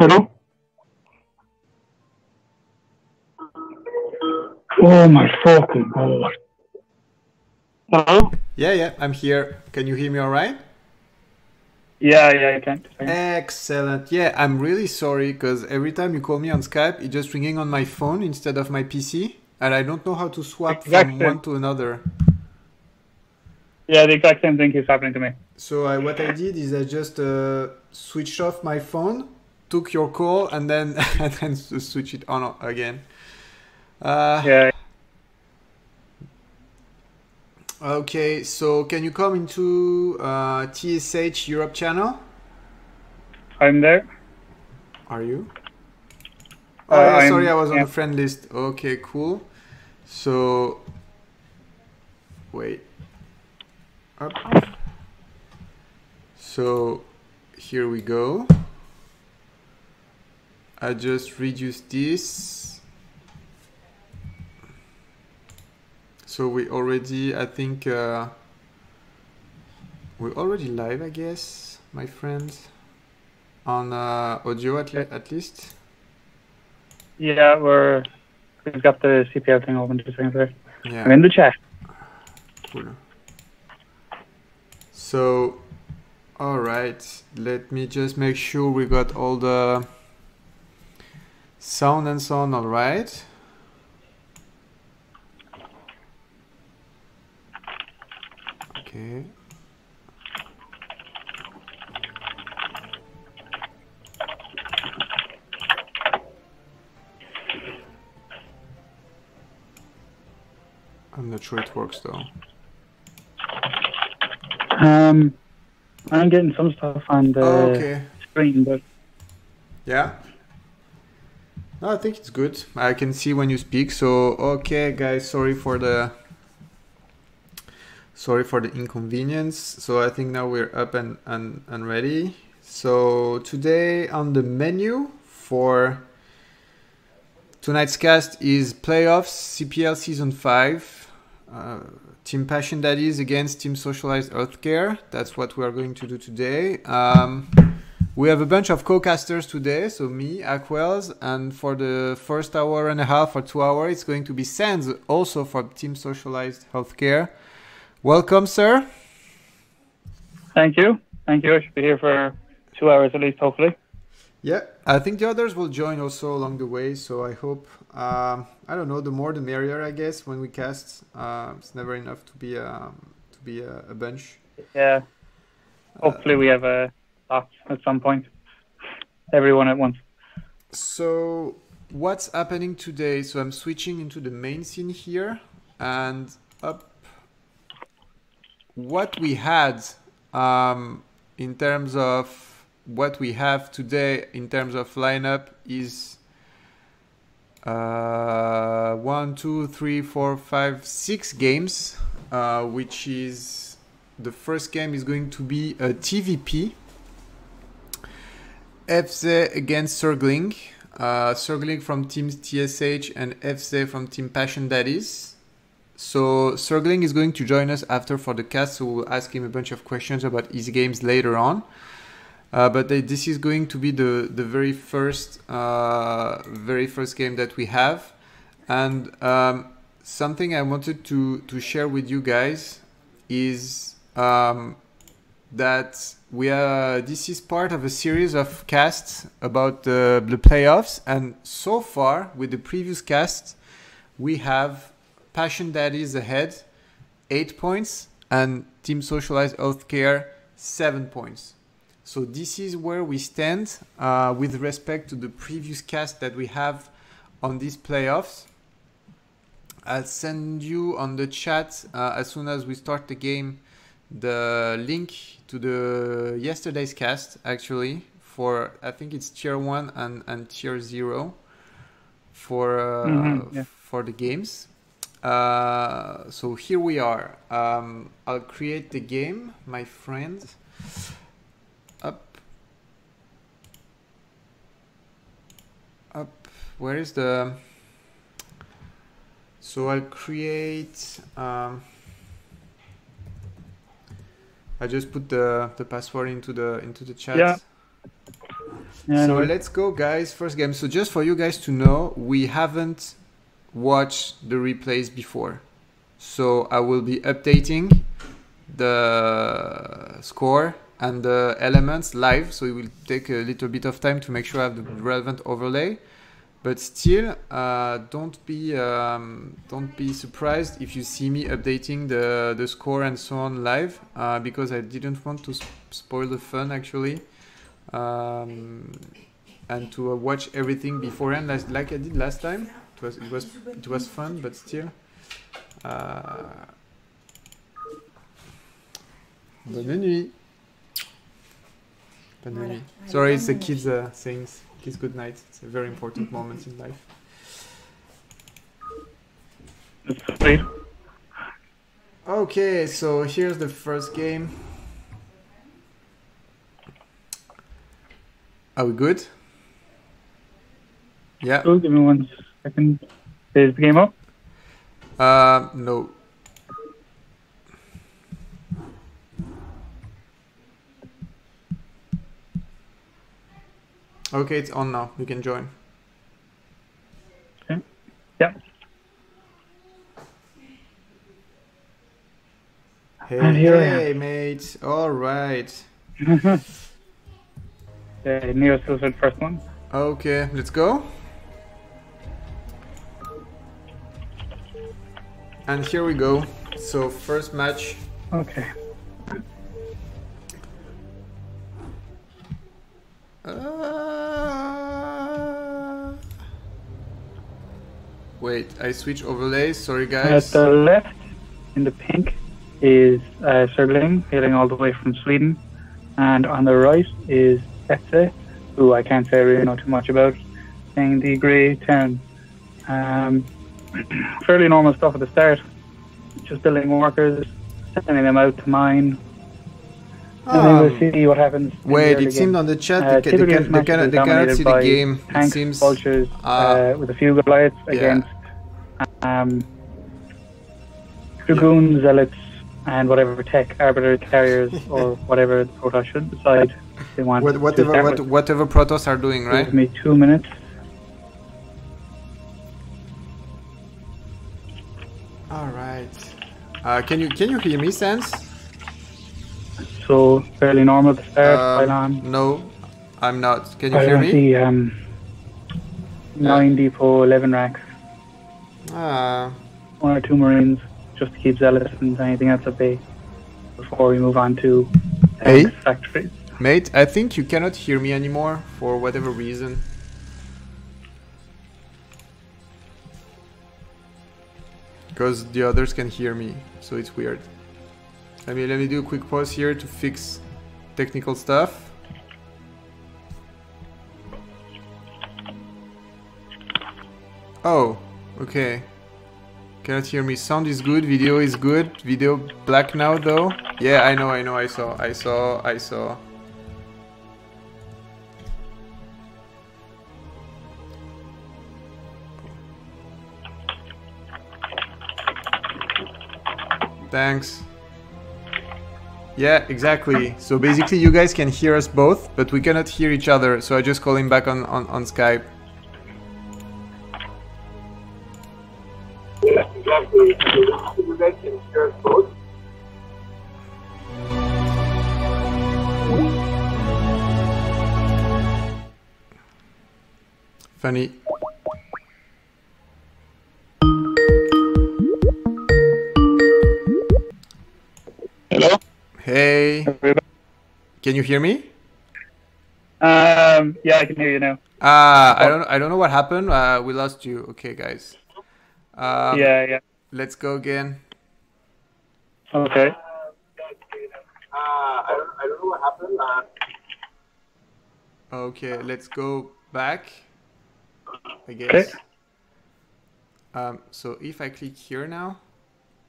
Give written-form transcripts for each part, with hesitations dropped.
Hello? Oh my fucking god. Hello? Yeah, I'm here. Can you hear me all right? Yeah, I can. Excellent. Yeah, I'm really sorry because every time you call me on Skype, it's just ringing on my phone instead of my PC, and I don't know how to swap Exact from one same. to another. Yeah, the exact same thing keeps happening to me. So what I did is I just switched off my phone, took your call, and then and then switch it on again. Uh, Yeah, okay, so can you come into TSH Europe channel? I'm there. Are you? Oh yeah, sorry, I was on Yeah. the friend list. Okay, cool. So wait. Up. So here we go. I just reduced this. So we already, I think, we're already live, I guess, my friends, on audio at least. Yeah, we've got the CPL thing open just there. Yeah. I'm in the chat. Cool. So, all right, let me just make sure we got all the sound and so on all right. Okay. I'm not sure it works though. I'm getting some stuff on the screen, but yeah. No, I think it's good. I can see when you speak. So okay, guys, sorry for the inconvenience. So I think now we're up and ready. So today on the menu for tonight's cast is Playoffs CPL Season 5. Team Passion Daddies against Team Socialized Healthcare. That's what we are going to do today. We have a bunch of co-casters today, so me, Aquels, and for the first hour and a half or 2 hours, it's going to be Sands, also for Team Socialized Healthcare. Welcome, sir. Thank you. I should be here for 2 hours at least, hopefully. Yeah, I think the others will join also along the way, so I hope, I don't know, the more the merrier, I guess, when we cast. It's never enough to be a bunch. Yeah. Hopefully we have a lots at some point. Everyone at once. So what's happening today? So I'm switching into the main scene here, and up what we had in terms of what we have today in terms of lineup is 1, 2, 3, 4, 5, 6 games, which is the first game is going to be a TVP. FC against Surgling. Surgling from Team TSH and FC from Team Passion Daddies. So Surgling is going to join us after for the cast, so we'll ask him a bunch of questions about his games later on. But this is going to be the very first game that we have, and something I wanted to share with you guys is that this is part of a series of casts about the playoffs, and so far with the previous cast we have Passion Daddies ahead 8 points and Team Socialized Healthcare 7 points. So this is where we stand with respect to the previous cast that we have on these playoffs. I'll send you on the chat as soon as we start the game the link to the yesterday's cast, actually, for I think it's tier 1 and tier 0 for the games. So here we are. I'll create the game, my friend. Up. Where is the? So I'll create. I just put the password into the chat. Yeah, So no, let's go, guys. First game. So just for you guys to know, we haven't watched the replays before. So I will be updating the score and the elements live. So it will take a little bit of time to make sure I have the relevant overlay. But still, don't be surprised if you see me updating the score and so on live, because I didn't want to spoil the fun actually, and to watch everything beforehand like I did last time. It was fun, but still. Bonne nuit. Bonne nuit. Sorry, it's the kids saying kiss good night. It's a very important moment in life. Sweet. Okay, so here's the first game. Are we good? Yeah. Cool, give me 1 second. Is the game up? No. Okay, it's on now. You can join. Okay. Yeah. Hey, mate. All right. Neo filtered first one. Okay, let's go. And here we go. So first match. Okay. Wait, I switch overlays. Sorry, At guys. the left, in the pink, is Sergling, hailing all the way from Sweden. And on the right is Etse, who I can't say I really know too much about, playing the grey 10. Fairly normal stuff at the start. Just building workers, sending them out to mine. And then we'll see what happens. Wait, it seemed on the chat they cannot see the game. Tanks, It seems vultures, with a few Goliaths against dragoons, zealots, and whatever tech, arbiter carriers, or whatever the Protoss should decide they want. Whatever Protoss are doing, right? Give me 2 minutes. All right. Can you hear me, Sans? So fairly normal to start. No, I'm not. Can you hear me? See 9 depot, 11 racks. 1 or 2 marines, just to keep zealots and anything else at bay before we move on to factories. Mate, I think you cannot hear me anymore for whatever reason. Because the others can hear me, so it's weird. Let me do a quick pause here to fix technical stuff. Oh, okay. Cannot hear me. Sound is good, video is good. Video black now though. Yeah, I know, I saw. Thanks. Yeah, exactly. So basically you guys can hear us both, but we cannot hear each other. So I just call him back on Skype. Yeah, exactly. You guys can hear us both. Funny. Hello? Hey. Can you hear me? Yeah, I can hear you now. I don't know what happened. We lost you. Okay, guys. Yeah. Let's go again. Okay. I don't know what happened. Okay, let's go back. I guess. Okay. So if I click here now.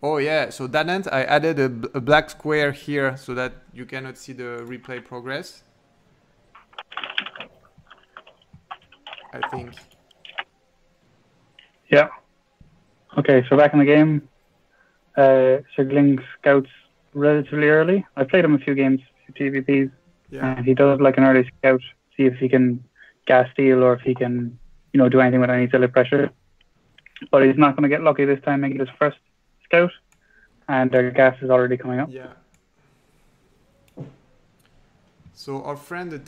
Oh yeah, so that end I added a black square here so that you cannot see the replay progress. I think. Yeah. Okay, so back in the game. Sergling scouts relatively early. I played him a few games, a few TVPs, and he does like an early scout, see if he can gas seal or if he can, do anything with any tilted pressure. But he's not going to get lucky this time making his first scout, and their gas is already coming up. Yeah. So our friend, the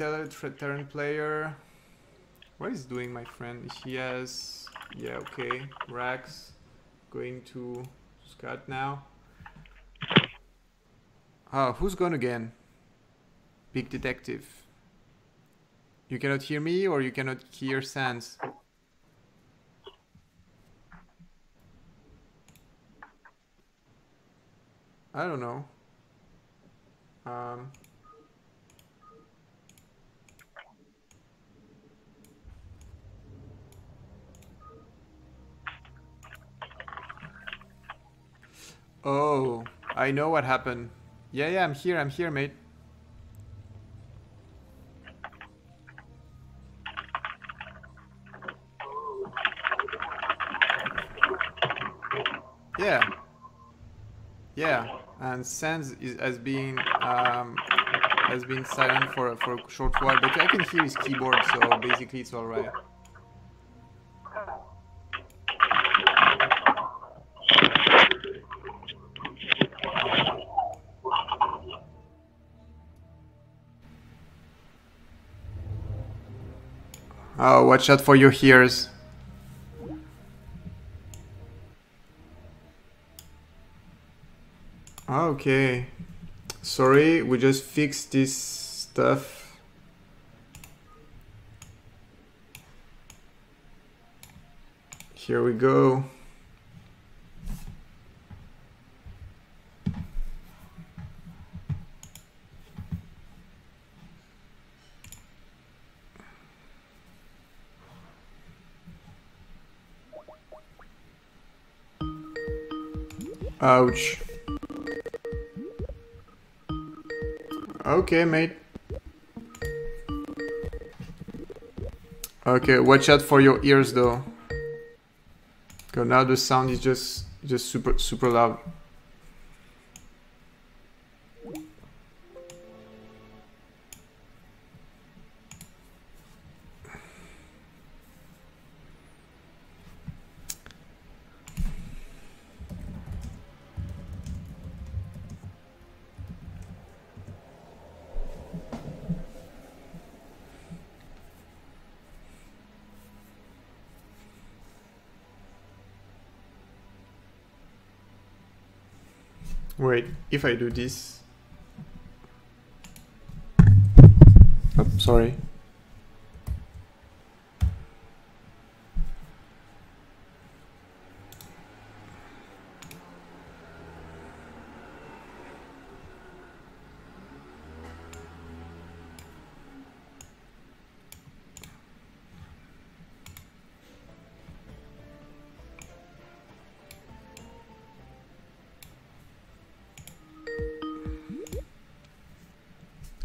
Terran player, what is doing, my friend? He has, yeah, okay, Rax going to scout now. Who's gone again? Big Detective. You cannot hear me or you cannot hear Sans? I don't know. Oh, I know what happened. Yeah, I'm here, mate. Yeah, and Sans has been silent for a short while, but I can hear his keyboard, so basically it's all right. Oh, watch out for your ears. Okay. Sorry, we just fixed this stuff. Here we go. Ouch. Okay, mate. Okay, watch out for your ears though. Because now the sound is just super loud. Wait, if I do this... Oh, sorry.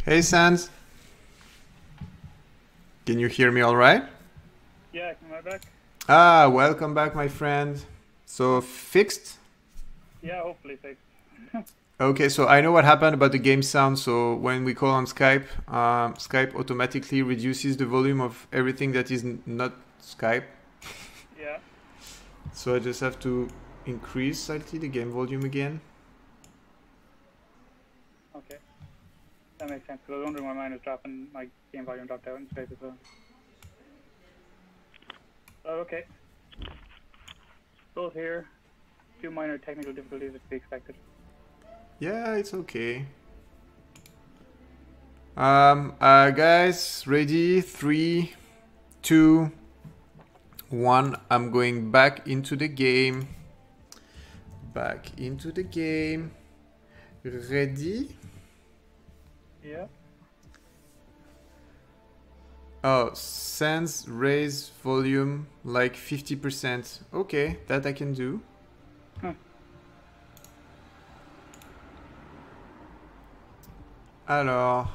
Hey, Sans. Can you hear me all right? Yeah, am I back? Ah, welcome back, my friend. So, fixed? Yeah, hopefully fixed. Okay, so I know what happened about the game sound. So when we call on Skype, Skype automatically reduces the volume of everything that is not Skype. Yeah. So I just have to increase slightly the game volume again. Okay. That makes sense. Because I was wondering why mine is dropping, my game volume dropped out in Skype as well. Oh, okay. Both here. 2 minor technical difficulties to be expected. Yeah, it's okay. Guys, ready? 3, 2, 1. I'm going back into the game. Back into the game. Ready? Yeah. Oh, Sans raise volume like 50%. Okay, that I can do. Alors.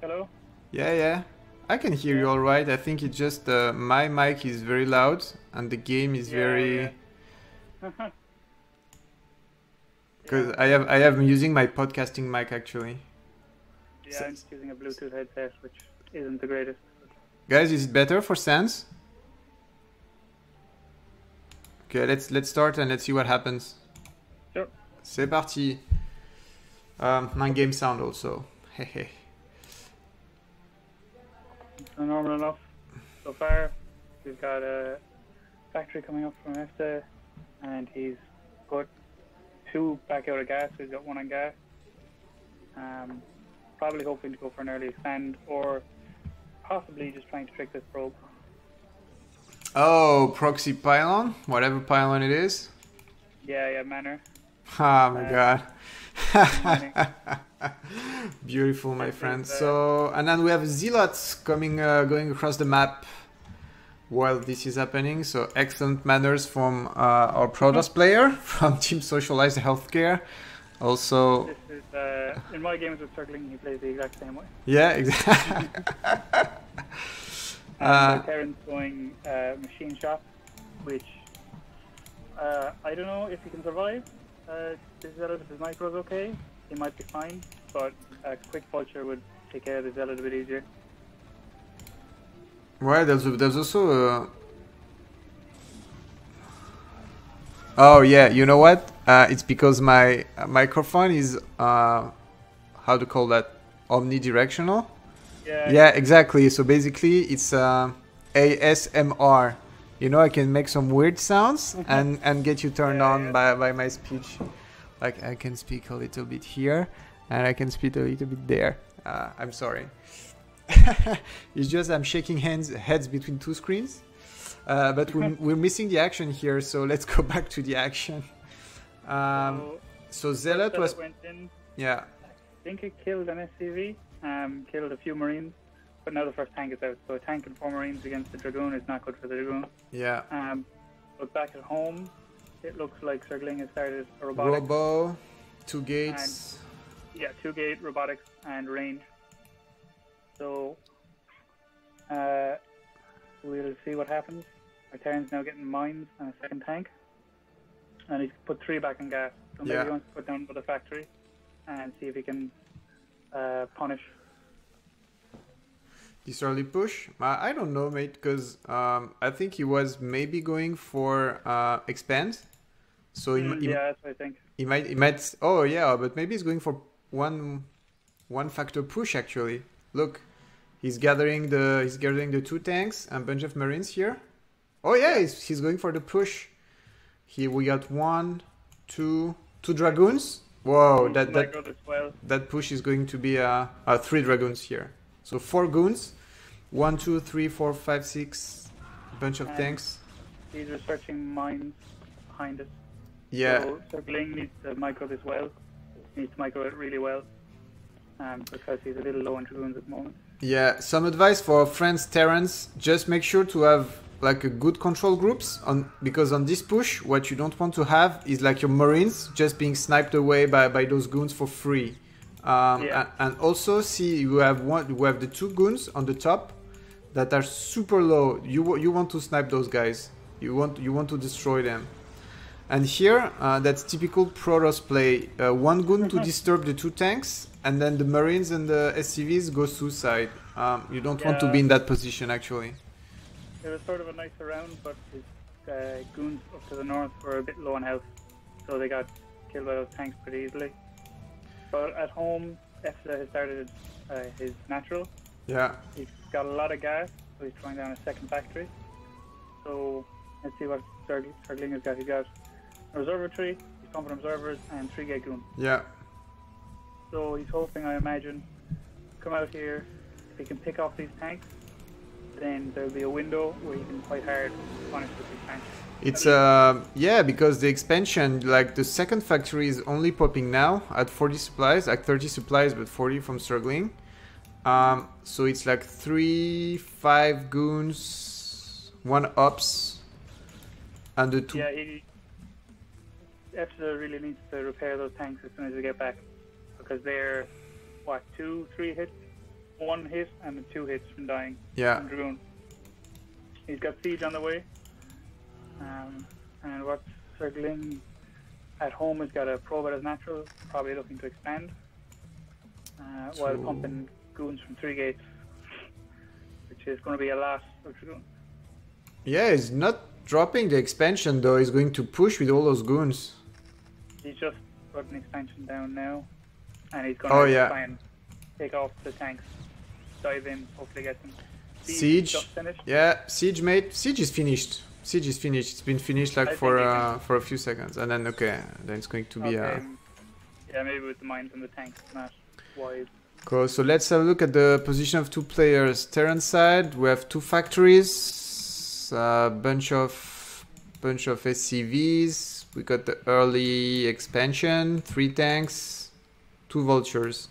Hello? Yeah. I can hear you all right. I think it's just my mic is very loud and the game is very... Because I am using my podcasting mic actually. Yeah, I'm just using a Bluetooth headset, which isn't the greatest. Guys, is it better for Sans? Okay, let's start and let's see what happens. Sure. C'est parti. My game sound also. Hehe. So normal enough so far. We've got a factory coming up from EFSA, and he's put 2 back out of gas. So he's got 1 on gas. Probably hoping to go for an early expand, or possibly just trying to trick this probe. Oh, proxy pylon, whatever pylon it is. Yeah, manner. Oh my god. Mining. Beautiful, my friend. So, and then we have zealots coming, going across the map while this is happening. So, excellent manners from our Protoss player from Team Socialized Healthcare. Also, This is in my games with circling, he plays the exact same way. yeah, exactly. Terran's going machine shop, which I don't know if he can survive. This zealot, if his micro's okay, he might be fine, but a quick vulture would take care of the zealot a bit easier. Right, there's also oh yeah, you know what? It's because my microphone is how to call that, omnidirectional. Yeah, exactly. So basically, it's ASMR. You know, I can make some weird sounds and get you turned on by my speech. Like I can speak a little bit here, and I can speak a little bit there. I'm sorry. It's just I'm shaking heads between 2 screens. But we're missing the action here, so let's go back to the action. So Zealot was... went in, Yeah. I think it killed an SCV, killed a few Marines, but now the first tank is out. So a tank and 4 Marines against the Dragoon is not good for the Dragoon. Yeah. But back at home, it looks like Circling has started a robotics. Robo, 2 gates. And, yeah, 2 gate, robotics, and range. So we'll see what happens. Our Terran's now getting mines and a 2nd tank. And he's put 3 back in gas. So maybe he wants to put down for the factory and see if he can punish. This early push? I don't know, mate, because I think he was maybe going for expand. So yeah, that's what I think. He might. Oh yeah, but maybe he's going for one factor push actually. Look, he's gathering the 2 tanks and a bunch of Marines here. Oh yeah, he's going for the push. Here we got 1, 2 Dragoons. Whoa, that push is going to be 3 Dragoons here. So 4 goons, 1, 2, 3, 4, 5, 6, bunch of tanks. He's researching mines behind it. Yeah. So Circling needs to micro this well. He needs to micro it really well, because he's a little low on Dragoons at the moment. Yeah, some advice for friends Terrans, just make sure to have like a good control groups because on this push what you don't want to have is like your Marines just being sniped away by those goons for free. And also see you have the 2 goons on the top that are super low. You want to snipe those guys. You want to destroy them. And here that's typical Protoss play. 1 goon to disturb the 2 tanks, and then the Marines and the SCVs go suicide. You don't want to be in that position actually. It was sort of a nice round, but his goons up to the north were a bit low on health, so they got killed by those tanks pretty easily. But at home, EFSA has started his natural. Yeah. He's got a lot of gas, so he's throwing down a 2nd factory. So let's see what Circling has got. He's got a observatory, he's pumping observers, and 3 gate goons. Yeah. So he's hoping, I imagine, come out here, if he can pick off these tanks, then there'll be a window where he can quite hard punish this expansion. It's yeah, because the expansion, like the 2nd factory is only popping now at 40 supplies, like 30 supplies, but 40 from Circling. So it's like 3, 5 goons, 1 ops, and the 2. Yeah, EFSA really needs to repair those tanks as soon as we get back, because they're what, 2, 3 hits, 1 hit and 2 hits from dying. Yeah. From Dragoon. He's got siege on the way. And what's Circling at home has got a probe at his natural, probably looking to expand, while pumping goons from 3 gates, which is going to be a lot. Yeah, he's not dropping the expansion though. He's going to push with all those goons. He's just putting expansion down now, and he's going to try and take off the tanks, dive in, hopefully get them. Siege. Just finished. Yeah, Siege, mate. Siege is finished. Siege is finished. It's been finished like for a few seconds, and then then it's going to be yeah, maybe with the mines and the tanks, not wide. Cool. So let's have a look at the position of two players. Terran side, we have two factories, bunch of SCVs. We got the early expansion, 3 tanks, 2 vultures.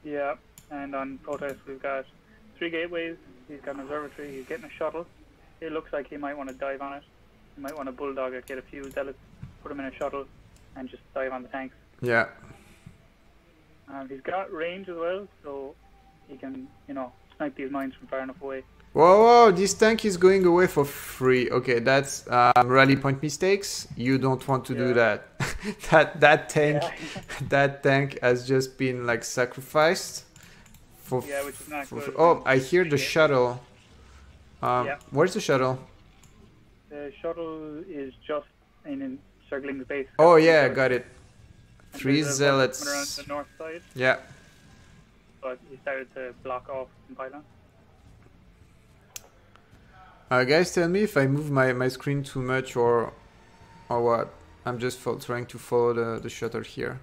Yeah, and on protest we've got 3 gateways. He's got an observatory. He's getting a shuttle. It looks like he might want to dive on it. He might want to bulldog it, get a few zealots, put them in a shuttle, and just dive on the tanks. Yeah. He's got range as well, so he can, snipe these mines from far enough away. Whoa, this tank is going away for free. Okay, that's rally point mistakes. You don't want to do that. that tank, that tank has just been like sacrificed. Which is not good. Oh, I hear the shuttle. Where's the shuttle? The shuttle is just in Circling's base. Oh yeah, got it. 3 zealots. Around the north side. Yeah. But he started to block off some pylons. Guys, tell me if I move my screen too much or what. I'm just trying to follow the shutter here.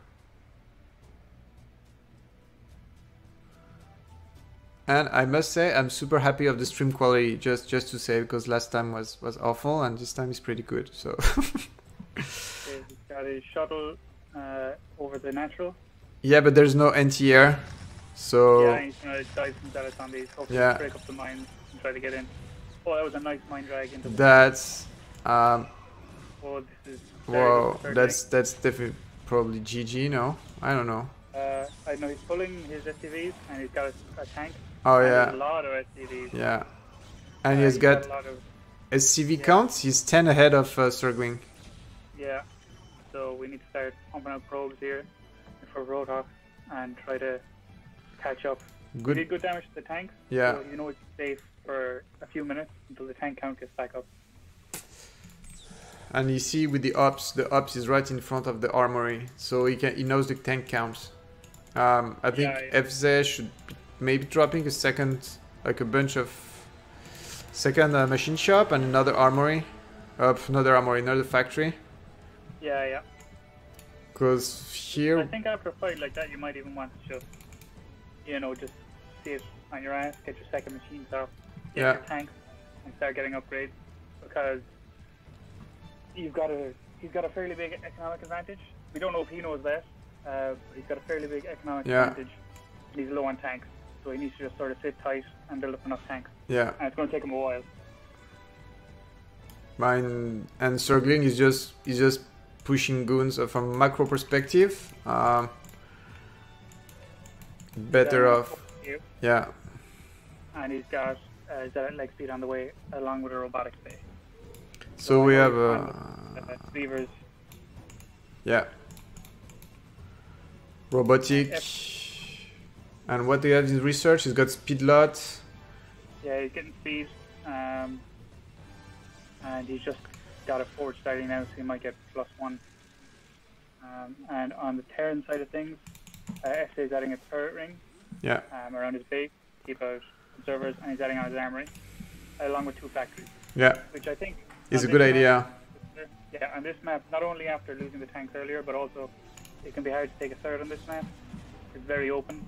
And I must say, I'm super happy of the stream quality, just to say, because last time was awful and this time is pretty good. So. He's got his shuttle over the natural. Yeah, but there's no anti-air, so. Yeah, he's gonna dive some zealots on these, hopefully break up the mines and try to get in. Oh, that was a nice mine drag into the. That's. Oh, this is. Whoa, that's definitely probably GG. No, I don't know. I know he's pulling his SCVs and he's got a tank. Oh yeah. A lot of SCVs. Yeah, and he's got a lot of SCV counts. He's 10 ahead of Circling. Yeah, so we need to start pumping out probes here for Roadhog and try to catch up. Good. We did good damage to the tanks. Yeah. So it's safe for a few minutes until the tank count gets back up. And you see with the ops is right in front of the armory, so he knows the tank counts. I think FZ should be maybe dropping a second, like a bunch of second machine shop and another armory, another factory. Yeah. Because here, I think after a fight like that, you might even want to just, just see it on your ass, get your second machine shop, get your tanks, and start getting upgrades, because he's got a fairly big economic advantage. We don't know if he knows that, but he's got a fairly big economic advantage. And he's low on tanks, so he needs to just sort of sit tight and build up enough tanks. Yeah. And it's going to take him a while. Mine and Circling is just pushing goons from macro perspective. Better off. Yeah. And he's got Zealot leg speed on the way, along with a robotics bay. So we have levers. Yeah. Robotic. And what they have in research, he's got speed lot. Yeah, he's getting speed. And he's just got a forward starting now, so he might get +1. And on the Terran side of things, SA is adding a turret ring around his base, keep out observers, and he's adding on his armory, along with 2 factories. Yeah. Which I think is a good idea. Yeah, on this map, not only after losing the tanks earlier, but also it can be hard to take a third on this map. It's very open.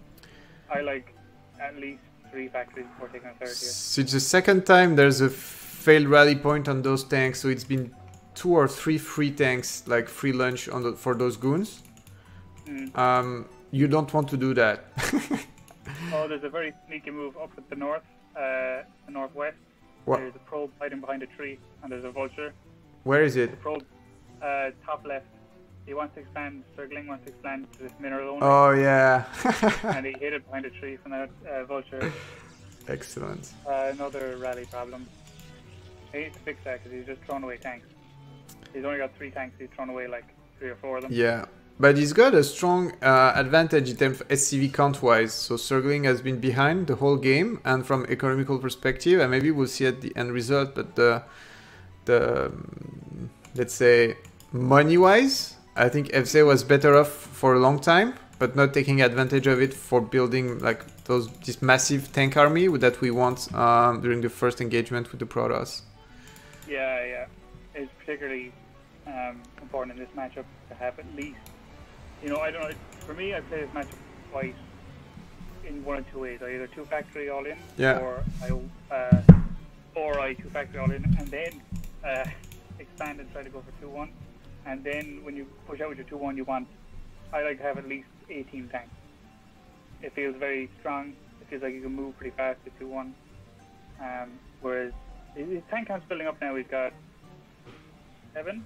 I like at least 3 factories before taking a third here. So it's the second time there's a failed rally point on those tanks, so it's been 2 or 3 free tanks, like free lunch for those goons. You don't want to do that. Oh, there's a very sneaky move up at the north, the northwest. What? There's a probe hiding behind a tree, and there's a vulture. Where is it? The probe, top left. He wants to expand, Circling wants to expand to this mineral only. Oh yeah. And he hid it behind a tree from that vulture. Excellent. Another rally problem. He needs to fix that because he's just thrown away tanks. He's only got 3 tanks, he's thrown away like 3 or 4 of them. Yeah. But he's got a strong advantage in terms of SCV count-wise. So Surgling has been behind the whole game, and from economical perspective, and maybe we'll see at the end result, but the let's say money-wise, I think FC was better off for a long time, but not taking advantage of it for building like this massive tank army that we want during the first engagement with the Protoss. Yeah. It's particularly important in this matchup to have at least, I don't know, for me, I play this matchup twice in one of two ways. I either 2 factory all in, or I 2 factory all in, and then expand and try to go for 2-1. And then when you push out with your 2-1, I like to have at least 18 tanks. It feels very strong. It feels like you can move pretty fast with 2-1. Whereas his tank count's building up now. He's got 7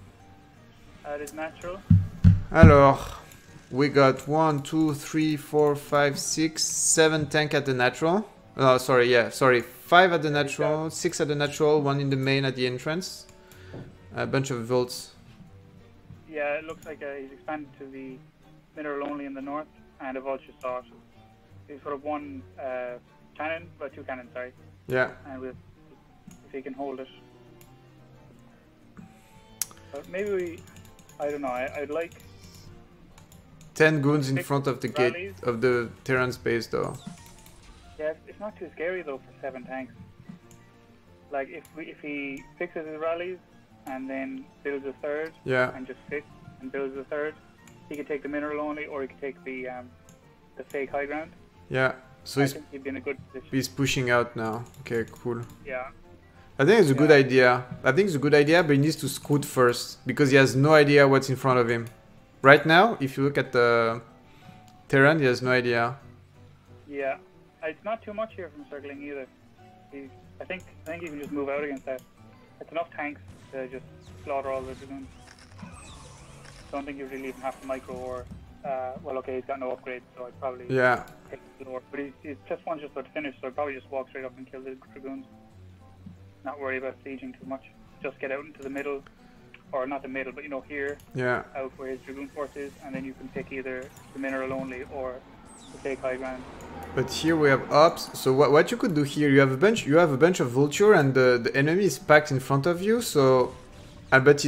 at his natural. Alors, we got 1, 2, 3, 4, 5, 6, 7 tank at the natural. Oh, sorry, 5 at the natural, 6 at the natural, 1 in the main at the entrance. A bunch of volts. Yeah, it looks like he's expanded to the mineral only in the north and a vulture sort. He's sort of 1 cannon, but 2 cannons, sorry. Yeah. And if he can hold it. But maybe I don't know, I'd like 10 goons in front of the rallies. gate of the Terran's base though. Yeah, it's not too scary though for 7 tanks. Like if he fixes his rallies and then builds a third, and just sits and builds a third, he could take the mineral only, or he could take the fake high ground. Yeah, so I think he'd be in a good position. He's pushing out now. Okay, cool. Yeah. I think it's a good idea. But he needs to scoot first because he has no idea what's in front of him. Right now, if you look at the Terran, he has no idea. Yeah, it's not too much here from Circling either. I think you can just move out against that. It's enough tanks to just slaughter all the dragoons. Don't think you really even have to micro or well, okay, he's got no upgrades, so I'd probably take it lower. But he's just wants just about to finish, so I'd probably just walk straight up and kill the dragoons. Not worry about sieging too much. Just get out into the middle, or not the middle, but here, out where his dragoon force is, and then you can pick either the mineral only or the fake high ground. But here we have ops. So what you could do here, you have a bunch of vulture, and the enemy is packed in front of you. So I bet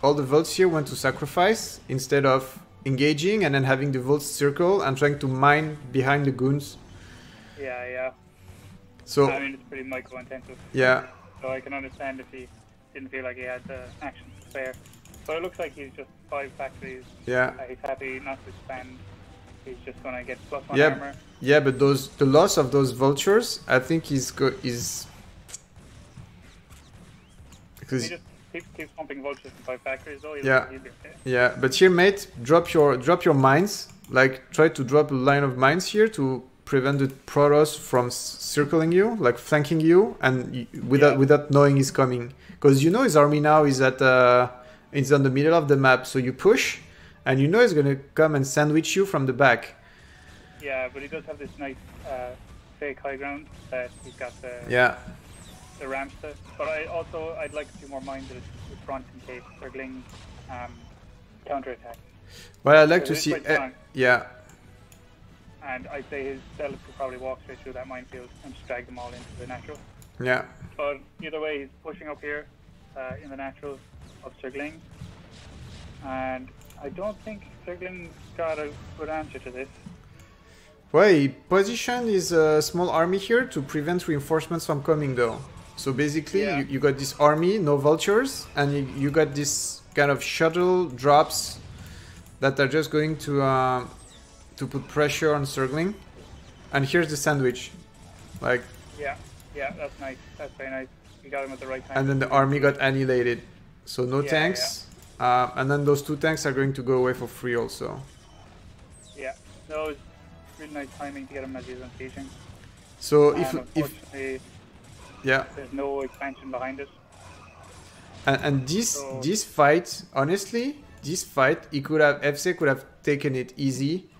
all the volts here want to sacrifice instead of engaging and then having the volts circle and trying to mine behind the goons. Yeah. So I mean, it's pretty micro-intensive. Yeah. So I can understand if he didn't feel like he had the action to spare. But it looks like he's just 5 factories. Yeah. He's happy not to spend. He's just gonna get +1 armor. Yeah, but the loss of those vultures, I think is because he just keeps pumping vultures in 5 factories though. Yeah, but here, mate, drop your mines. Like, try to drop a line of mines here to prevent the Protoss from circling you, like flanking you, and without knowing he's coming. Because his army now is it's on the middle of the map, so you push, and he's gonna come and sandwich you from the back. Yeah, but he does have this nice fake high ground that he's got the ramps to. But I'd like a few more mines at the front in case Circling counterattack. Well, I'd like to see. And I'd say his Zealots could probably walk straight through that minefield and just drag them all into the natural. Yeah. But either way, he's pushing up here in the natural of Circling. And I don't think Circling's got a good answer to this. Well, he positioned his small army here to prevent reinforcements from coming, though. So basically, you got this army, no vultures, and you got this kind of shuttle drops that are just going to put pressure on Circling. And here's the sandwich. Like. Yeah, that's nice. That's very nice. You got him at the right time. And then the army got annihilated. So no tanks. And then those 2 tanks are going to go away for free also. Yeah, no, it's really nice timing to get him as he's unsieging. So if there's no expansion behind it. And this fight, honestly, FC could have taken it easy.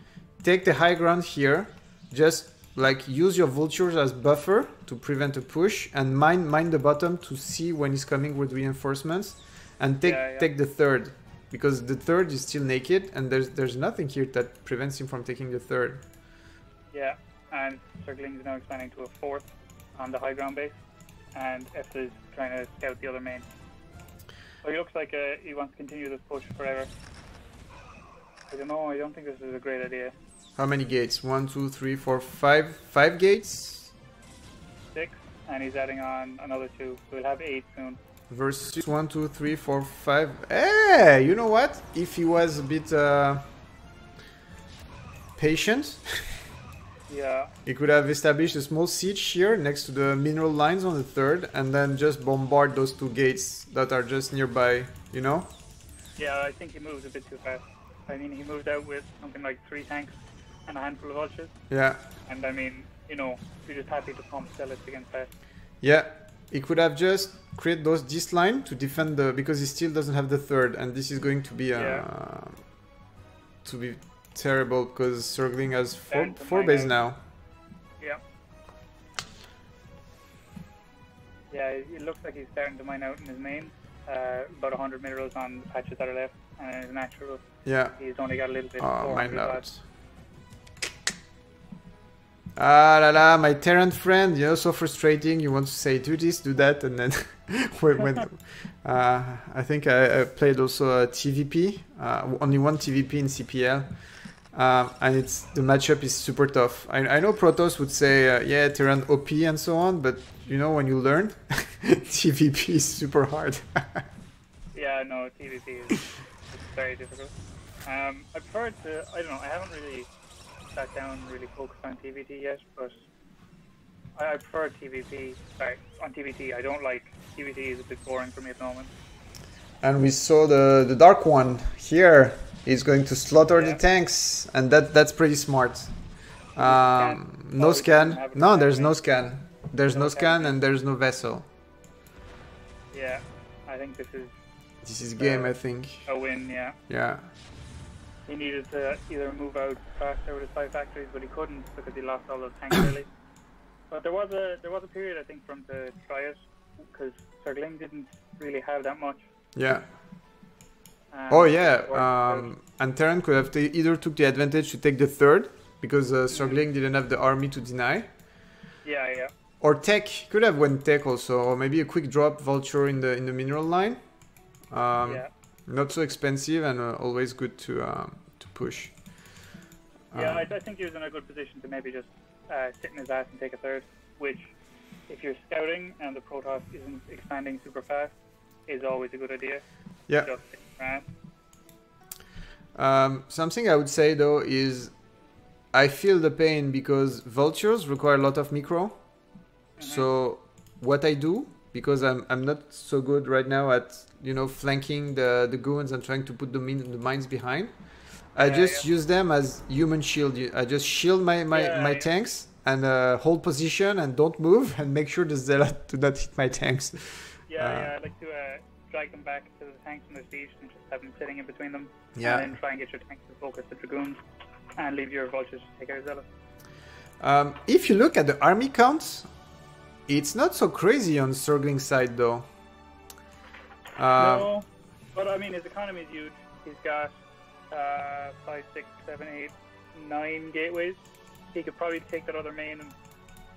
Take the high ground here, just like use your vultures as buffer to prevent a push, and mine the bottom to see when he's coming with reinforcements, and take the third, because the third is still naked, and there's nothing here that prevents him from taking the third. Yeah, and Circling is now expanding to a fourth on the high ground base, and F is trying to scout the other main. So he looks like he wants to continue this push forever. I don't know, I don't think this is a great idea. How many gates? 1, 2, 3, 4, 5. 5 gates? 6, and he's adding on another 2. We'll have 8 soon. Versus 1, 2, 3, 4, 5. Hey, you know what? If he was a bit patient, yeah, he could have established a small siege here next to the mineral lines on the third, and then just bombard those 2 gates that are just nearby, you know? Yeah, I think he moves a bit too fast. I mean, he moved out with something like 3 tanks and a handful of vultures. Yeah. And I mean, you know, you're just happy to pump zealots against that. Yeah. He could have just create this line to defend because he still doesn't have the third, and this is going to be terrible because Circling has 4 base now. Yeah. Yeah, it looks like he's starting to mine out in his main. About 100 minerals on the patches that are left, and in his natural, he's only got a little bit. Mine out. Ah la la, my Terran friend, you know, so frustrating. You want to say do this, do that, and then when I think I played also a TVP, only one TVP in CPL, and the matchup is super tough. I know Protoss would say yeah, Terran OP and so on, but you know when you learn, TVP is super hard. Yeah, no, TVP is very difficult. I prefer to. I don't know. I haven't really sat down and really focused on TVT yet, but I prefer TVP. Sorry, on TVT. I don't like TVT. Is a bit boring for me at the moment. And we saw the Dark One here is going to slaughter the tanks, and that's pretty smart. No scan. No, there's no scan. There's no scan and there's no vessel. Yeah, I think this is game. I think a win. Yeah. Yeah. He needed to either move out faster with his 5 factories, but he couldn't because he lost all those tanks early. But there was a period, I think, for him to try it, because Circling didn't really have that much. Yeah. And Terran could have either took the advantage to take the third, because Circling didn't have the army to deny. Yeah, yeah. Or tech, could have went tech also, or maybe a quick drop vulture in the mineral line. Yeah. Not so expensive and always good to push. Yeah, I think he was in a good position to maybe just sit in his ass and take a third, which, if you're scouting and the Protoss isn't expanding super fast, is always a good idea. Yeah. Just sit in your ass. Something I would say though is I feel the pain because vultures require a lot of micro. So what I do, because I'm not so good right now at flanking the goons and trying to put the mines behind, I just use them as human shield. I just shield my tanks and hold position and don't move and make sure the zealot do not hit my tanks. I like to drag them back to the tanks when they're sieged and just have them sitting in between them. Yeah. And then try and get your tanks to focus the dragoons and leave your vultures to take out zealots. If you look at the army counts, it's not so crazy on Circling's side though. No, but I mean his economy is huge. He's got 5, 6, 7, 8, 9 gateways. He could probably take that other main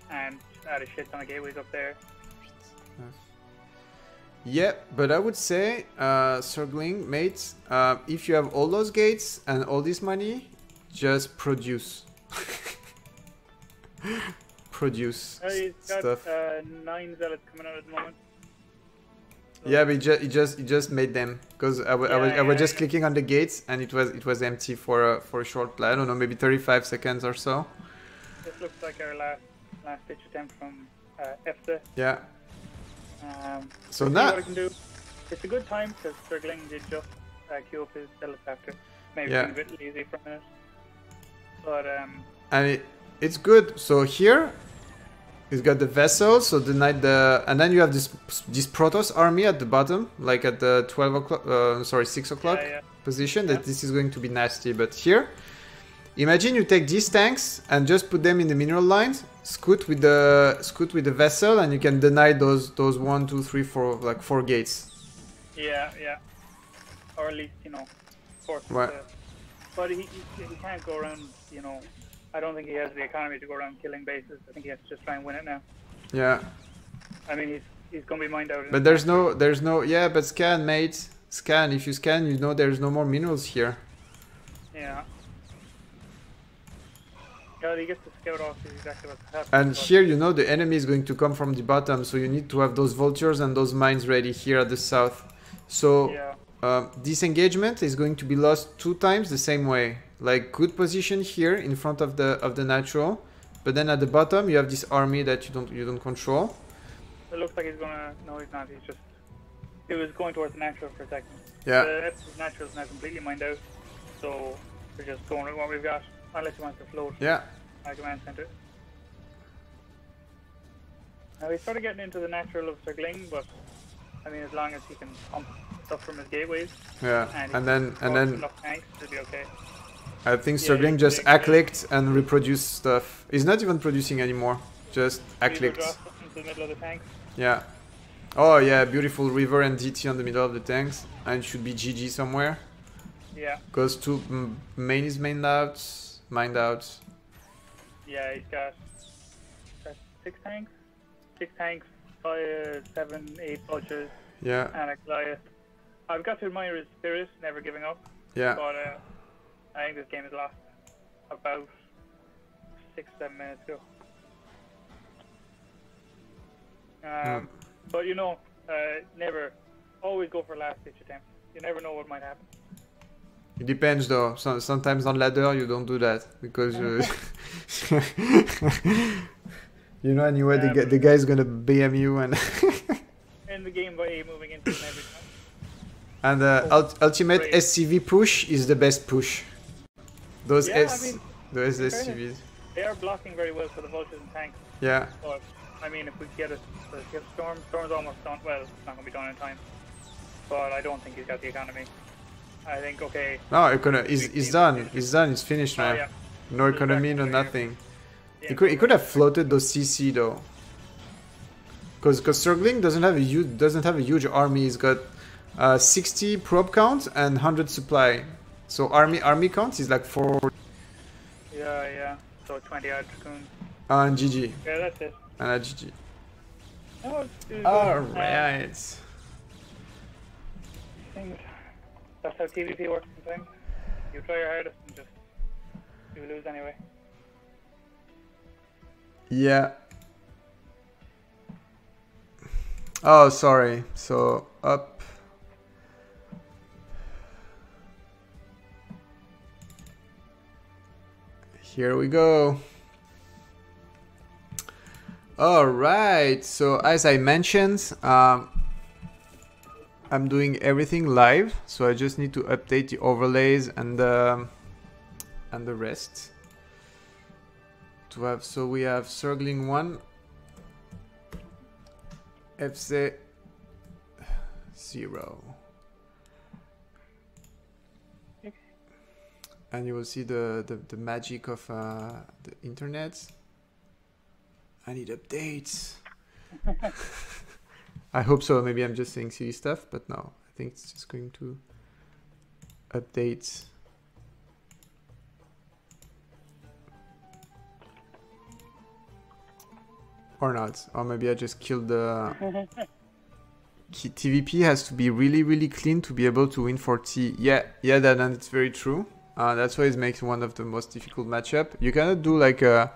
and add a shit ton of gateways up there. Yeah, but I would say, Circling, mates, if you have all those gates and all this money, just produce. Produce he's got stuff. 9 zealots coming out at the moment. So yeah, but he just made them because I was just clicking on the gates and it was empty for a short, I don't know, maybe 35 seconds or so. This looks like our last ditch attempt from EFSA. Yeah. So we'll now see what I can do. It's a good time because Circling did just queue up his zealots after. Maybe being a bit lazy for a minute. But and it's good. So here he's got the vessel, so denied and then you have this Protoss army at the bottom, like at the 6 o'clock position. That this is going to be nasty. But here, imagine you take these tanks and just put them in the mineral lines, scoot with the vessel, and you can deny those 1, 2, 3, 4 4 gates. Yeah. or at least, you know, force him Right. to. But he can't go around, you know. I don't think he has the economy to go around killing bases. I think he has to just try and win it now. Yeah. I mean, he's going to be mined out. But there's no, yeah, but scan, mate. Scan. If you scan, you know there's no more minerals here. Yeah. Yeah, he gets to scout off is exactly what's happening. And here, you know, the enemy is going to come from the bottom, so you need to have those vultures and those mines ready here at the south. So Yeah. this engagement is going to be lost 2 times the same way. Like good position here in front of the natural, but then at the bottom you have this army that you don't control. It looks like he's gonna. No, he's not. He was going towards the natural for a second. Yeah. The natural is now completely mined out, so we're just going with what we've got. Unless he wants to float. Yeah. Our command center. Now he's sort of getting into the natural of circling, but I mean, as long as he can pump stuff from his gateways. Yeah. And then enough tanks, it'll be okay. I think Yeah, Sterling he's just big. clicked and reproduce stuff. He's not even producing anymore. Just Either clicked. drop into the middle of the tanks. Yeah. Oh yeah, beautiful river and DT on the middle of the tanks, and it should be GG somewhere. Yeah. Goes to main is mined out. Yeah, he's got 6 tanks. 6 tanks, 5, 7, 8 vultures, Yeah. and a Goliath. I've got to admire his spirit, never giving up. Yeah. But I think this game is lost about 6-7 minutes ago. But you know, never, always go for last ditch attempt. You never know what might happen. It depends though. Sometimes on ladder you don't do that because you know anyway the guy's gonna BM you and In the game by moving into them every time. and ultimate great. SCV push is the best push. Those Yeah, I mean, those in fairness, SCVs. They are blocking very well for the vultures and tanks. Yeah. But I mean, if we get Storm's almost done. Well, it's not gonna be done in time. But I don't think he's got the economy. I think okay. No, he's done. He's done. It's finished now. Oh, yeah. No economy, no nothing. He could have floated those CC though. Because Surgling doesn't have a huge army. He's got 60 probe count and 100 supply. So army count is like 4. Yeah. So 20 odd dragoons. And GG. Yeah, that's it. And GG. No, it's Alright. That's how TVP works sometimes. You try your hardest and just you lose anyway. Yeah. Oh, sorry. So up. Here we go. All right. So as I mentioned, I'm doing everything live. So I just need to update the overlays and the rest. So we have Circling 1, FC 0. And you will see the magic of the internet. I need updates. I hope so. Maybe I'm just saying silly stuff, but no. I think it's just going to update. Or not. Or maybe I just killed the... TVP has to be really, really clean to be able to win for T. Yeah, that's very true. That's why it makes one of the most difficult matchup. You cannot do like a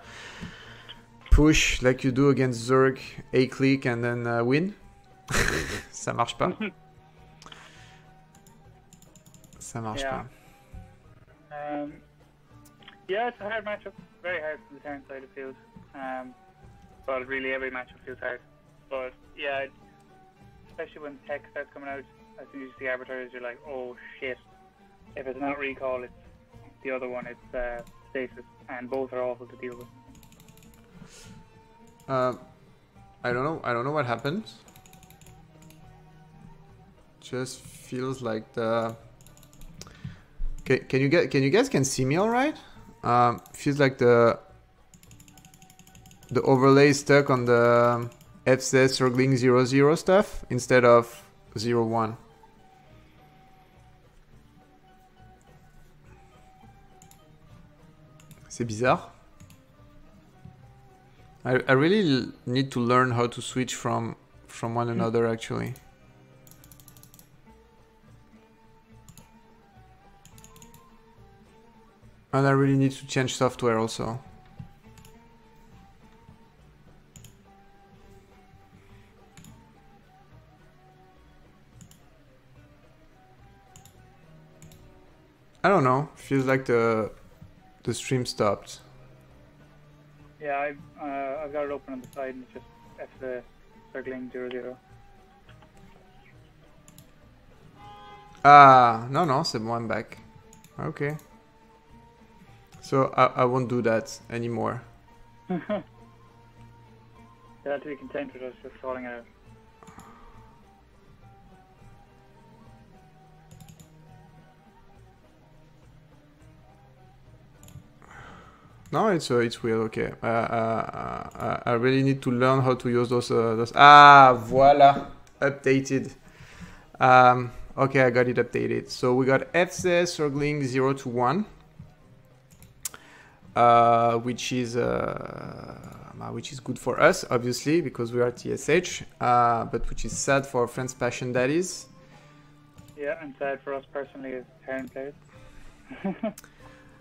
push like you do against Zerg, A-click and then win. Ça marche pas. Ça marche pas. Yeah, it's a hard matchup. Very hard from the Terran side of the field. But really every matchup feels hard. But yeah, especially when tech starts coming out, as soon as you see arbiters, you're like, oh shit. If it's not recall, it's the other one, it's stasis, and both are awful to deal with. I don't know what happened. Just feels like the... Can you guys see me all right? Feels like the overlay is stuck on the FC Circling 00 stuff instead of 01. C'est bizarre. I really need to learn how to switch from one another actually. And I really need to change software also. I don't know. Feels like the stream stopped. Yeah, I've got it open on the side and it's just FC circling 0-0. Ah, no, c'est bon, I'm back. Okay. So I won't do that anymore. You have to be content with us just falling out. No, it's weird. Okay. I really need to learn how to use those. Ah, voila, updated. Okay, I got it updated. So we got FC circling 0-1, which is good for us, obviously, because we are TSH. But which is sad for our friends Passion Daddies. Yeah, and sad for us personally as Terran players.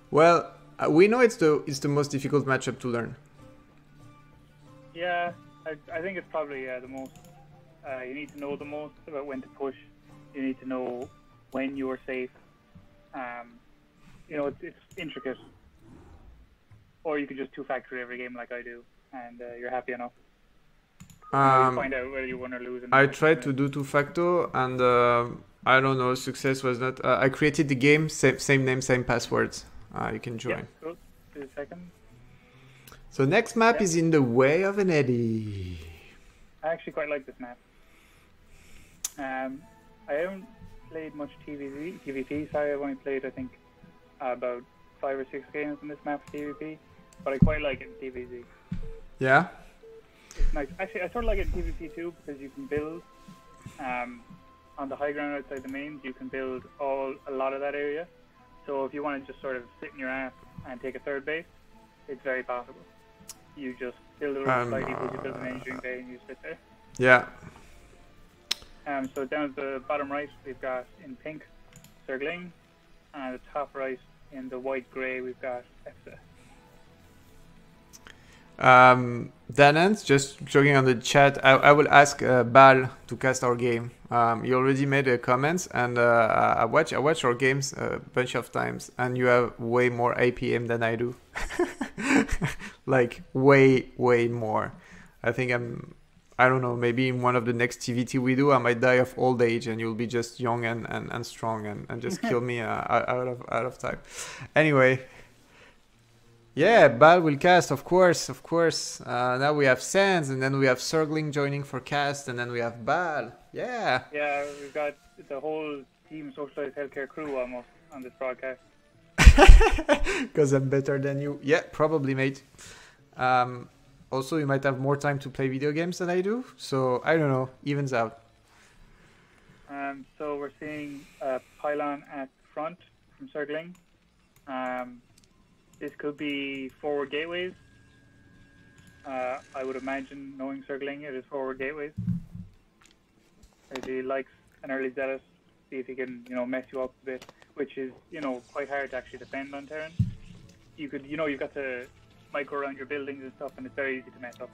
Well, we know it's the most difficult matchup to learn. Yeah, I think it's probably the most. You need to know the most about when to push. You need to know when you are safe. You know, it's intricate. Or you could just two-factor every game like I do, and you're happy enough. You find out whether you win or lose. I tried to do two-factor, and I don't know, success was not. I created the game, same name, same passwords. You can join. Yeah, cool. 2 seconds. So next map is in the way of an eddy. I actually quite like this map. I haven't played much TVP. Sorry, I've only played I think about 5 or 6 games on this map for TVP, but I quite like it in TVZ. Yeah. It's nice. Actually, I sort of like it in TVP too because you can build on the high ground outside the mains. You can build a lot of that area. So if you want to just sort of sit in your ass and take a third base, it's very possible. You just build a little slightly, you build an engineering bay, and you sit there. Yeah. So down at the bottom right, we've got in pink, circling, and at the top right, in the white grey, we've got FC. Danance, just joking on the chat, I will ask Bal to cast our game. You already made comments, and I watch our games a bunch of times, and you have way more APM than I do. Like way more. I think I don't know, maybe in one of the next TVT we do, I might die of old age, and you'll be just young and strong and just kill me out of time. Anyway. Yeah, Bal will cast, of course. Now we have Sands, and then we have Circling joining for cast, and then we have Bal. Yeah. Yeah, we've got the whole team Socialized Healthcare crew almost on this broadcast. Because I'm better than you. Yeah, probably, mate. Also, you might have more time to play video games than I do, so I don't know, evens out. So we're seeing a pylon at the front from Circling. This could be forward gateways. I would imagine, knowing Circling, it is forward gateways. If he likes an early Zealot, see if he can, mess you up a bit, which is, quite hard to actually defend on Terran. You could, you've got to micro around your buildings and stuff, and it's very easy to mess up.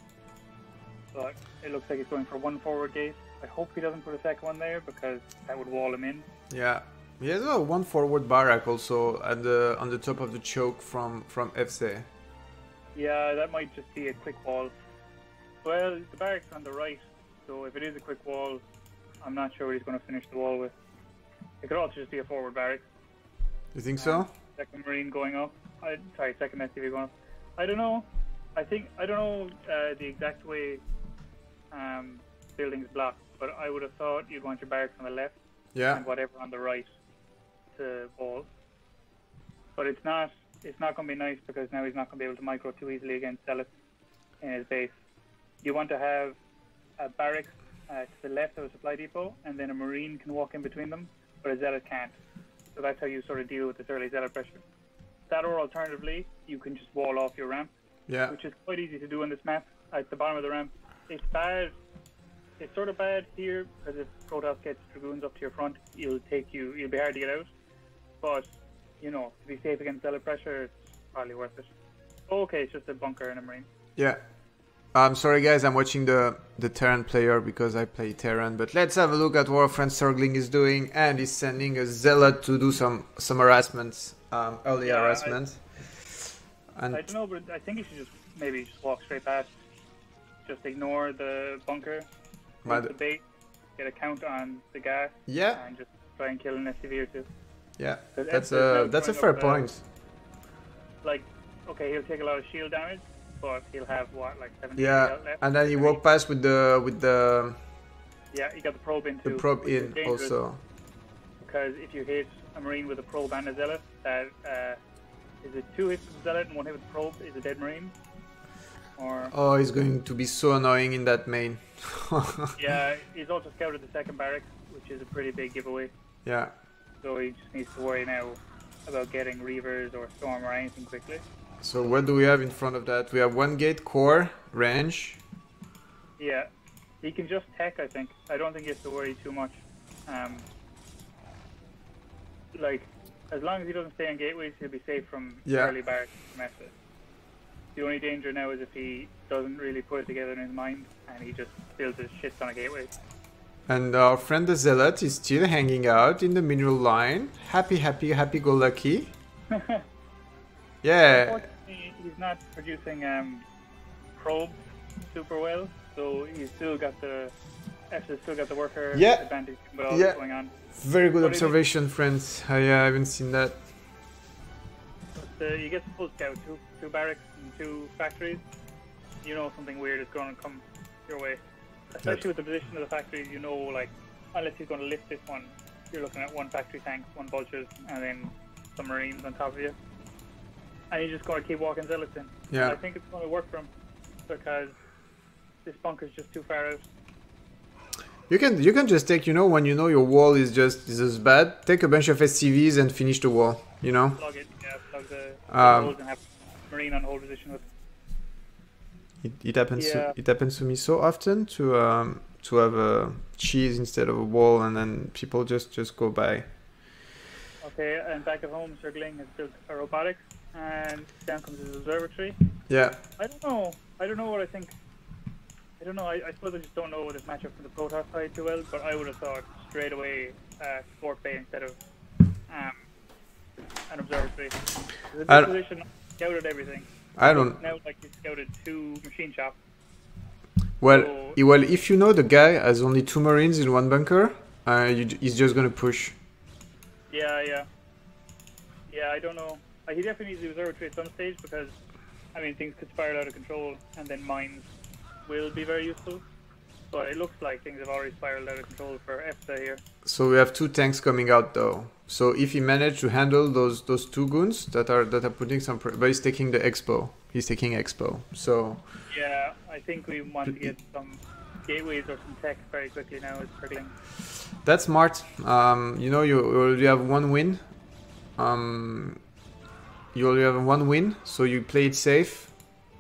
But it looks like he's going for one forward gate. I hope he doesn't put a second one there, because that would wall him in. Yeah. He has one forward barrack also on the top of the choke from FC. Yeah, that might just be a quick wall. Well, the barrack's on the right, so if it is a quick wall, I'm not sure what he's going to finish the wall with. It could also just be a forward barrack. You think so? Second Marine going up. Second STV going up. I don't know. I don't know the exact way buildings block, but I would have thought you'd want your barracks on the left and whatever on the right to wall. But it's not going to be nice because now he's not going to be able to micro too easily against Zealots in his base. You want to have a barracks to the left of a supply depot, and then a Marine can walk in between them, but a Zealot can't. So that's how you sort of deal with this early Zealot pressure. That, or alternatively, you can just wall off your ramp, Yeah. which is quite easy to do on this map. At the bottom of the ramp, it's bad. It's sort of bad here because if Protoss gets Dragoons up to your front, you'll be hard to get out. But you know, to be safe against zealot pressure, it's probably worth it. Okay, it's just a bunker and a marine. Yeah. I'm sorry guys, I'm watching the Terran player because I play Terran, but let's have a look at what our friend Surgling is doing, and he's sending a zealot to do some harassment, early harassment. And I don't know, but I think you should maybe walk straight past. Just ignore the bunker, the bait, get a count on the gas, and just try and kill an SCV or two. Yeah, that's a fair point. Like, okay, he'll take a lot of shield damage, but he'll have what, like 70 left. And then he walk past with the yeah, he got the probe into the probe in also. Because if you hit a marine with a probe and a zealot, that is it 2 hits with the zealot and 1 hit with the probe is a dead marine. Or oh, he's going to be so annoying in that main. Yeah, he's also scouted the second barracks, which is a pretty big giveaway. Yeah. So he just needs to worry now about getting Reavers or Storm or anything quickly. So what do we have in front of that? We have 1 gate core, range. Yeah, he can just tech, I think. I don't think he has to worry too much. Like, as long as he doesn't stay on gateways, he'll be safe from early barracks messes. The only danger now is if he doesn't really put it together in his mind and he just builds his shit on a gateway. And our friend the Zealot is still hanging out in the mineral line. Happy go lucky. Yeah. Unfortunately, he's not producing probes super well, so he's still got the worker advantage, but all that's going on. Very good observation, friends. I haven't seen that. But, you get the full scout, two barracks and 2 factories. You know something weird is going to come your way. Especially with the position of the factories, you know, like, unless he's going to lift this one, you're looking at 1 factory tank, 1 vultures, and then some marines on top of you. And you're just going to keep walking zealots in. Yeah. And I think it's going to work for him, because this bunker's just too far out. You can just take, you know, when you know your wall is just bad, take a bunch of SCVs and finish the wall, you know? Plug it, plug the holes and have marine on hold position with. It happens to me so often to have a cheese instead of a wall, and then people just go by. Okay, and back at home, Circling has built a robotics, and down comes his observatory. Yeah. I don't know what I think. I don't know. I suppose I just don't know this matchup from the Protoss side too well, but I would have thought straight away Sport Bay instead of an observatory. The position scouted everything. I don't. Now, like, he scouted 2 machine shops. Well, if you know the guy has only 2 marines in 1 bunker, he's just gonna push. Yeah. I don't know. He definitely needs the observatory at some stage because, I mean, things could spiral out of control, and then mines will be very useful. But it looks like things have already spiraled out of control for EFSA here. So we have 2 tanks coming out though. So if he managed to handle those 2 goons that are putting some but he's taking the expo. He's taking expo. So yeah, I think we want to get some gateways or some tech very quickly now. It's struggling. That's smart. You know, you already have 1 win. You already have 1 win, so you play it safe.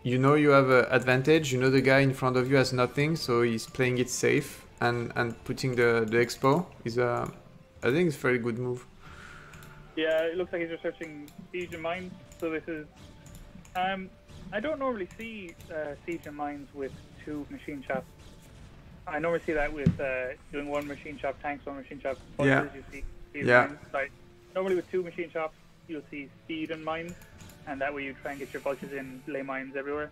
You know you have an advantage. You know the guy in front of you has nothing, so he's playing it safe and putting the expo is I think it's a very good move. Yeah, it looks like he's researching siege and mines. So this is I don't normally see siege and mines with 2 machine shops. I normally see that with doing 1 machine shop tanks, 1 machine shop buses. You see siege and mines. Like, normally with 2 machine shops, you'll see speed and mines. And that way you try and get your vultures in, lay mines everywhere.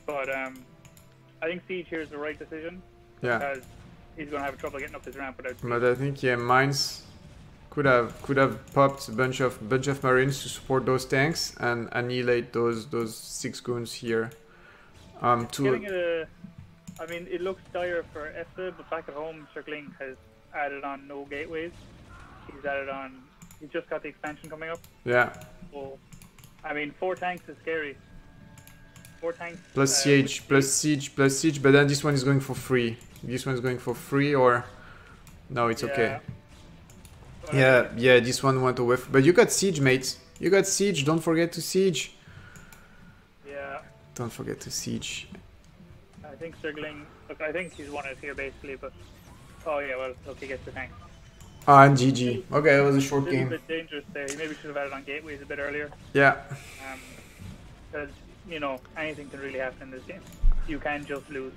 But I think siege here is the right decision. Yeah. Because he's going to have trouble getting up his ramp without siege. But I think mines could have popped a bunch of marines to support those tanks and annihilate those 6 goons here. I mean, it looks dire for EFSA, but back at home, Circling has added on no gateways. He's just got the expansion coming up. Yeah. So, I mean, 4 tanks is scary. 4 tanks. Plus siege, but then this one is going for free. This one is going for free, or no, it's okay. Yeah, this one went away. But you got siege, mate. You got siege. Don't forget to siege. Yeah, Don't forget to siege. I think Sterling. Look, I think he's won it here basically, but oh yeah, well, look, he gets the tank. Ah, and GG. Okay, it was a short This is a game. bit dangerous there. He maybe should have had it on gateways a bit earlier. Yeah. Because you know anything can really happen in this game. You can just lose.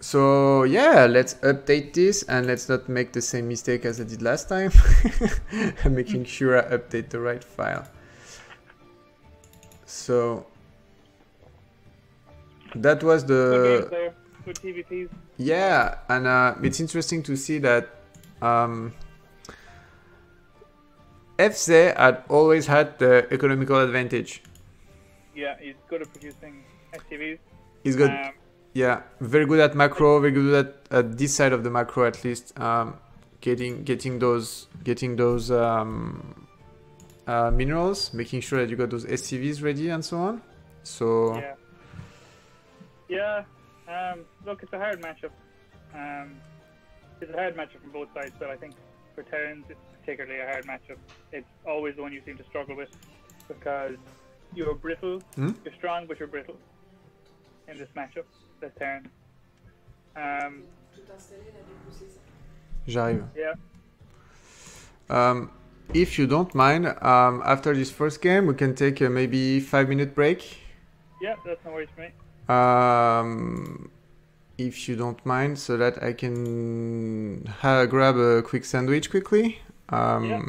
So yeah, let's update this and let's not make the same mistake as I did last time. I'm making sure I update the right file. So that was Good games the there. Good TVPs. yeah, and it's interesting to see that FC had always had the economical advantage. Yeah, he's good at producing STVs. He's good. Yeah, very good at macro, very good at this side of the macro at least. Getting those minerals, making sure that you got those SCVs ready and so on. So yeah. Look, it's a hard matchup. It's a hard matchup from both sides, but I think for Terrans it's particularly a hard matchup. It's always the one you seem to struggle with because you're brittle. You're strong, but you're brittle in this matchup. That's Terran. J'arrive. Yeah. If you don't mind, after this first game, we can take a maybe 5-minute break. Yeah, that's no worries for me. If you don't mind, so that I can grab a quick sandwich quickly. Yeah.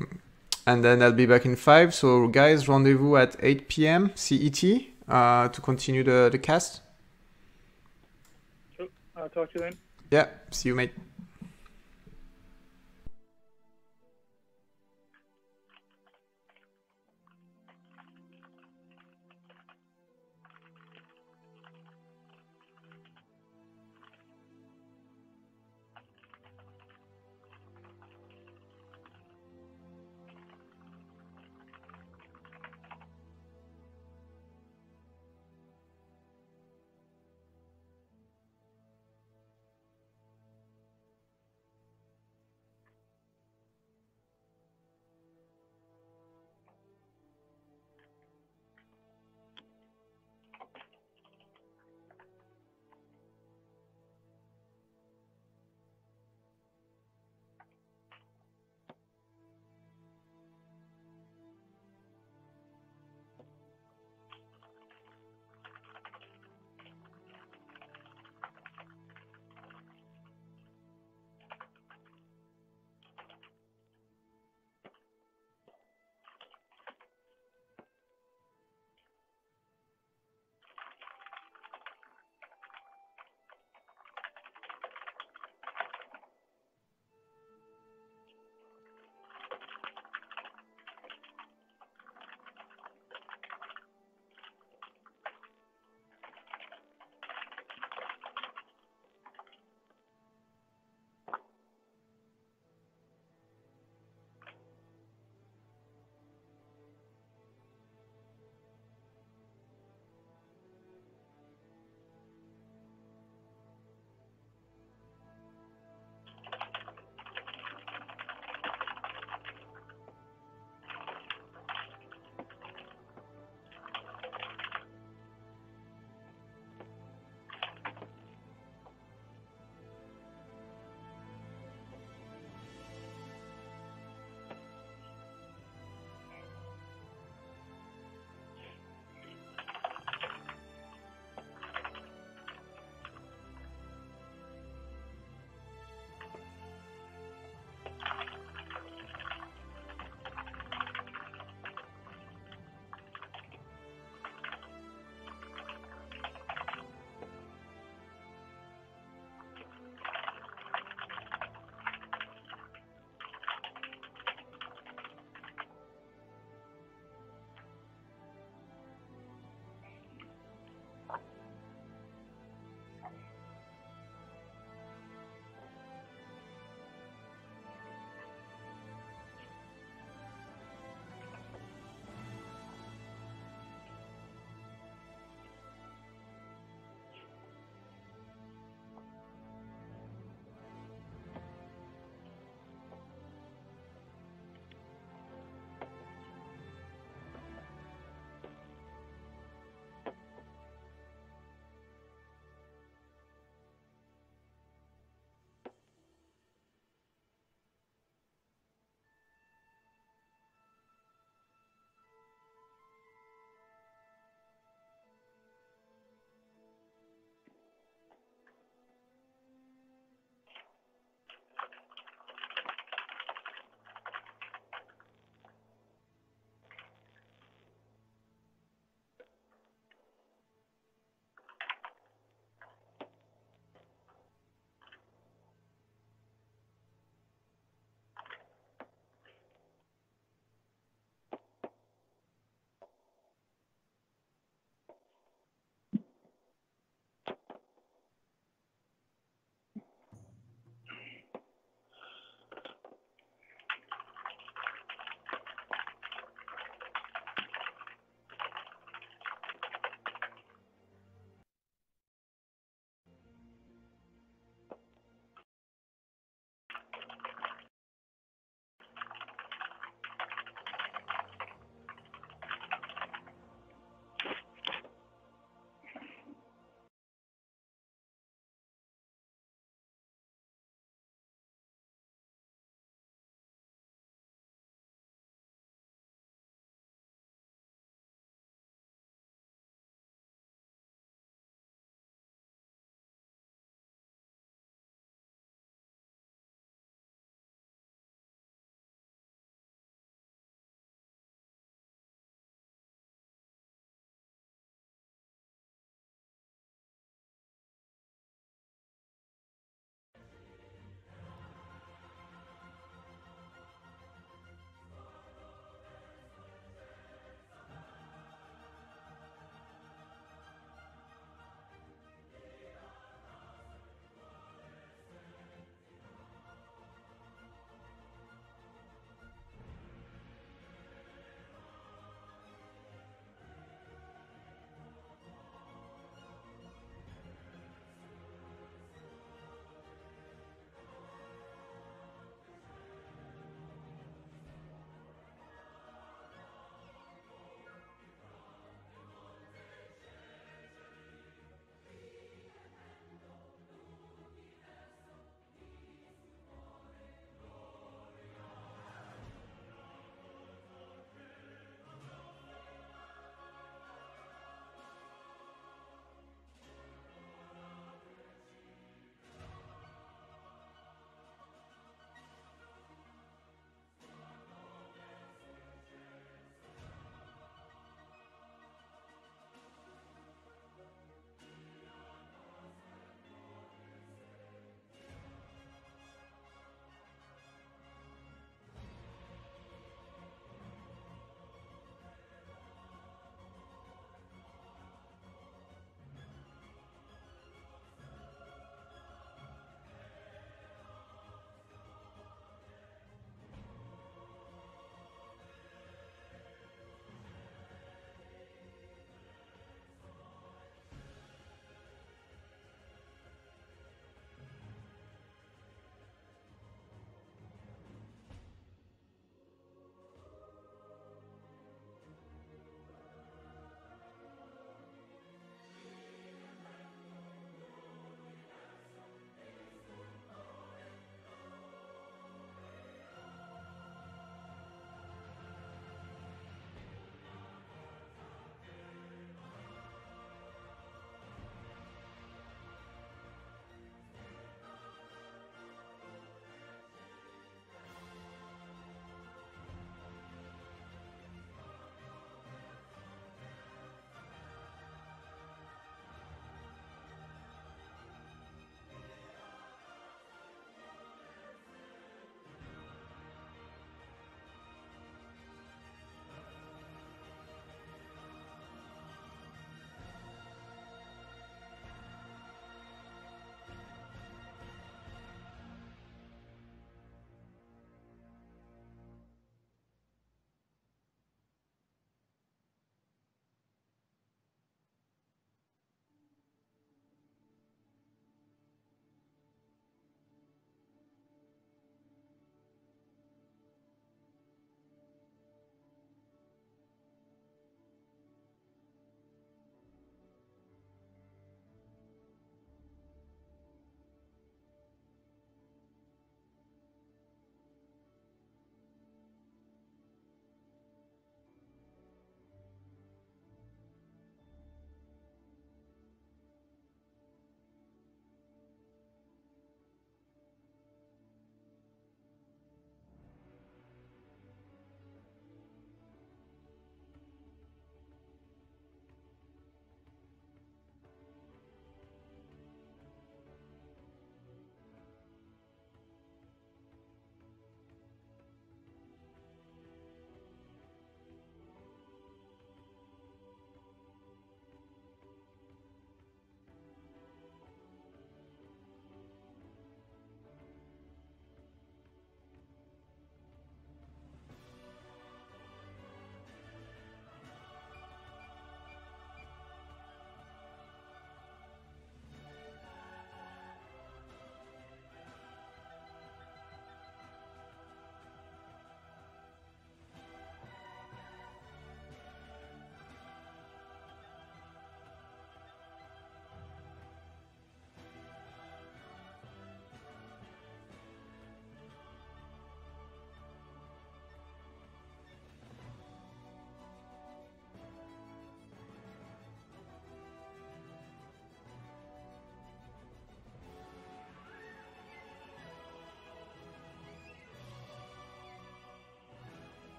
And then I'll be back in 5. So guys, rendezvous at 8 p.m. CET to continue the cast. Sure. I'll talk to you then. Yeah, see you, mate.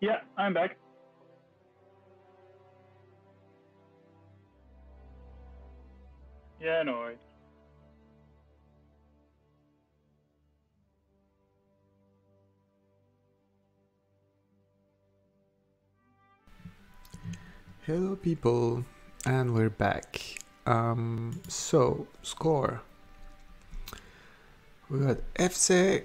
Yeah, I'm back. Yeah, no worries. Hello people, and we're back. So, score. We got FC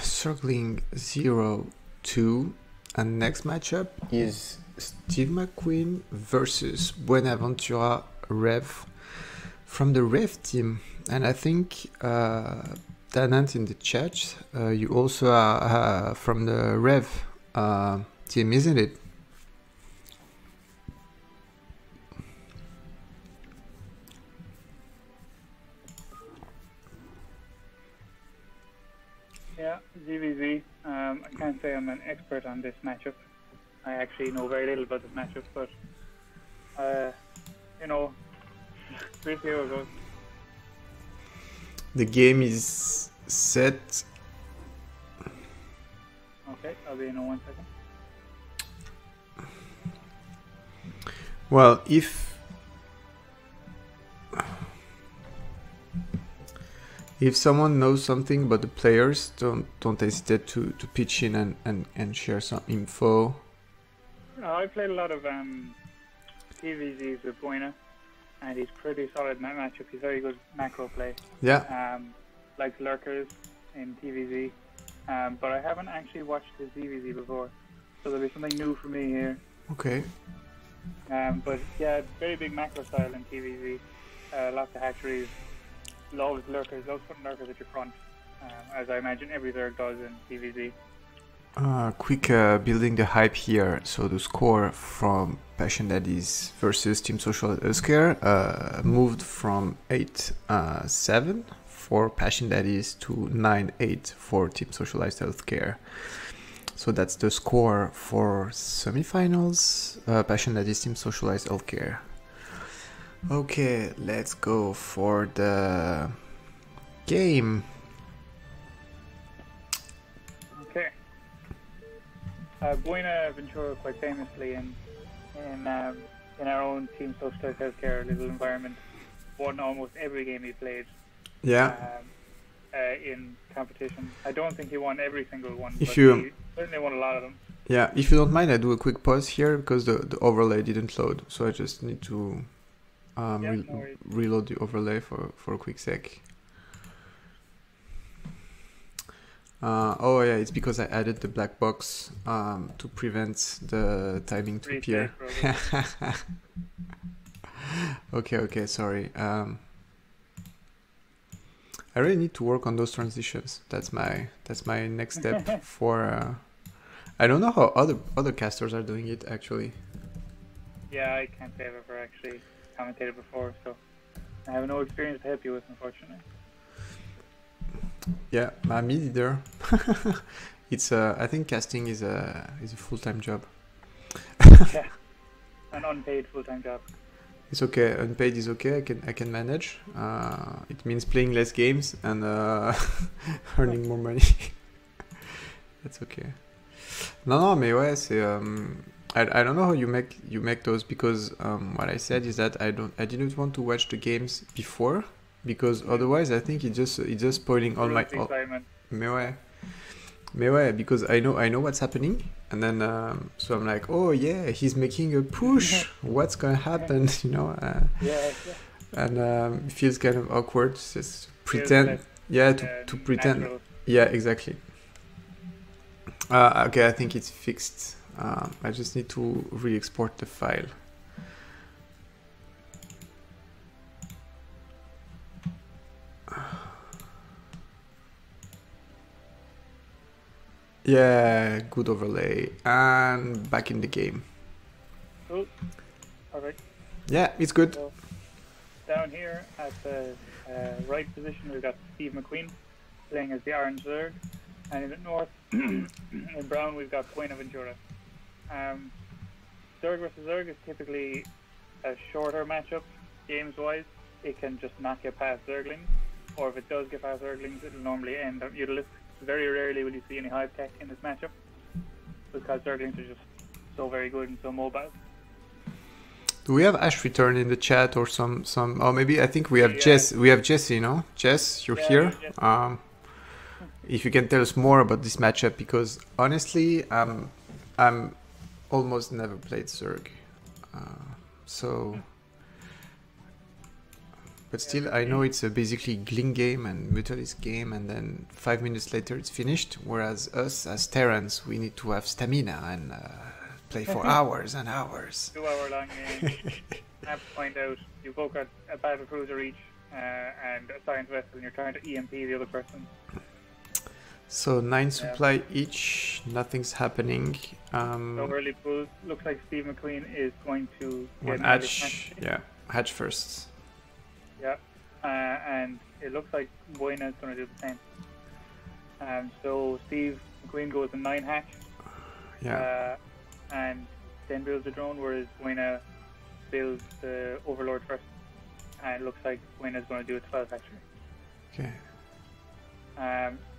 circling 0-2, and next matchup is Steve McQueen versus Buenaventura Rev from the Rev team. And I think Danant in the chat, you also are from the Rev team, isn't it? Yeah, ZVZ. I can't say I'm an expert on this matchup. I actually know very little about this matchup, but we'll see how it goes. The game is set. Okay, I'll be in 1 second. Well, if someone knows something about the players, don't hesitate to pitch in and share some info. I played a lot of TVZs with Buena, and he's pretty solid in that matchup. He's very good macro play. Yeah. Like lurkers in TVZ. But I haven't actually watched his ZVZ before, so there'll be something new for me here. Okay. But yeah, very big macro style in TVZ. Lots of hatcheries. Loves lurkers. Loves putting lurkers at your front, as I imagine every Zerg does in TVZ. Quick building the hype here. So the score from Passion Daddies versus Team Socialized Healthcare moved from 8-7 for Passion Daddies to 9-8 for Team Socialized Healthcare. So that's the score for semifinals. Passion Daddies Team Socialized Healthcare. Okay, let's go for the game. Okay. Buenaventura quite famously in our own Team Socialized Healthcare little environment won almost every game he played. Yeah. In competition. I don't think he won every single one, If but you he certainly won a lot of them. Yeah, if you don't mind, I do a quick pause here because the overlay didn't load, so I just need to reload the overlay for a quick sec. Oh yeah, it's because I added the black box to prevent the timing to appear. Okay, sorry. I really need to work on those transitions. That's my next step for. I don't know how other casters are doing it actually. Yeah, I can't say I've ever actually commentated before, so I have no experience to help you with, unfortunately. Yeah, me neither. It's I think casting is a full-time job. Yeah, an unpaid full-time job. It's okay. Unpaid is okay. I can manage. It means playing less games and earning more money. That's okay. Non, mais ouais, c'est. I don't know how you make those because what I said is that I didn't want to watch the games before because otherwise I think it's just spoiling all my. Mais ouais, because I know what's happening and then so I'm like, oh yeah, he's making a push. What's gonna happen? Yeah. And it feels kind of awkward. Just pretend. To pretend. Natural. Yeah, exactly. Okay, I think it's fixed. I just need to re-export the file. Yeah, good overlay. And back in the game. Cool. Perfect. Yeah, it's good. So, down here at the right position, we've got Steve McQueen playing as the Orange Zerg. And in the north, in brown, we've got Buenaventura. Zerg versus Zerg is typically a shorter matchup, games-wise. It can just not get past Zerglings, or if it does get past Zerglings, it'll normally end up Utilist. Very rarely will you see any hive tech in this matchup. So because Zerglings are just so very good and so mobile. Do we have Ash return in the chat or some? Oh, maybe I think we have Yeah. Jess. We have Jesse, no? Jess, you're here. Yeah. If you can tell us more about this matchup, because honestly, I'm almost never played Zerg, so. But still, I know it's a basically Gling game and Mutualist game, and then 5 minutes later it's finished. Whereas us, as Terrans, we need to have stamina and play for hours and hours. 2 hour long game. I have to point out, you both got a battle cruiser each and a science vessel, and you're trying to EMP the other person. So 9 supply each, nothing's happening. So early pulls. Looks like Steve McQueen is going to get One hatch, yeah, hatch first. Yeah, and it looks like Buena is going to do the same. So Steve McQueen goes a 9 hatch. Yeah. And then builds a drone, whereas Buena builds the Overlord first. And it looks like Buena is going to do a 12 hatchery. Okay.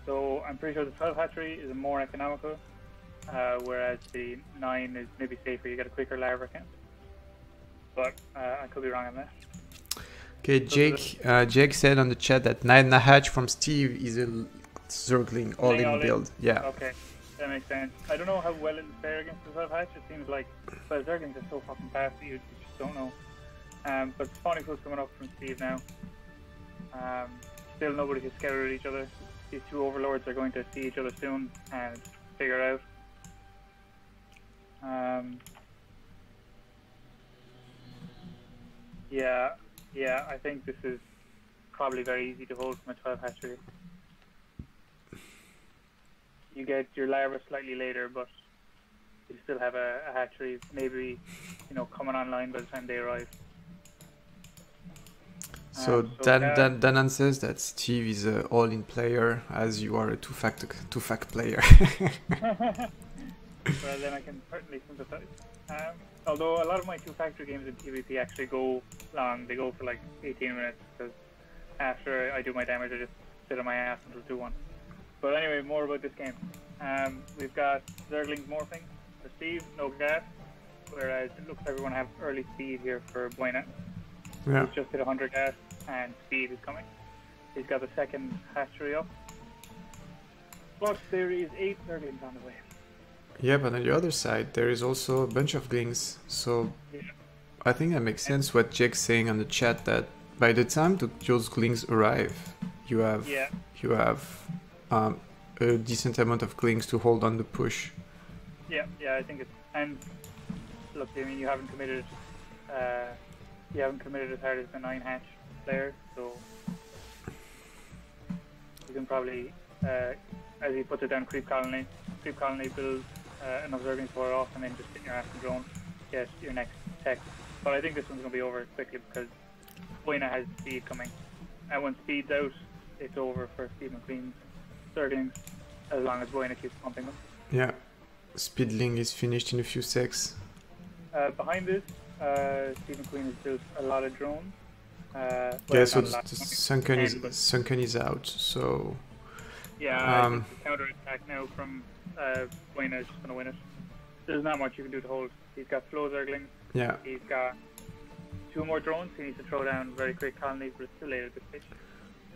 So I'm pretty sure the 12 hatchery is more economical, whereas the 9 is maybe safer. You get a quicker larva count. But I could be wrong on that. Okay, Jake said on the chat that 9 hatch from Steve is a Zergling all-in build. Yeah. Okay, that makes sense. I don't know how well it will fare against the 12 hatch. It seems like, well, Zerglings are so fucking fast that you just don't know. But spawning pool's coming up from Steve now. Still nobody has scouted each other. These 2 overlords are going to see each other soon and figure it out. Yeah, I think this is probably very easy to hold from a 12 hatchery. You get your larva slightly later, but you still have a hatchery, maybe, coming online by the time they arrive. So Dan says that Steve is an all-in player, as you are a two-fact player. Well, then I can certainly sympathize. Although a lot of my 2-factor games in PvP actually go long. They go for like 18 minutes, because after I do my damage, I just sit on my ass until 2-1. But anyway, more about this game. We've got Zerglings morphing for Steve, no gas, whereas it looks like we're going to have early speed here for Buena. Yeah. He's just hit 100 gas, and speed is coming. He's got the second hatchery up. But there is 8 Zerglings on the way. Yeah, but on the other side, there is also a bunch of Glings. So I think that makes sense what Jake's saying on the chat, that by the time those Glings arrive, you have a decent amount of Glings to hold on the push. Yeah, I think it's... And look, I mean, you haven't committed as hard as the 9 hatch player, so you can probably, as he puts it down, creep colony builds enough Zerglings for it off, and then just sit your ass and drone, get your next tech. But I think this one's going to be over quickly, because Buena has speed coming, and when speed's out, it's over for Steve McQueen's Zerglings, as long as Buena keeps pumping them. Yeah, Speedling is finished in a few secs. Behind this, Steve McQueen has built a lot of drones. Yeah, so Sunken is out, so... Yeah, counter-attack now from Buena is just going to win it. There's not much you can do to hold. He's got slow Zerglings. Yeah. He's got 2 more drones. He needs to throw down very quick colonies, but it's too late at this stage.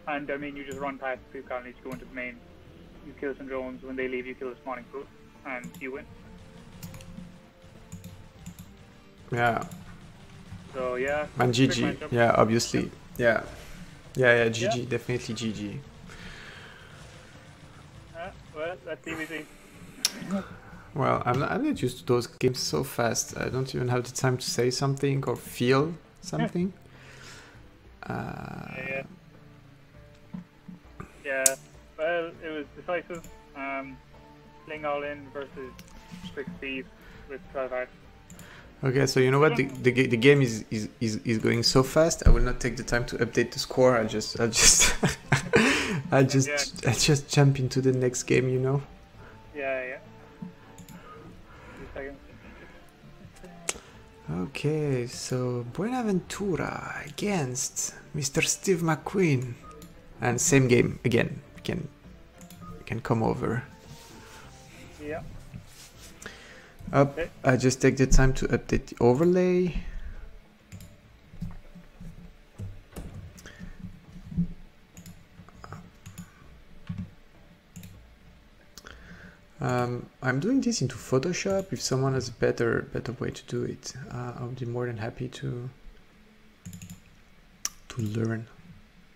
And I mean, you just run past the 2 colonies, you go into the main, you kill some drones. When they leave, you kill the spawning pool, and you win. Yeah. So yeah. And GG. Yeah, obviously. Yeah. Yeah, GG. Definitely GG. Well, that's easy. Well, I'm not used to those games so fast. I don't even have the time to say something or feel something. Yeah. Well, it was decisive. Playing all in versus quick speed with 12 hearts. Okay, so you know what? The game is going so fast. I will not take the time to update the score. I'll just I'll just jump into the next game. You know. Yeah. 2 seconds. Okay, so Buenaventura against Mr. Steve McQueen, and same game again. You can come over. Yeah. Up. I just take the time to update the overlay. I'm doing this into Photoshop. If someone has a better way to do it, I would be more than happy to learn.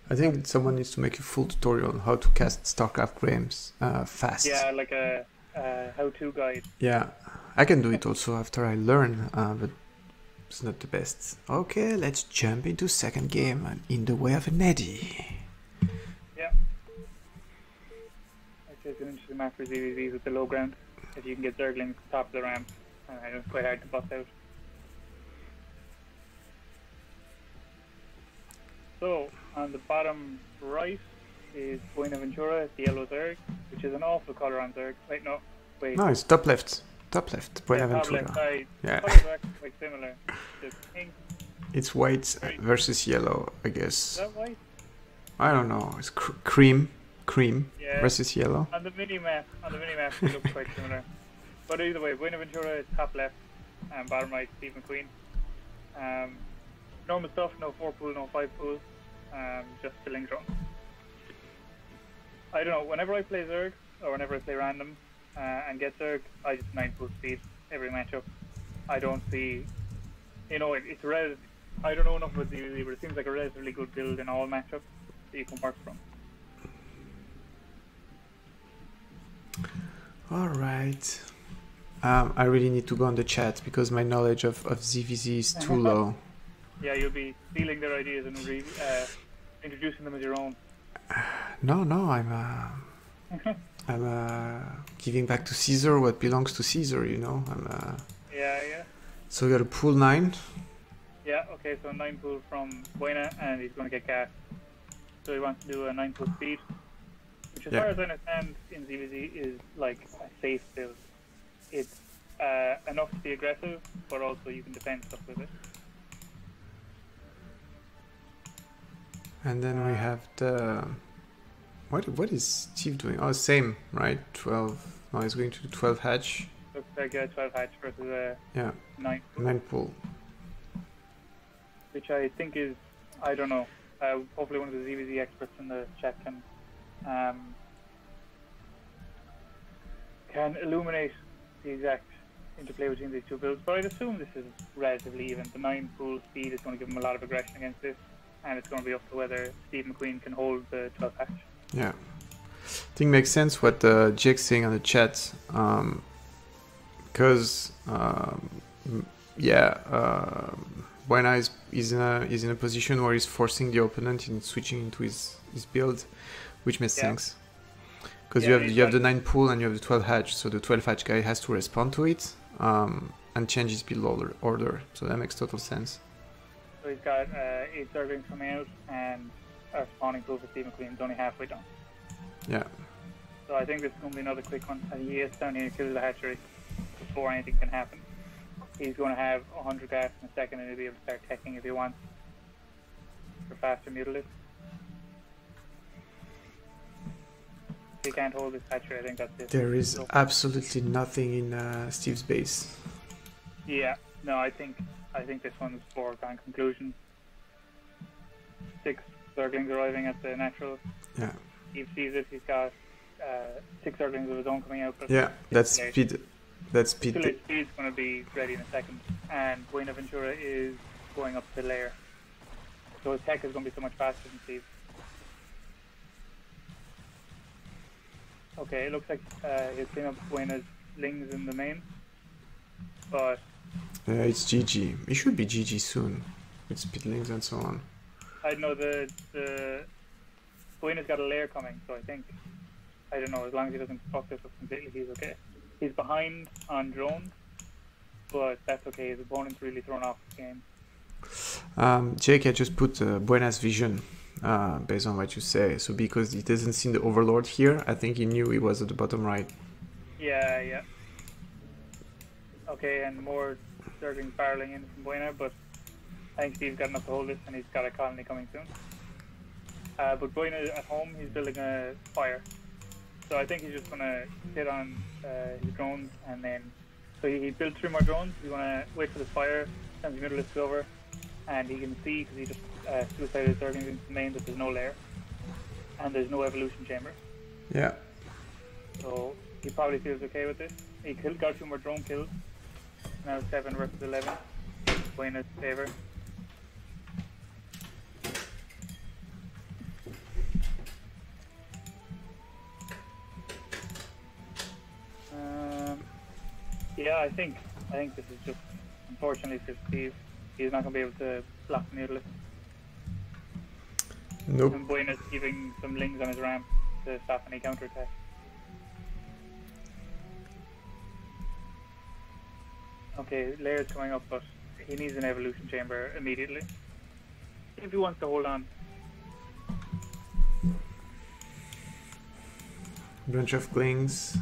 I think someone needs to make a full tutorial on how to cast StarCraft games fast. Yeah, like a how-to guide. Yeah, I can do it also after I learn, but it's not the best. Okay, let's jump into second game in the way of a Neddy. Yeah. Actually, it's an interesting map for ZVZs with the low ground. If you can get Zerglings top of the ramp, it's quite hard to bust out. So, on the bottom right is Buenaventura, the yellow Zerg, which is an awful colour on Zerg. Wait, no. Wait. No, it's top left. Top left, Buenaventura. Yeah, top left side. Yeah. Colours are actually quite similar. The pink. It's white versus yellow, I guess. Is that white? I don't know. It's cream Yeah. versus yellow. On the mini map, they look quite similar. But either way, Buenaventura is top left, and bottom right, Steve McQueen. Normal stuff, no 4 pool, no 5 pool, just filling drone. I don't know, whenever I play Zerg, or whenever I play random, and get Zerg, I just 9 pool speed every matchup. I don't see, it's I don't know enough about DVZ, but it seems like a relatively good build in all matchups that you can work from. Alright. I really need to go on the chat because my knowledge of ZVZ is too low. Yeah, you'll be stealing their ideas and introducing them as your own. No, I'm giving back to Caesar what belongs to Caesar, you know. Yeah. So we got a pool 9. Yeah, okay, so 9 pool from Buena, and he's going to get gas. So he wants to do a 9 pool speed, which as far as I understand in ZVZ is like a safe build. It's enough to be aggressive, but also you can defend stuff with it. And then we have the... What is Steve doing? Oh, same, right? 12... No, he's going to do 12 hatch. Looks like a 12 hatch versus a 9 pool. 9 pool. Which I think is, I don't know, hopefully one of the ZVZ experts in the chat can illuminate the exact interplay between these two builds, but I'd assume this is relatively even. The 9 pool speed is going to give him a lot of aggression against this, and it's going to be up to whether Steve McQueen can hold the 12 hatch. Yeah. I think makes sense what Jake's saying on the chat, because Buena is in a position where he's forcing the opponent in switching into his build, which makes sense. Because you have the 9 pool and you have the 12 hatch, so the 12 hatch guy has to respond to it and change his build order. So that makes total sense. So he's got 8 Zerglings coming out, and our spawning pool for Steve McQueen is only halfway done. Yeah. So I think this is going to be another quick one. And he is down here to kill the hatchery before anything can happen. He's going to have 100 gas in a second, and he'll be able to start teching if he wants for faster mutilates. If he can't hold this hatchery, I think that's it. There is absolutely nothing in Steve's base. Yeah, no, I think this one's foregone conclusion. 6 Zerglings arriving at the natural. Yeah. Steve sees it. He's got 6 Zerglings of his own coming out. Yeah, that's speed. That's speed. Still, his speed's going to be ready in a second. And Buenaventura is going up the layer. So his tech is going to be so much faster than Steve. Okay, it looks like he'll clean up Buena's lings in the main. But it's GG. It should be GG soon with speedlings and so on. I know the Buena's got a layer coming, so I don't know, as long as he doesn't fuck this up completely, he's okay. He's behind on drone, but that's okay. His opponent's really thrown off the game. Jake, I just put Buena's vision based on what you say. So because he doesn't see the Overlord here, I think he knew he was at the bottom right. Yeah. Okay, and more Zerglings barreling in from Buena, but I think Steve's got enough to hold this, and he's got a colony coming soon. But Buena at home, he's building a fire. So I think he's just going to sit on his drones and then So he built 3 more drones. You want to wait for the fire, send the middle list over, and he can see, because he just suicided Zergling into the main, that there's no lair, and there's no evolution chamber. Yeah. So he probably feels okay with this. He got 2 more drone kills. Now 7 versus 11. Going in his favor. Yeah, I think this is just, unfortunately for Steve, he's not going to be able to block the middle. Nope. And Buena's giving some lings on his ramp to stop any counterattack. Okay, Lair's coming up, but he needs an evolution chamber immediately if he wants to hold on. Bunch of glings.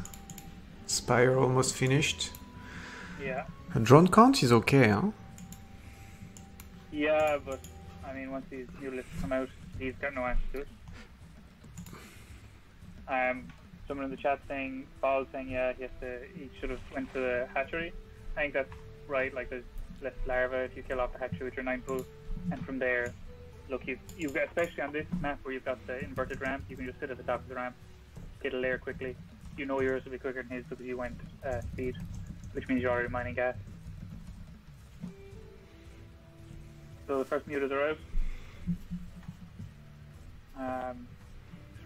Spire almost finished. Yeah. A drone count is okay, huh? Yeah, but I mean, once these new lists come out, he's got no answer to it. Someone in the chat saying, Paul saying, yeah, he should have went to the hatchery. I think that's right. Like, there's less larva if you kill off the hatchery with your 9 pull, and from there, look, you've got, especially on this map where you've got the inverted ramp, you can just sit at the top of the ramp, get a layer quickly. You know yours will be quicker than his because you went speed, which means you're already mining gas. So the first muters are out.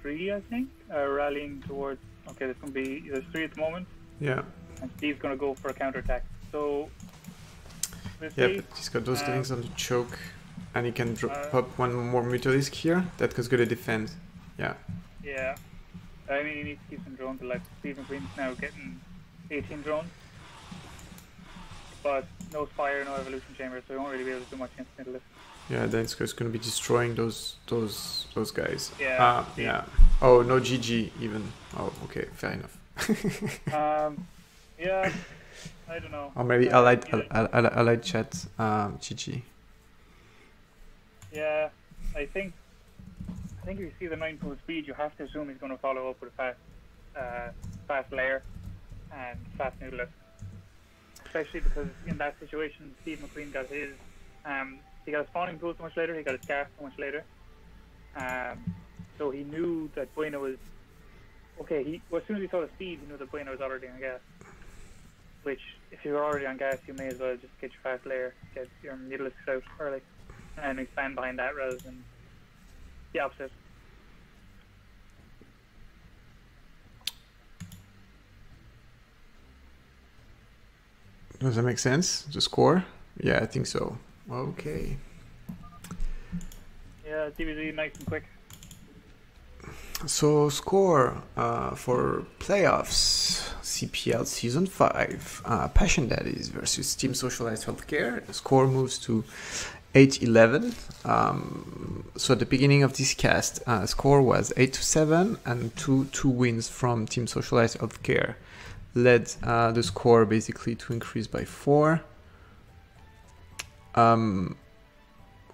3, I think, rallying towards. Okay, there's going to be, there's 3 at the moment. Yeah. And Steve's going to go for a counterattack. So, yeah, but he's got those things on the choke, and he can pop 1 more Mutalisk here. That was going to defend. Yeah. Yeah. I mean, he needs to keep some drones alive. Steve McQueen's now getting 18 drones. But no Spire, no Evolution Chamber, so he won't really be able to do much against Middle List. Yeah, then it's going to be destroying those guys. Yeah. Yeah. Oh, no GG even. Oh, okay, fair enough. Yeah, I don't know. Or maybe allied chat, GG. Yeah, I think if you see the 9 pull speed, you have to assume he's going to follow up with a fast layer and fast noodler. Especially because in that situation, Steve McQueen got his, he got his spawning pool so much later, he got his gas so much later. So he knew that Buena was, okay, as soon as he saw the speed, he knew that Buena was already on gas. Which, if you're already on gas, you may as well just get your fast layer, get your middle out early, and expand behind that rather than the opposite. Does that make sense? The score? Yeah, I think so. Okay. Yeah, DBZ nice and quick. So score for playoffs, CPL Season 5, Passion Daddies versus Team Socialized Healthcare. The score moves to 8-11. So at the beginning of this cast, score was 8-7, and two wins from Team Socialized Healthcare led the score basically to increase by 4.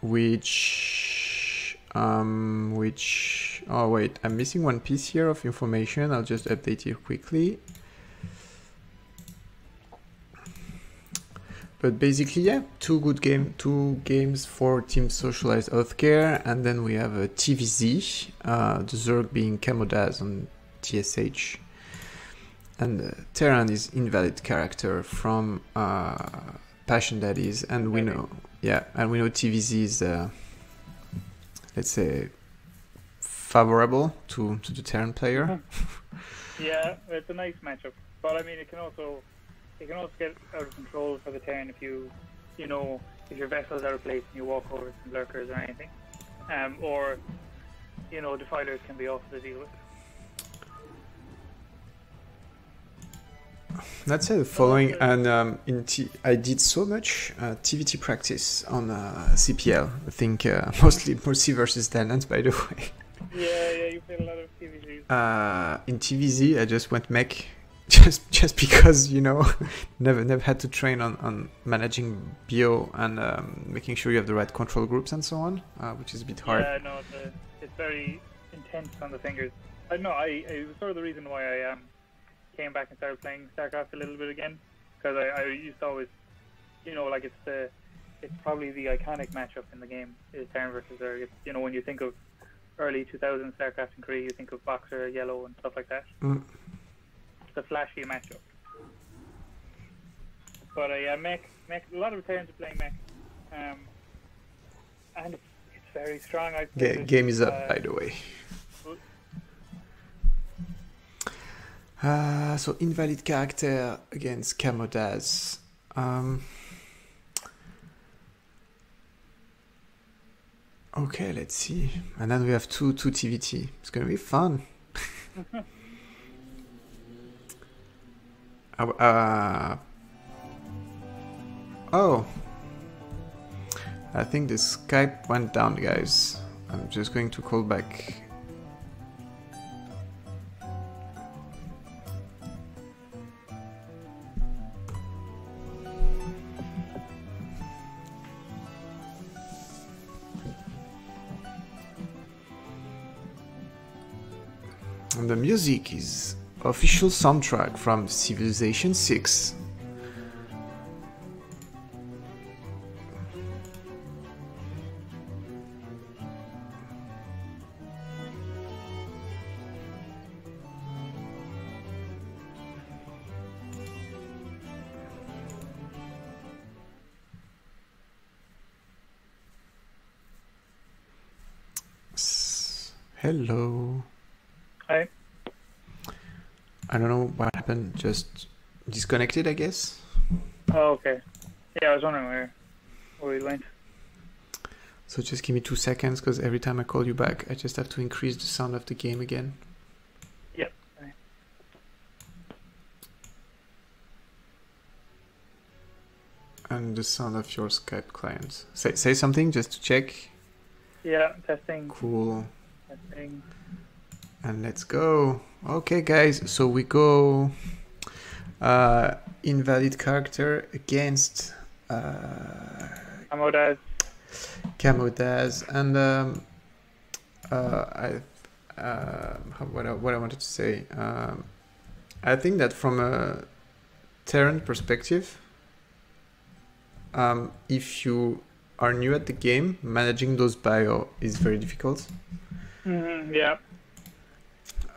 Which oh wait, I'm missing one piece here of information. I'll just update it quickly. But basically, yeah, two games for Team Socialized Healthcare, and then we have a TVZ, the Zerg being Camodaz on TSH, and Terran is invalid character from Passion Daddies, and we know, TVZ is, let's say, favorable to the Terran player. Yeah, it's a nice matchup, but I mean, it can also get out of control for the Terran if if your vessel's out of place and you walk over some lurkers or anything, or defilers can be awful to deal with. That's it. Following, and I did so much TVT practice on CPL. I think mostly Mercy versus Talent, by the way. Yeah, you played a lot of TVZs. In TVZ, I just went mech, just because never had to train on managing BO and making sure you have the right control groups and so on, which is a bit hard. Yeah, no, it's very intense on the fingers. It was sort of the reason why I came back and started playing StarCraft a little bit again, because I used to always, like it's probably the iconic matchup in the game is Terran versus Zerg. It's, when you think of early 2000s StarCraft and Korea, you think of Boxer, Yellow, and stuff like that. It's a flashy matchup. But yeah, mech. A lot of Terrans are playing mech, and it's very strong. Game is up, by the way. So invalid character against Camodaz. Okay, let's see. And then we have two TVT. It's gonna be fun. Oh, I think the Skype went down, guys. I'm just going to call back. And the music is official soundtrack from Civilization 6. Hello. Hi. I don't know what happened, just disconnected, I guess. Oh, okay. Yeah, I was wondering where we went. So just give me 2 seconds, because every time I call you back, I just have to increase the sound of the game again. Yep. Right. And the sound of your Skype client. Say something just to check. Yeah, testing. Cool. Testing. And let's go. Okay, guys, so we go invalid character against Camodaz. And what I wanted to say. I think that from a Terran perspective, if you are new at the game, managing those bio is very difficult. Yeah.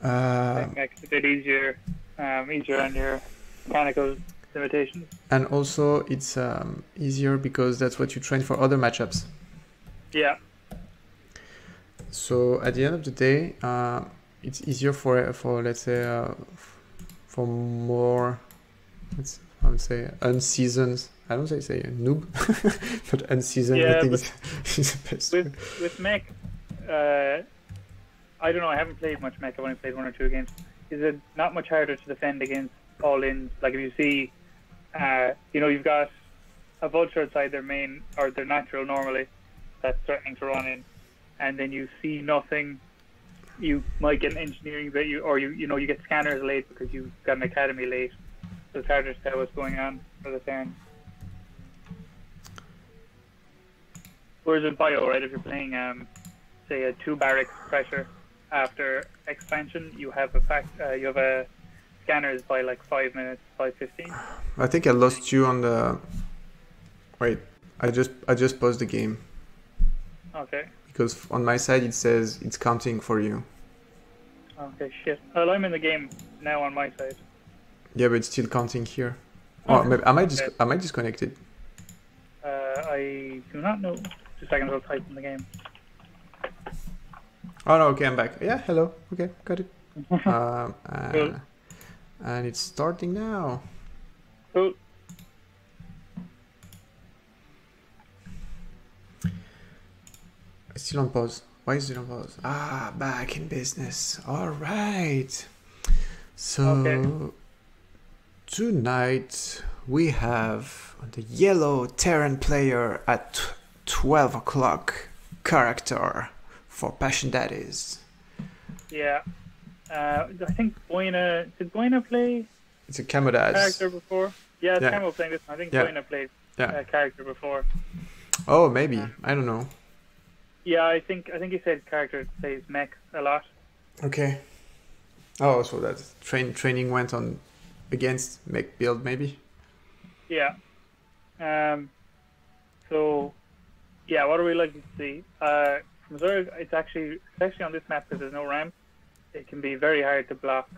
I think makes it a bit easier on your mechanical limitations. And also, it's easier because that's what you train for other matchups. Yeah. So at the end of the day, it's easier for let's say for more, I would say unseasoned. I don't say a noob, but unseasoned. Yeah, I think but is the best. With mech, I don't know. I haven't played much mech. I've only played 1 or 2 games. Is it not much harder to defend against all-ins? Like if you see, you've got a vulture outside their main or their natural normally that's threatening to run in, and then you see nothing. You might get an engineering that you get scanners late because you got an academy late. So it's harder to tell what's going on for the turn. Whereas in bio, right, if you're playing say a 2 barracks pressure after expansion, you have a scanners by like 5 minutes, 5:15. I think I lost you on the. Wait, I just paused the game. Okay. Because on my side it says it's counting for you. Okay, shit. Well, I'm in the game now on my side. Yeah, but it's still counting here. Oh, maybe I might disconnect it. I do not know. Just a second, I'll type in the game. Oh no, okay, I'm back. Yeah, hello. Okay, got it. Cool. And it's starting now. Cool. It's still on pause. Why is it on pause? Ah, back in business. All right. So Okay. tonight we have the yellow Terran player at 12 o'clock character for Passion Daddies. Yeah. I think did Buena play It's a Camodaz. character before? Yeah, it's Yeah. Camo playing this one. I think Yeah. Buena played Yeah. character before. Oh, maybe. I don't know. Yeah, I think he said character plays mech a lot. Okay. Oh, so that training went on against mech build, maybe? Yeah. So, yeah, what are we likely to see? From Zerg, it's actually, especially on this map because there's no ramp, it can be very hard to block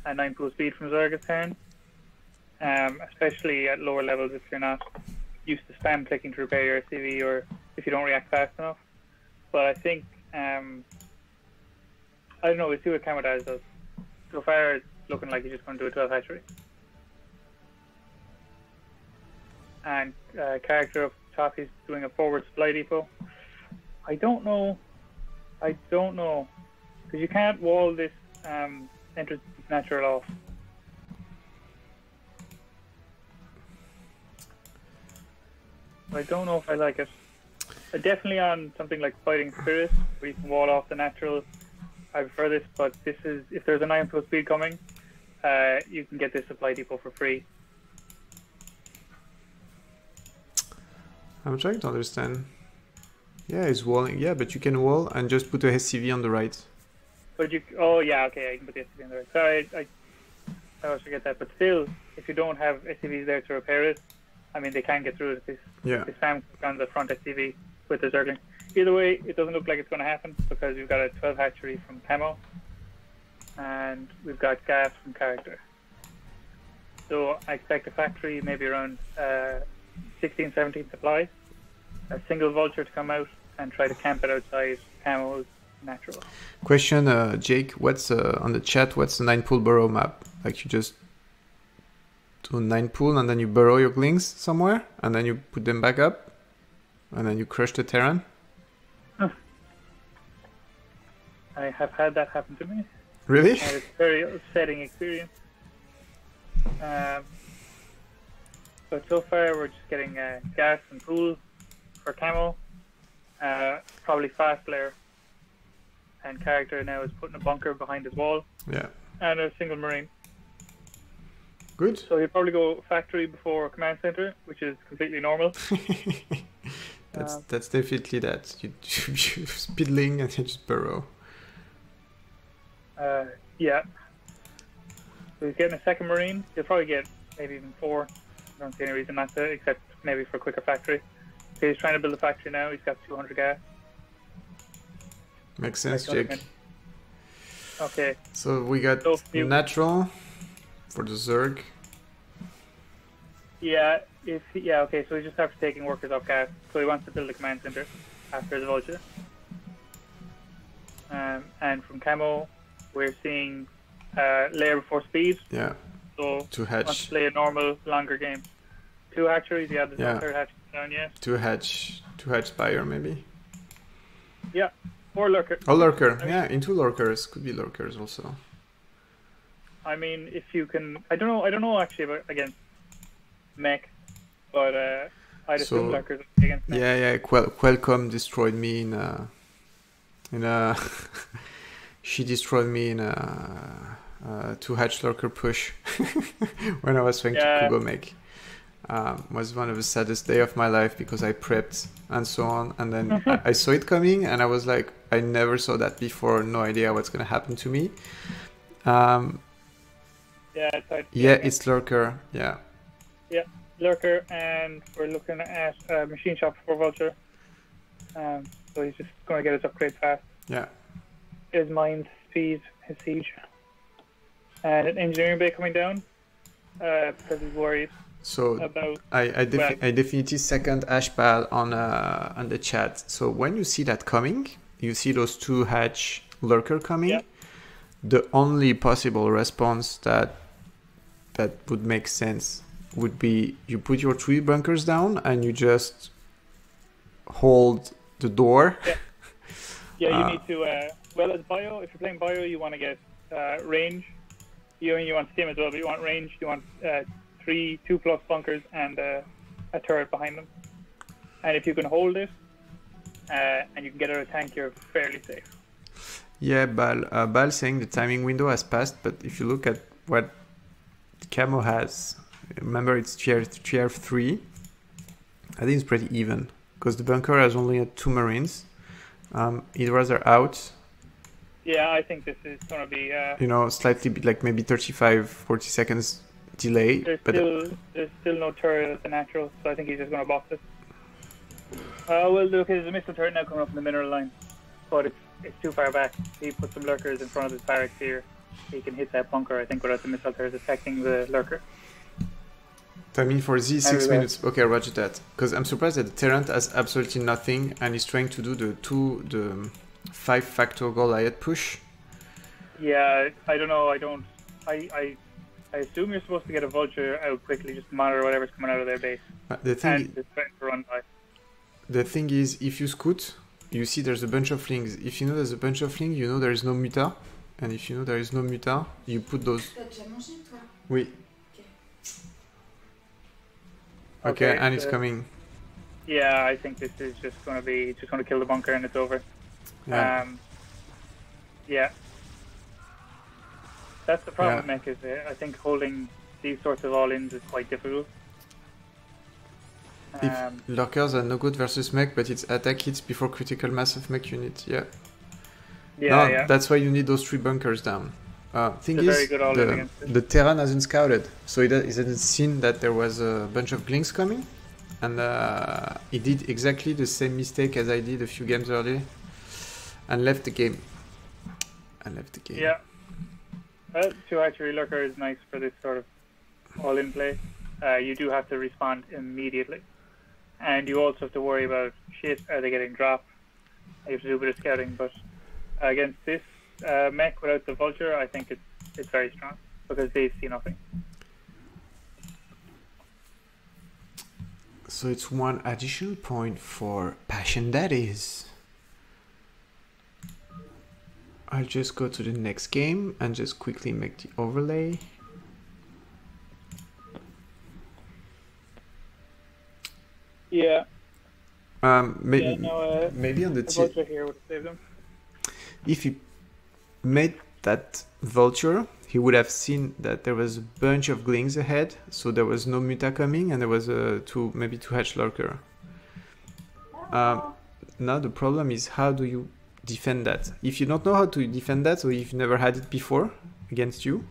a 9 pool speed from Zerg's turn, especially at lower levels if you're not used to spam clicking to repair your SCV or if you don't react fast enough. But I think, I don't know, we'll see what Camo does. So far, it's looking like he's just going to do a 12 hatchery. And character up top, he's doing a forward supply depot. I don't know, because you can't wall this entrance natural off. I don't know if I like it. Definitely on something like Fighting Spirit, where you can wall off the natural, I prefer this, but this is, if there's a 9 plus speed coming, you can get this supply depot for free. I'm trying to understand. Yeah, it's walling. Yeah, but you can wall and just put a SCV on the right. But you, oh yeah, okay, I can put the SCV in there. Sorry, I always forget that. But still, if you don't have SCVs there to repair it, I mean, they can get through it. This time on the front SCV with the Zergling. Either way, it doesn't look like it's going to happen because we've got a 12 hatchery from Camo and we've got gas from character. So I expect a factory maybe around 16, 17 supply, a single vulture to come out and try to camp it outside Camo's natural. Question, Jake, what's on the chat, what's the 9 pool burrow map? Like you just do 9 pool and then you burrow your glings somewhere and then you put them back up and then you crush the Terran? I have had that happen to me. Really? And it's a very upsetting experience. But so far we're just getting gas and pool for Camo, probably fast layer, and character now is putting a bunker behind his wall. Yeah. And a single marine. Good. So he'll probably go factory before command center, which is completely normal. That's definitely that. You speedling and you just burrow. Yeah. So he's getting a second marine. He'll probably get maybe even 4. I don't see any reason not to, except maybe for quicker factory. So he's trying to build a factory now. He's got 200 gas. Makes sense, Jake. Okay. So we got natural for the Zerg. Yeah. Okay. So he's just after taking workers off gas. So he wants to build a command center after the vulture. And from Camo, we're seeing layer before speed. Yeah. So 2 hatch. wants to play a normal, longer game. 2 hatcheries. Yeah. There's no 3rd hatchery down yet. 2 hatch spire maybe. Yeah. Or lurker. Or lurker. Yeah, into lurkers. Could be lurkers also. I mean, if you can, I don't know actually about against mech, but I'd assume lurkers against mech. Yeah. Qualcomm destroyed me in a she destroyed me in a 2 hatch lurker push when I was trying to Google mech. Was one of the saddest day of my life because I prepped and so on, and then I saw it coming and I was like, I never saw that before, no idea what's gonna happen to me. It's lurker. Yeah, lurker, and we're looking at machine shop for vulture. So he's just going to get his upgrades fast. Yeah, his mines speed, his siege, and an engineering bay coming down because he's worried. So about I definitely second Ashbal on the chat. So when you see that coming, you see those 2 hatch lurker coming. Yeah. The only possible response that would make sense would be you put your 3 bunkers down and you just hold the door. Yeah, you need to. Well, as bio, if you're playing bio, you want to get range. You want stim as well, but you want range. You want 2+ bunkers and a turret behind them. And if you can hold it and you can get out of tank, you're fairly safe. Yeah, Bal saying the timing window has passed, but if you look at what Camo has, remember it's tier 3. I think it's pretty even because the bunker has only 2 marines. Hydras are out. Yeah, I think this is going to be... slightly like maybe 35-40 seconds delay. There's still no turret at the natural, so I think he's just going to box it. Well, look, there's a missile turret now coming up in the mineral line, but it's too far back. He put some lurkers in front of his barracks here. He can hit that bunker, I think, without the missile turret affecting the lurker. I mean, for these 6 minutes, okay, roger that. Because I'm surprised that the Terrant has absolutely nothing and is trying to do the 5-factor Goliath push. Yeah, I don't know. I assume you're supposed to get a vulture out quickly, just to monitor whatever's coming out of their base. The thing to run by. The thing is, if you scout, you see there's a bunch of flings. If you know there's a bunch of flings, you know there is no muta. And if you know there is no muta, you put those. Oui. Okay, and it's coming. Yeah, I think this is just going to kill the bunker and it's over. Yeah. Yeah. That's the problem with mech, is I think holding these sorts of all-ins is quite difficult. If lurkers are no good versus mech, but it's attack hits before critical mass of mech unit. Yeah. Yeah. That's why you need those 3 bunkers down. Thing is, the Terran hasn't scouted, so he hasn't seen that there was a bunch of glings coming, and he did exactly the same mistake as I did a few games earlier, and left the game. Yeah. 2 archery lurker is nice for this sort of all-in play. You do have to respond immediately, and you also have to worry about shit. Are they getting dropped? You have to do a bit of scouting, but against this mech without the vulture, I think it's very strong because they see nothing. So it's 1 additional point for Passion Daddies. I'll just go to the next game and just quickly make the overlay. Yeah. Maybe on the vulture here would save them. If he made that vulture, he would have seen that there was a bunch of glings ahead, so there was no muta coming, and there was maybe 2 hatch lurker. Now the problem is, how do you defend that? If you don't know how to defend that, or if you've never had it before against you,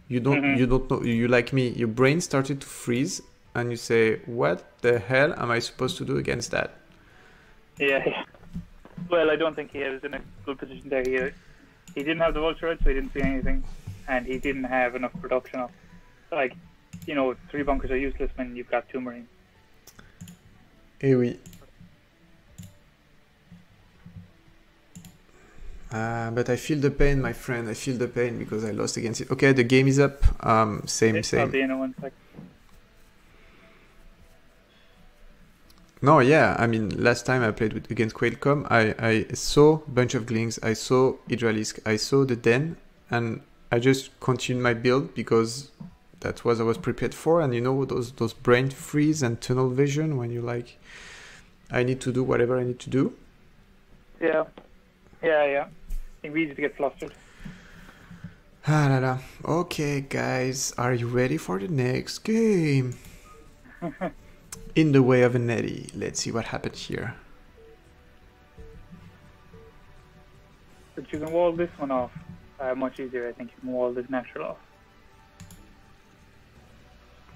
you don't know. You like me, your brain started to freeze, and you say, "What the hell am I supposed to do against that?" Yeah. Well, I don't think he was in a good position there. He didn't have the vulture out, so he didn't see anything, and he didn't have enough production up. 3 bunkers are useless when you've got 2 marines. Eh oui. But I feel the pain, my friend. I feel the pain because I lost against it. Okay, the game is up. Same. I'll be in 1 sec. No, yeah. I mean, last time I played against Quailcom, I saw a bunch of glings. I saw Hydralisk. I saw the den, and I just continued my build because that's what I was prepared for. And you know those brain freeze and tunnel vision when you like, I need to do whatever I need to do. Yeah. I think we easy to get flustered. Okay, guys, are you ready for the next game? In the way of a netty. Let's see what happened here. But you can wall this one off much easier. I think you can wall this natural off.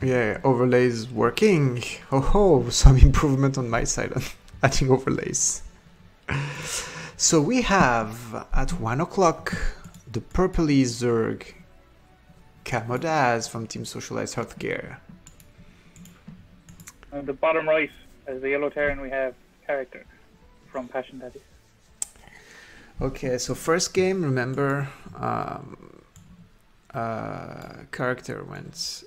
Yeah, overlays working. Oh, some improvement on my side on adding overlays. So we have at 1 o'clock the purpley Zerg Camodaz from Team Socialized Healthcare. On the bottom right, as the yellow Terran, we have character from Passion Daddies. Okay, so first game, remember, character went,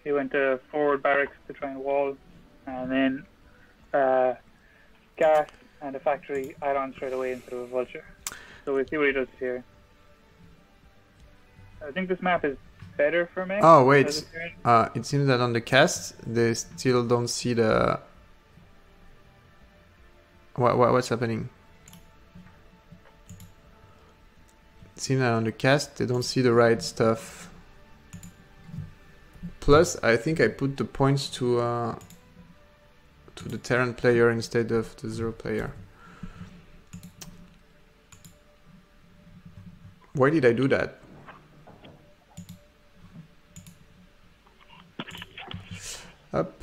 He went to forward barracks to try and wall, and then gas and a factory add-on straight away into a vulture. So we'll see what he does here. I think this map is better for me. Oh wait, it seems that on the cast they still don't see the... What's happening? It seems that on the cast they don't see the right stuff. Plus, I think I put the points to the Terran player instead of the Zero player. Why did I do that? Up.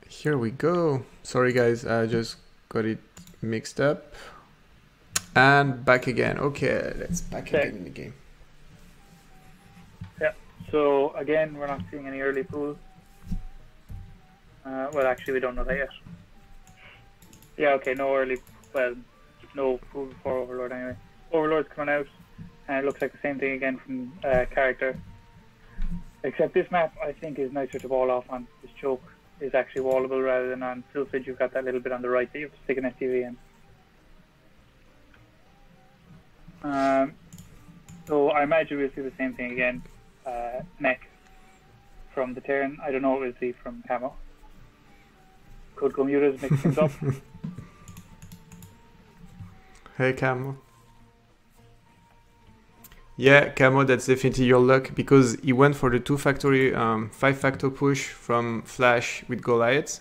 Here we go. Sorry guys, I just got it mixed up. And back again. Okay, let's back again in the game. Yeah, so again, we're not seeing any early pools. Well, actually, we don't know that yet. Yeah, okay, no early, well, no pool before Overlord anyway. Overlord's coming out, and it looks like the same thing again from character. Except this map, I think, is nicer to wall off on. This choke is actually wallable rather than on Silphid. You've got that little bit on the right that you have to stick an STV in. So I imagine we'll see the same thing again. Mech from the Terran. I don't know what we'll see from Camo. Could go mutas, mix things up. Hey Camo. Yeah, Camo, that's definitely your luck because he went for the 5-factor push from Flash with Goliath.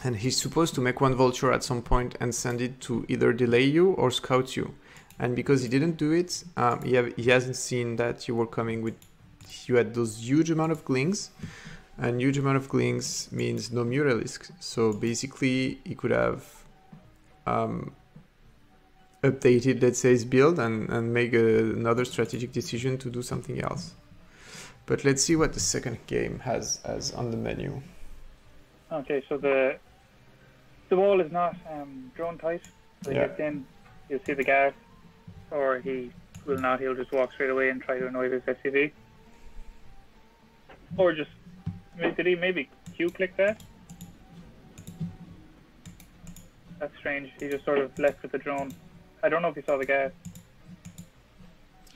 And he's supposed to make one vulture at some point and send it to either delay you or scout you. And because he didn't do it, he hasn't seen that you were coming with, you had those huge amount of glings. And huge amount of glings means no muralisk. So basically he could have updated, let's say, his build and make another strategic decision to do something else. But let's see what the second game has as on the menu. Okay, so the wall is not drone tight. So he Yeah. gets in, you'll see the gas, or he will not, he'll just walk straight away and try to annoy this SUV. Or just, did he maybe Q-click that? That's strange, he just sort of left with the drone. I don't know if you saw the gas.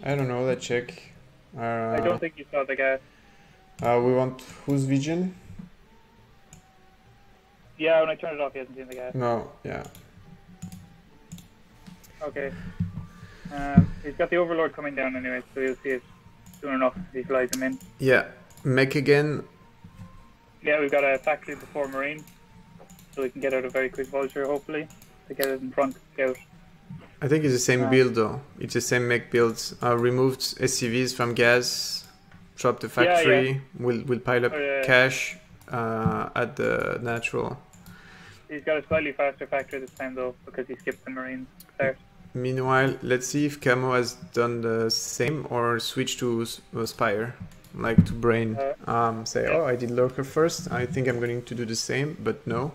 I don't know, let's check. I don't think you saw the gas. We want whose vision? Yeah, when I turned it off, he hasn't seen the gas. No, yeah. Okay. He's got the Overlord coming down anyway, so you'll see it soon enough if he flies him in. Yeah, mech again. Yeah, we've got a factory before Marine, so we can get out a very quick vulture, hopefully, to get it in front, scout. I think it's the same build though. It's the same mech build. Removed SCVs from gas, drop the factory, yeah. We'll pile up cash at the natural. He's got a slightly faster factory this time though, because he skipped the Marine start. Meanwhile, let's see if Camo has done the same or switched to Spire, like to Brain. Say, oh, I did Lurker first, I think I'm going to do the same, but no.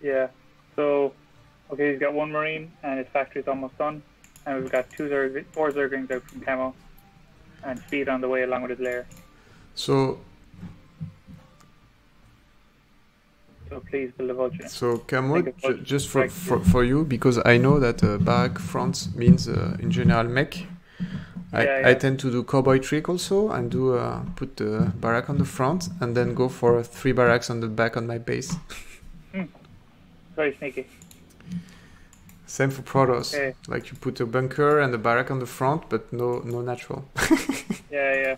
Yeah. So, okay, he's got one Marine and his factory's almost done. And we've got four Zerglings out from Camo. And speed on the way along with his lair. So please build a vulture. So Camo, just for you, because I know that barrack front means in general mech. I tend to do cowboy trick also and do put the barrack on the front and then go for 3 barracks on the back on my base. Very sneaky. Same for Protoss. Okay. Like you put a bunker and a barrack on the front, but no natural. Yeah.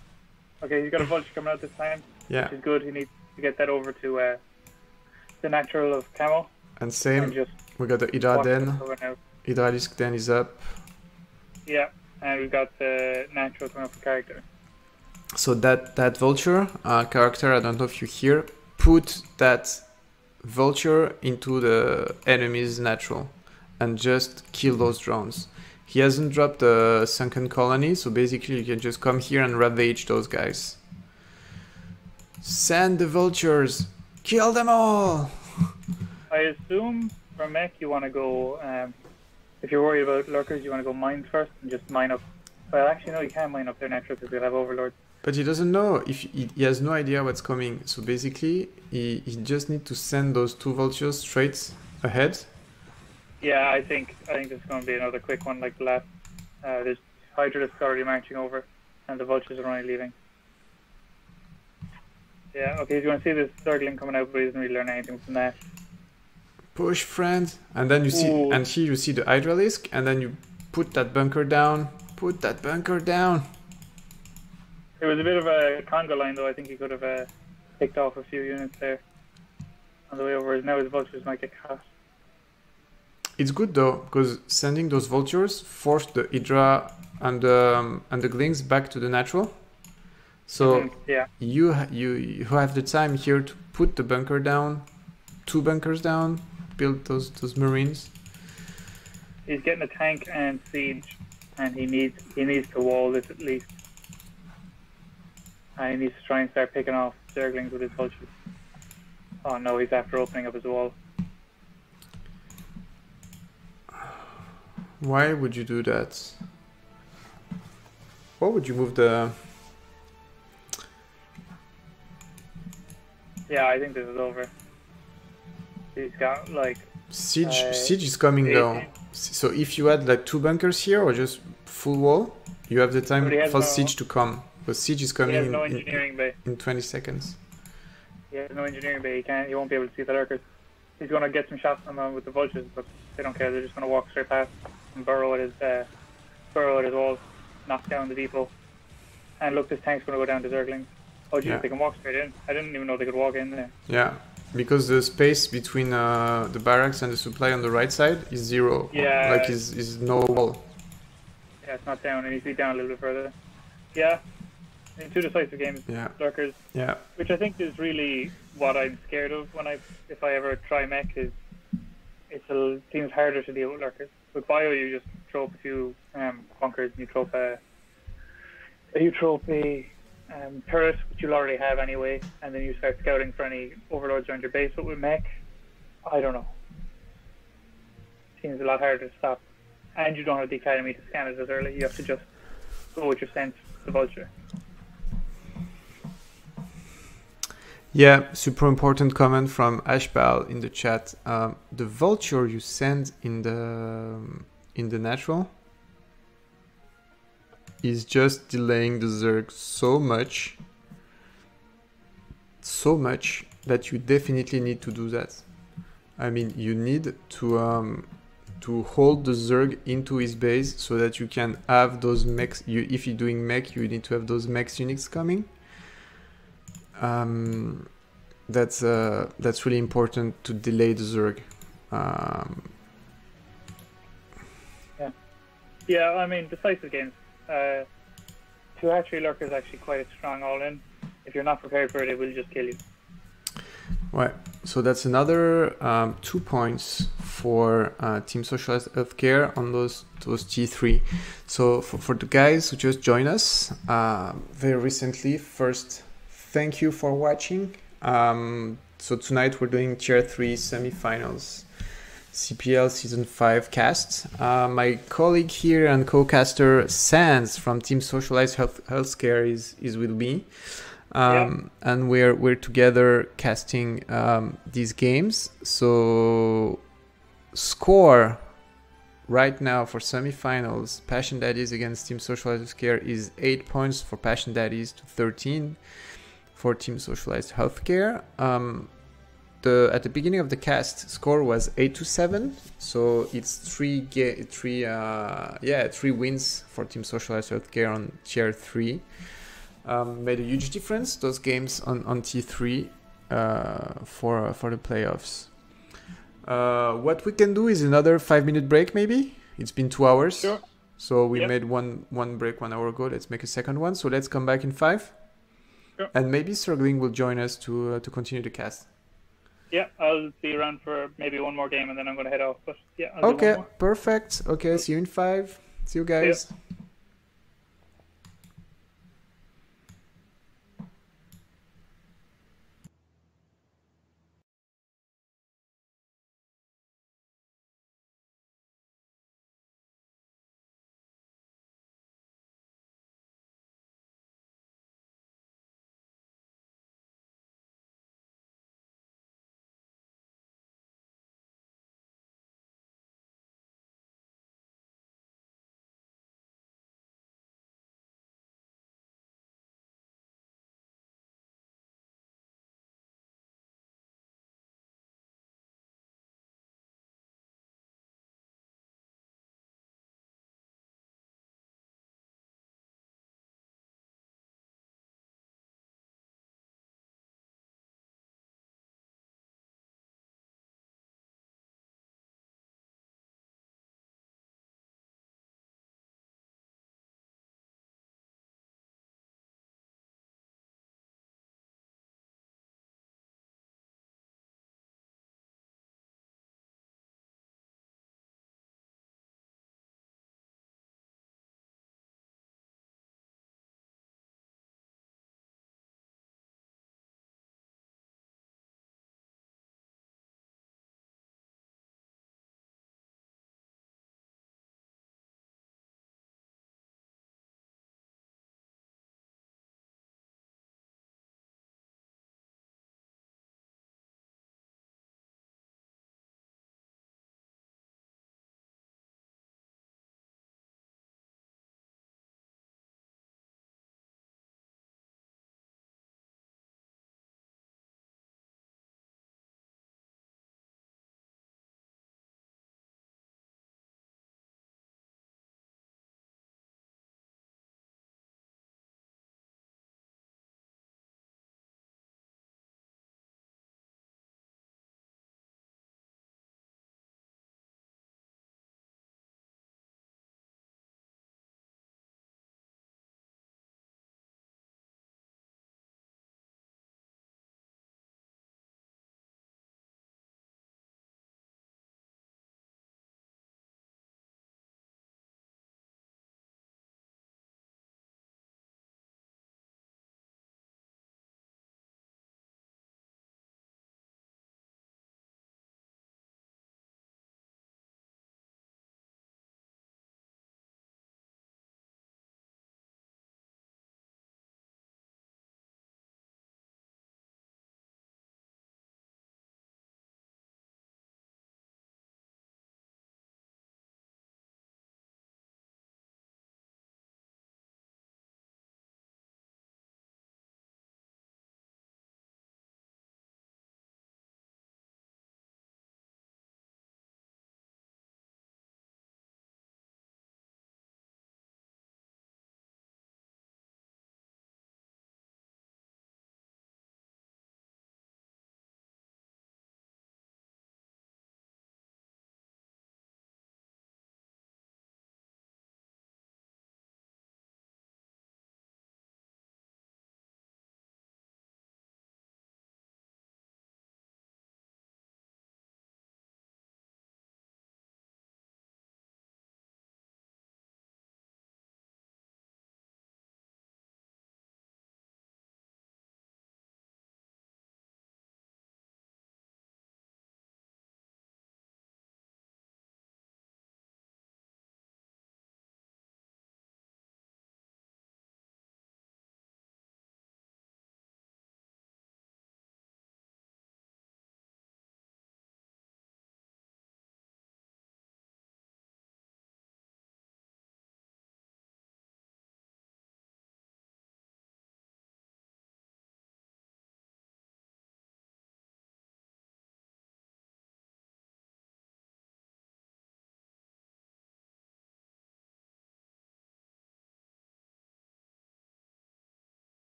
Okay, he's got a vulture coming out this time. Yeah. Which is good. He needs to get that over to the natural of Camo. And same, we got the Hydra Den. Hydralisk Den is up. Yeah, and we've got the natural coming up for character. So that vulture character, I don't know if you hear, put that vulture into the enemy's natural and just kill those drones. He hasn't dropped the sunken colony, so basically you can just come here and ravage those guys. Send the vultures! Kill them all! I assume for mech you want to go, if you're worried about lurkers, you want to go mines first and just mine up. Well, actually no, you can't mine up their natural because they'll have overlords. But he doesn't know, if he has no idea what's coming. So basically, he just needs to send those 2 vultures straight ahead. Yeah, I think this is going to be another quick one like the last. There's Hydralisks already marching over, and the vultures are only leaving. Yeah, okay, he's going to see this Zergling coming out, but he doesn't really learn anything from that. Push, friend. And then you see, and here you see the Hydralisk, and then you put that bunker down. Put that bunker down. It was a bit of a conga line, though. I think he could have picked off a few units there. on the way over. Now his vultures might get caught. It's good though, because sending those vultures forced the Hydra and the Glings back to the natural. So Yeah. you have the time here to put the bunker down, 2 bunkers down, build those marines. He's getting a tank and siege, and he needs to wall this at least. And he needs to try and start picking off Zerglings with his vultures. Oh no, he's after opening up his wall. Why would you do that? Why would you move the... Yeah, I think this is over. He's got like... Siege is coming though. So if you add like 2 bunkers here or just full wall, you have the time for Siege to come. But Siege is coming in 20 seconds. He has no engineering bay. He won't be able to see the lurkers. He's going to get some shots on them with the vultures, but they don't care. They're just going to walk straight past and burrow at his walls, knock down the depot. And look, this tank's going to go down to Zerglings. Oh, geez, they can walk straight in. I didn't even know they could walk in there. Yeah, because the space between the barracks and the supply on the right side is 0. Yeah. Like, is no wall. Yeah, it's not down. It needs to be down a little bit further. Yeah. In 2 decisive games, lurkers. Yeah. Which I think is really what I'm scared of if I ever try mech. Is it seems harder to deal with lurkers. With bio, you just throw up a few bunkers and you throw up a turret, which you'll already have anyway, and then you start scouting for any overlords around your base. But with mech, I don't know. Seems a lot harder to stop, and you don't have the academy to scan it as early. You have to just go with your sense, the vulture. Yeah, super important comment from Ashbal in the chat. The vulture you send in the natural is just delaying the Zerg so much that you definitely need to do that. I mean, you need to hold the Zerg into his base so that you can have those mechs. If you're doing mech, you need to have those mechs units coming. That's really important to delay the Zerg. Yeah, I mean, decisive games. 2 hatchery lurkers is actually quite a strong all-in. If you're not prepared for it, it will just kill you. Right. So that's another 2 points for Team Socialized Healthcare on those T3. So for the guys who just joined us very recently, first, thank you for watching. So tonight we're doing Tier 3 semifinals, CPL Season 5 cast. My colleague here and co-caster Sans from Team Socialized Healthcare is with me. And we're together casting these games. So score right now for semifinals, Passion Daddies against Team Socialized Healthcare is 8 points for Passion Daddies to 13 for Team Socialized Healthcare. At the beginning of the cast, score was 8-7, so it's 3 wins for Team Socialized Healthcare on Tier 3. Made a huge difference, those games on T3 for the playoffs. What we can do is another 5-minute break maybe. It's been 2 hours. Sure. So we made one break 1 hour ago. Let's make a second one. So let's come back in 5. Sure. And maybe Sirgling will join us to continue the cast. Yeah, I'll be around for maybe one more game and then I'm going to head off. But yeah, I'll do Okay, one more. perfect. Okay, see you in 5. See you guys.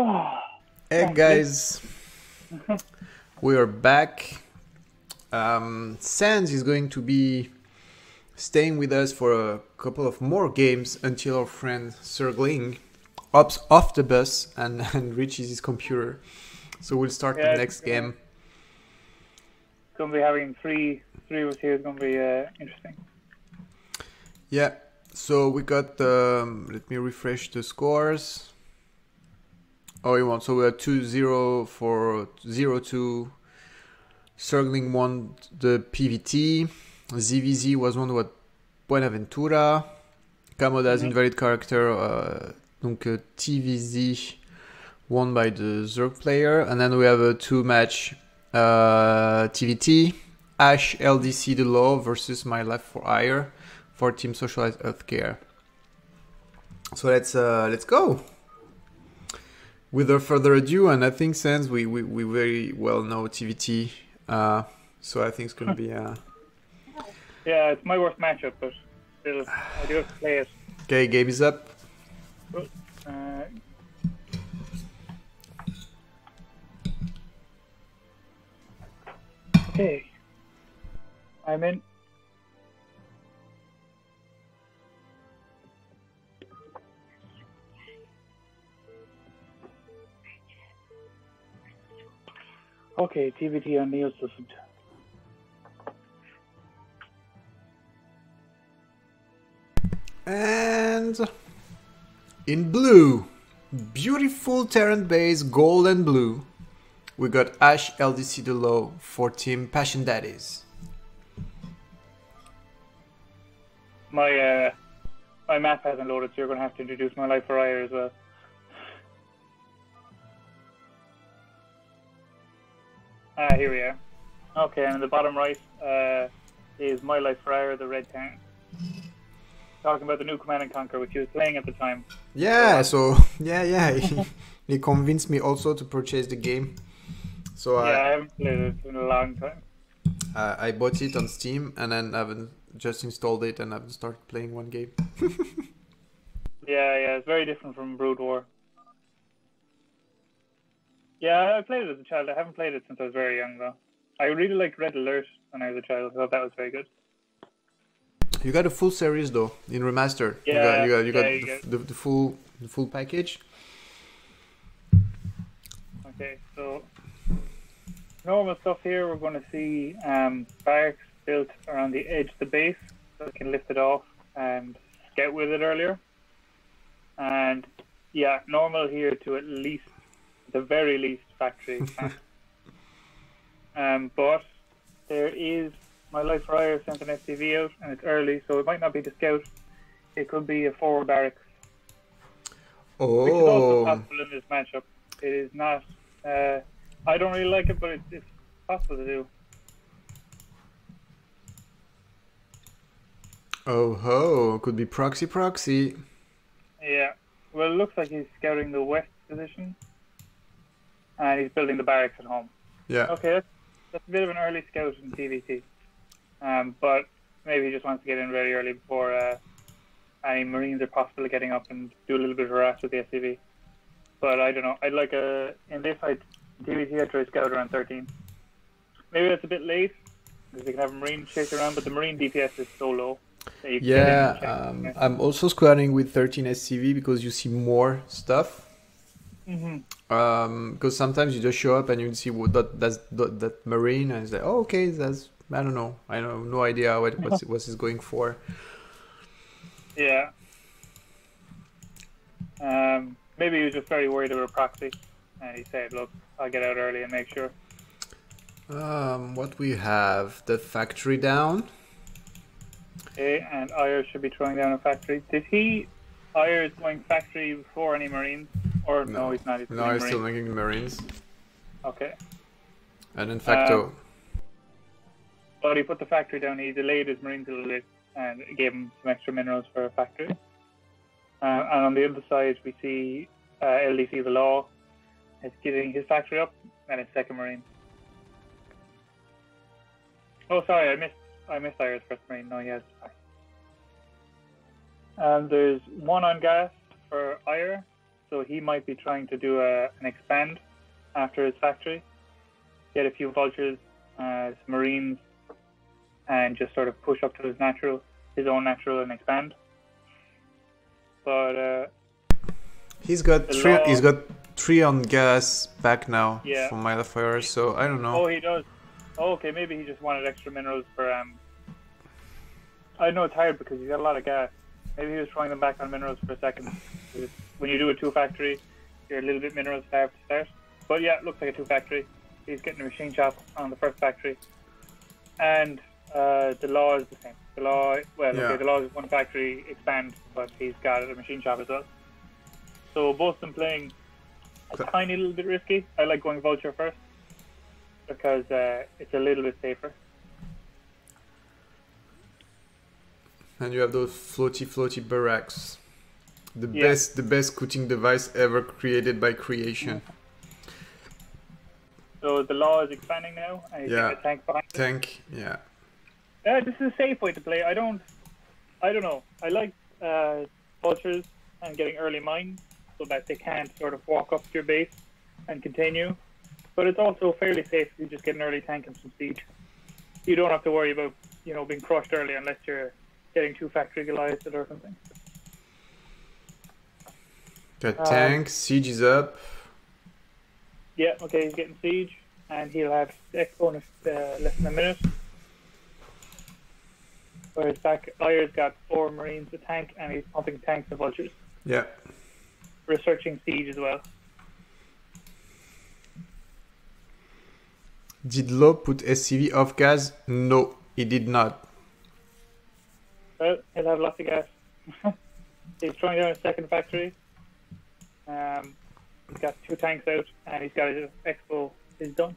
Oh, Hey thank guys, we are back. Sans is going to be staying with us for a couple of more games until our friend Sergling hops off the bus and reaches his computer. So we'll start the next game. It's going to be having three of us here. It's going to be interesting. Yeah, so we got, let me refresh the scores. Oh, you want, so we are 2-0 for 0-2. Sergling won the PVT. ZVZ was won by Buenaventura. Kamoda's invalid character, donc TVZ won by the Zerg player. And then we have a 2-match TVT. Ash LDC The Law versus My Life for Hire for Team Socialized Healthcare. So let's go. Without further ado, and I think since we very well know TVT, so I think it's gonna be Yeah, it's my worst matchup, but still, I do have to play it. Okay, game is up. Okay, I'm in. Okay, TVT on Neil's listened. And in blue, beautiful Terran base, gold and blue, we got Ash LDC The Low for Team Passion Daddies. My map hasn't loaded, so you're going to have to introduce My Life for Hire as well. Here we are. Okay, and in the bottom right is My Life for Hire, the red town. Talking about the new Command and Conquer, which he was playing at the time. Yeah, so yeah, he convinced me also to purchase the game. So yeah, I haven't played it in a long time. I bought it on Steam and then I haven't just installed it and haven't started playing one game. Yeah, it's very different from Brood War. Yeah, I played it as a child. I haven't played it since I was very young, though. I really liked Red Alert when I was a child. I thought that was very good. You got a full series though in remastered. Yeah, you got the full package. Okay, so normal stuff here. We're going to see barracks built around the edge of the base, so we can lift it off and scout with it earlier. And yeah, normal here to at least, the very least, factory. But there is My Life for Hire sent an SCV out, and it's early, so it might not be the scout. It could be a forward barracks. Oh. Which is also possible in this matchup. It is not. I don't really like it, but it's possible to do. Oh ho! Could be proxy. Yeah. Well, it looks like he's scouting the west position, and he's building the barracks at home. Yeah. Okay, that's a bit of an early scout in TVT. But maybe he just wants to get in very early before any Marines are possibly getting up and do a little bit of harass with the SCV. But I don't know. I'd like in this TVT I'd try to scout around 13. Maybe that's a bit late because they can have a Marine chase around, but the Marine DPS is so low. That you can get in and check. I'm also squatting with 13 SCV because you see more stuff. Because sometimes you just show up and you see that Marine and it's like, oh, okay, that's, I don't know, I have no idea what he's going for. Yeah. Maybe he was just very worried about proxy, and he said, "Look, I'll get out early and make sure." What we have, the factory down. Okay, and Ire should be throwing down a factory. Ire is going factory before any Marines, or no he's not. He's still making Marines. Okay. And in facto. But he put the factory down. He delayed his Marines a little bit and gave him some extra minerals for a factory. And on the other side, we see LDC The Law is getting his factory up and his second Marine. Oh, sorry, I missed Ire's first Marine. No, he has. There's one on gas for Ire, so he might be trying to do an expand after his factory, get a few vultures, some marines, and just sort of push up to his own natural and expand. But he's got three on gas back now Yeah. from Mile of Fire, so I don't know. Oh, he does. Oh, okay, maybe he just wanted extra minerals for I know it's hard because he's got a lot of gas. Maybe he was throwing them back on minerals for a second. When you do a 2-factory, you're a little bit mineral starved to start. But yeah, it looks like a 2-factory. He's getting a machine shop on the first factory. And the law is the same. The law, the law is 1 factory expand, but he's got a machine shop as well. So both of them playing a tiny little bit risky. I like going vulture first because it's a little bit safer. And you have those floaty barracks. The best scouting device ever created by creation. So the law is expanding now, and he's getting a tank behind it. Tank, yeah. This is a safe way to play. I don't know. I like vultures and getting early mines so that they can't sort of walk up to your base and contain you. But it's also fairly safe if you just get an early tank and some siege. You don't have to worry about, being crushed early unless you're getting 2-factory Goliaths or something. Got tank, siege is up. Yeah, okay, he's getting siege, and he'll have the expo in less than a minute. Whereas back, Ayer's got 4 marines, a tank, and he's pumping tanks and vultures. Yeah. Researching siege as well. Did Low put SCV off gas? No, he did not. Well, he'll have lots of gas. He's throwing down his 2nd factory. He's got 2 tanks out, and he's got his expo is done.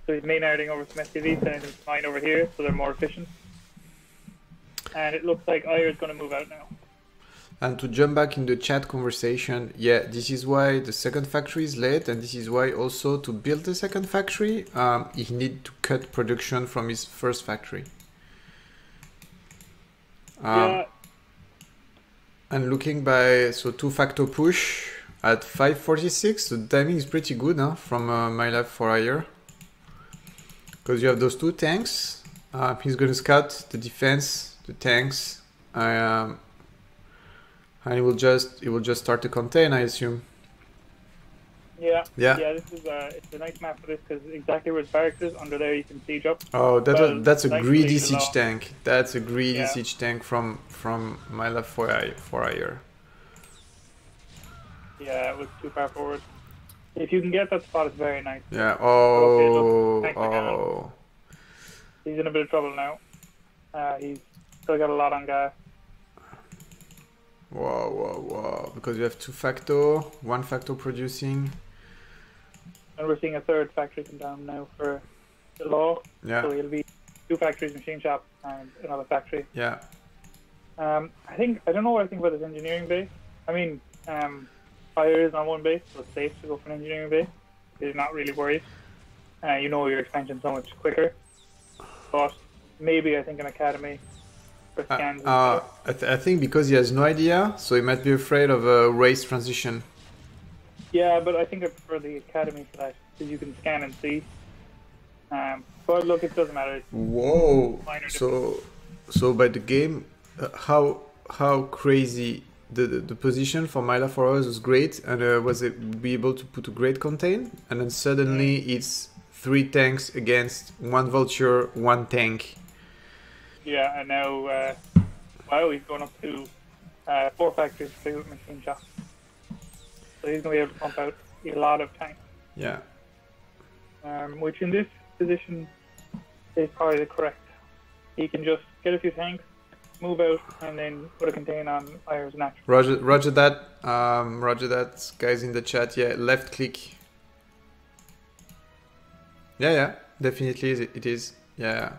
So he's maynarding over some SCVs, sending them to mine over here, so they're more efficient. And it looks like Ayer's going to move out now. And to jump back in the chat conversation, yeah, this is why the 2nd factory is late, and this is why also to build the 2nd factory, he need to cut production from his 1st factory. Yeah. And looking by 2-factor push at 5:46, the timing is pretty good from my lab for Ayer, because you have those 2 tanks. He's going to scout the defense, the tanks, and he will just start to contain, I assume. Yeah. This is it's a nice map for this because exactly where his barracks is, under there you can siege up. Oh, that's a greedy siege tank. That's a greedy siege tank from my lab for Ayer. Yeah, it was too far forward. If you can get that spot, it's very nice. Yeah. He's in a bit of trouble now. He's still got a lot on gas. Whoa. Because you have 2-factor, 1-factor producing. And we're seeing a 3rd factory come down now for the law. Yeah. So it'll be 2 factories, machine shop, and another factory. Yeah. I don't know what I think about this engineering base. I mean, Fire is on 1 base, so it's safe to go for an engineering base. He's not really worried. Your expansion so much quicker. But maybe I think an academy for scans. I think because he has no idea, so he might be afraid of a race transition. Yeah, but I think I prefer the academy for that, because you can scan and see. But look, it doesn't matter. Whoa! So by the game, how crazy the position for Myla for us was great, and was it be able to put a great contain, and then suddenly it's 3 tanks against 1 vulture, 1 tank. Yeah, and now he's going up to 4 factories to with machine shop. So he's going to be able to pump out a lot of tanks. Yeah. Which in this position is probably the correct. He can just get a few tanks, move out, and then put a contain on Ayer's natural. Roger that. Roger that, guys in the chat. Yeah, left click. Yeah, definitely it is. Yeah.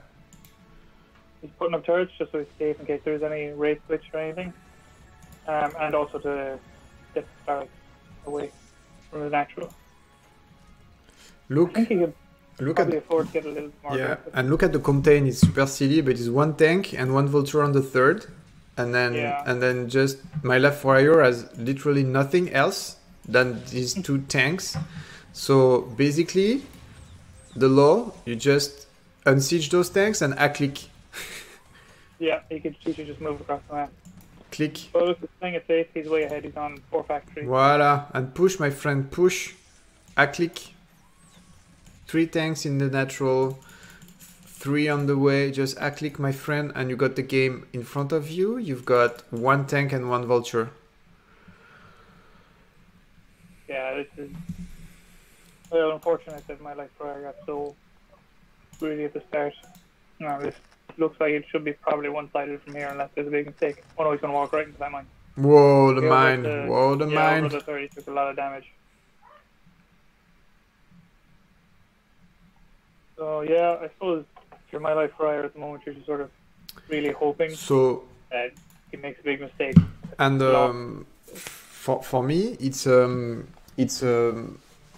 He's putting up turrets just so he's safe in case there's any race glitch or anything. And also to get the stars away from the natural. Look. I think he could probably afford to get a little more. Yeah, and look at the contain. It's super silly, but it's 1 tank and 1 vulture on the 3rd, and then just my left for Ayer has literally nothing else than these two tanks. So basically, the law, you just unsiege those tanks and click. Yeah, he could just move across the map. Click. But look, he's playing it safe. He's way ahead. He's on 4 factories. Voila. And push, my friend, push. Click. 3 tanks in the natural. 3 on the way. Just click, my friend, and you got the game in front of you. You've got 1 tank and 1 vulture. Yeah, this is... Well, unfortunate that my life prior got so greedy at the start. No, this looks like it should be probably one-sided from here unless there's a big mistake. Oh no, he's going to walk right into that mine. Whoa, the mine. Whoa, the mine. Over the 30 took a lot of damage. So yeah, I suppose if you're my life prior at the moment, you're just sort of really hoping that he makes a big mistake. And for me, it's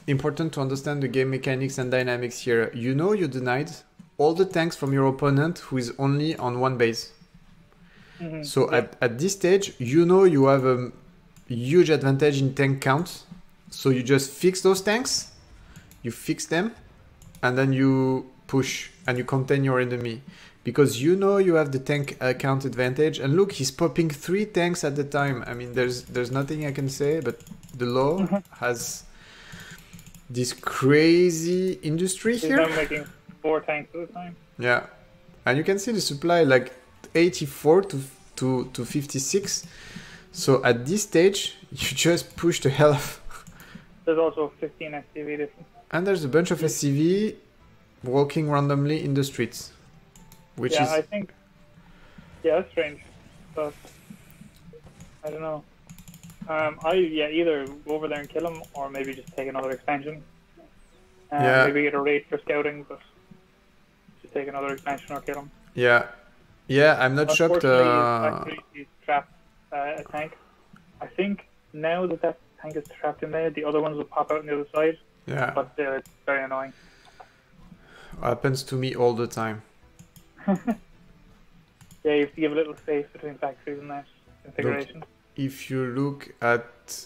important to understand the game mechanics and dynamics here. You know you denied all the tanks from your opponent who is only on 1 base. Mm-hmm. So at this stage, you know you have a huge advantage in tank count. So you just fix those tanks, you fix them, and then you push and you contain your enemy. Because you know you have the tank count advantage. And look, he's popping 3 tanks at the time. I mean, there's nothing I can say, but the law has this crazy industry here. He's now making 4 tanks at a time. Yeah, and you can see the supply like 84 to 56. So at this stage, you just push the hell off. There's also 15 SCV difference. And there's a bunch of SCV walking randomly in the streets. Which is... I think... Yeah, that's strange. But... I don't know. Either go over there and kill him, or maybe just take another expansion. Maybe get a raid for scouting, but just take another expansion or kill him. Yeah, I'm not shocked. He's trapped a tank. I think now that tank is trapped in there, the other ones will pop out on the other side. Yeah. But it's very annoying. Happens to me all the time. Yeah, you have to give a little space between factories in that configuration. Look, if you look at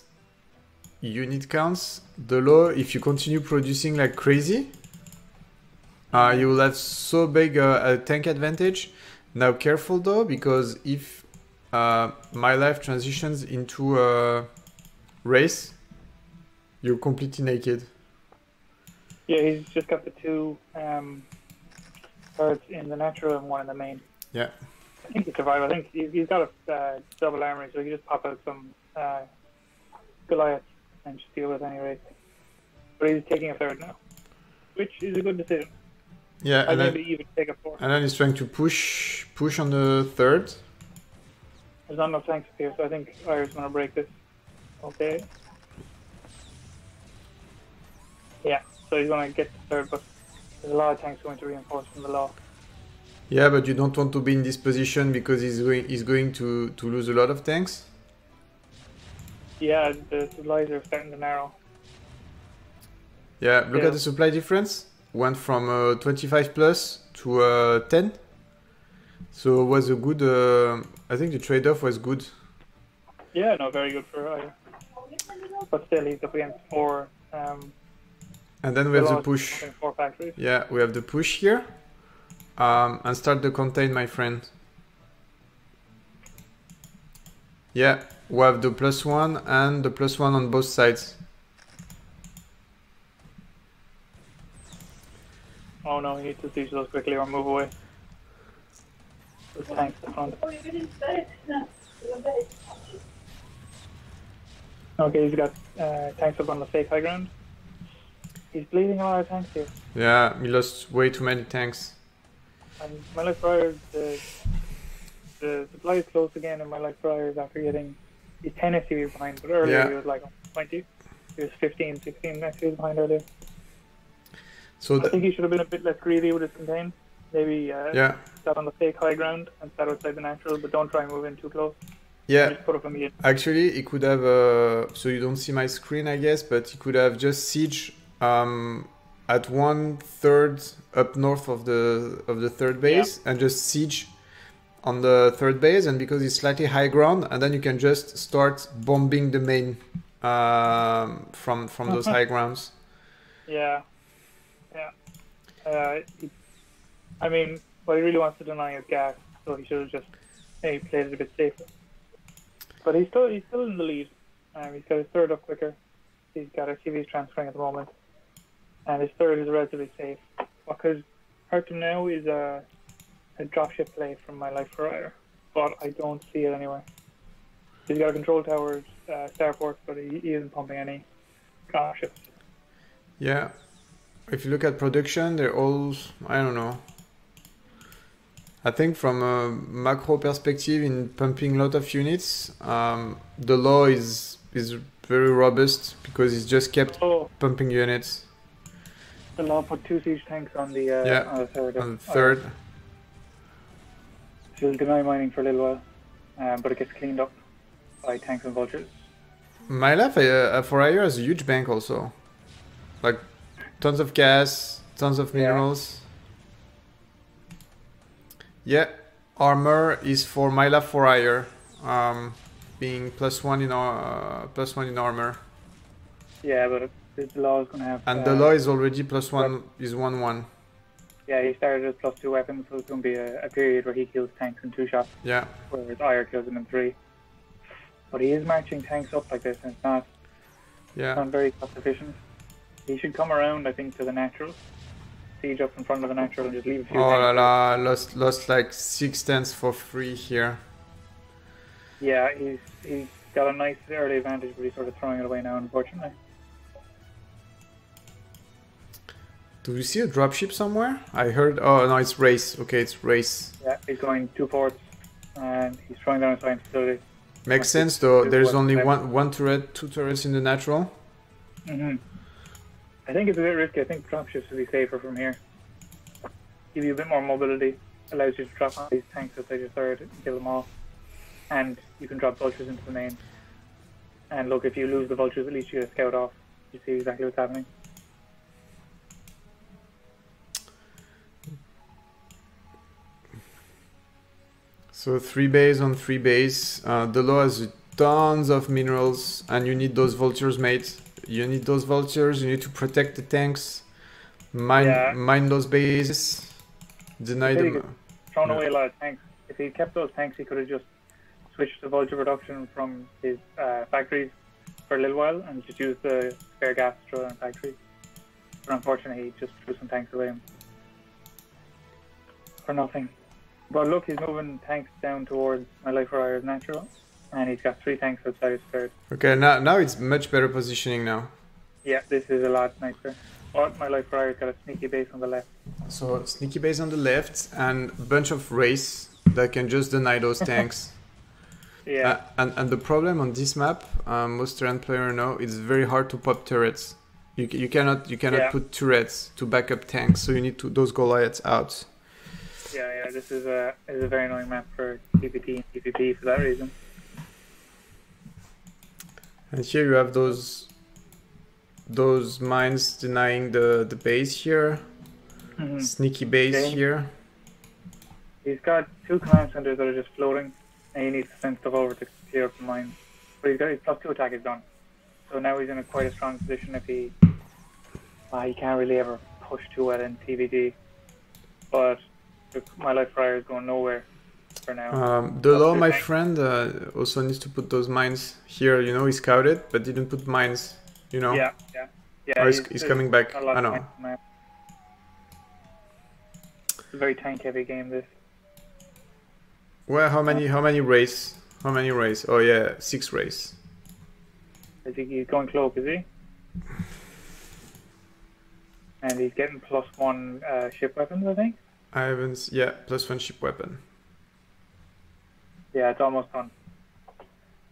unit counts, the law, if you continue producing like crazy, you will have so big a tank advantage. Now careful though, because if my life transitions into a race, you're completely naked. Yeah, he's just got the 2 birds in the natural and 1 in the main. Yeah. I think he survived. I think he's got a double armory, so he can just pop out some Goliaths and just deal with any race. But he's taking a 3rd now, which is a good decision. Yeah, and maybe even take a 4th. And then he's trying to push on the 3rd. There's not enough tanks up here, so I think Ire's going to break this. Okay. Yeah, so he's going to get the 3rd, but there's a lot of tanks going to reinforce from the law. Yeah, but you don't want to be in this position because he's going to lose a lot of tanks. Yeah, the supplies are starting to narrow. Yeah, look at the supply difference. Went from 25 plus to 10. So it was a good... I think the trade-off was good. Yeah, no, very good for Ire. But still, he's up against 4... and then we have the push. 4 factories. Yeah, we have the push here. And start the contain, my friend. Yeah, we have the +1 and the +1 on both sides. Oh no, he needs to siege those quickly or move away. Those tanks at the front. Okay, he's got tanks up on the fake high ground. He's bleeding a lot of tanks here. Yeah, he lost way too many tanks. And my life prior, the supply is close again, and my life prior is after getting... He's 10 SCVs behind, but earlier he was like 20. He was 15, 16 SCVs behind earlier. So I think he should have been a bit less greedy with his contain. Maybe start on the fake high ground and start outside the natural, but don't try and move in too close. Yeah, just put up immediate. Actually, he could have... so you don't see my screen, I guess, but he could have just siege at 1/3 up north of the 3rd base and just siege on the 3rd base, and because it's slightly high ground, and then you can just start bombing the main from those high grounds. Yeah. I mean, what he really wants to deny is gas, so he should have just maybe played it a bit safer. But he's still in the lead. He's got his third up quicker. He's got a CV's transferring at the moment, and his third is relatively safe. What could hurt him now is a dropship play from My Life Forever, but I don't see it anyway. He's got a control tower starport, but he isn't pumping any dropships. Yeah, if you look at production, they're all, I don't know. I think from a macro perspective in pumping a lot of units, the law is very robust because it's just kept pumping units. The law put 2 siege tanks on the third. On the third. She'll deny mining for a little while, but it gets cleaned up by tanks and vultures. My Life Forever has a huge bank also. Like tons of gas, tons of minerals. Yeah, armor is for My Life Forever, being +1 in armor. Yeah, but the law is going to have... And the law is already +1, is 1-1. Yeah, he started as +2 weapons, so it's going to be a period where he kills tanks in 2 shots. Yeah. Whereas Ire kills them in 3. But he is marching tanks up like this, and it's not very cost efficient. He should come around, I think, to the natural. Siege up in front of the natural and just leave a few tanks. Lost like 6 tenths for free here. Yeah, he's got a nice early advantage, but he's sort of throwing it away now, unfortunately. Do you see a dropship somewhere? I heard. Oh no, it's race. Okay, it's race. Yeah, he's going 2 ports, and he's throwing down a science facility. Makes sense though. There's only one turret, 2 turrets in the natural. I think it's a bit risky. I think dropships would be safer from here. Give you a bit more mobility, allows you to drop on these tanks outside your third and kill them all. And you can drop vultures into the main. And look, if you lose the vultures, at least you get a scout off. You see exactly what's happening. So 3 bays on 3 bays. The law has tons of minerals, and you need those vultures, mate. You need those vultures. You need to protect the tanks. Mine those bases. Deny them. Thrown away a lot of tanks. If he kept those tanks, he could have just switched the vulture production from his factories for a little while and just used the spare gas to throw in factories. But unfortunately, he just threw some tanks away for nothing. But look, he's moving tanks down towards My Life Forever's natural, and he's got 3 tanks outside his third. Okay, now it's much better positioning now. Yeah, this is a lot nicer. But My Life Forever's got a sneaky base on the left. So sneaky base on the left and a bunch of race that can just deny those tanks. Yeah. And the problem on this map, most terrain player know, it's very hard to pop turrets. You cannot put turrets to back up tanks, so you need those Goliaths out. Yeah, this is a very annoying map for TPT and TPP for that reason. And here you have those mines denying the base here. Sneaky base here. He's got 2 command centers that are just floating, and he needs to send stuff over to clear up the mines. But he's got his +2 attack is done. So now he's in quite a strong position if he can't really ever push too well in TPT. But My Life Forever is going nowhere for now. The law, my friend, also needs to put those mines here. You know, he scouted, but didn't put mines. You know. Yeah. Oh, he's coming back. I know. It's a very tank-heavy game. This. Well, how many race? How many race? Oh yeah, 6 race. I think he's going cloak, is he? And he's getting +1 ship weapons, I think. +1 ship weapon. Yeah, it's almost done.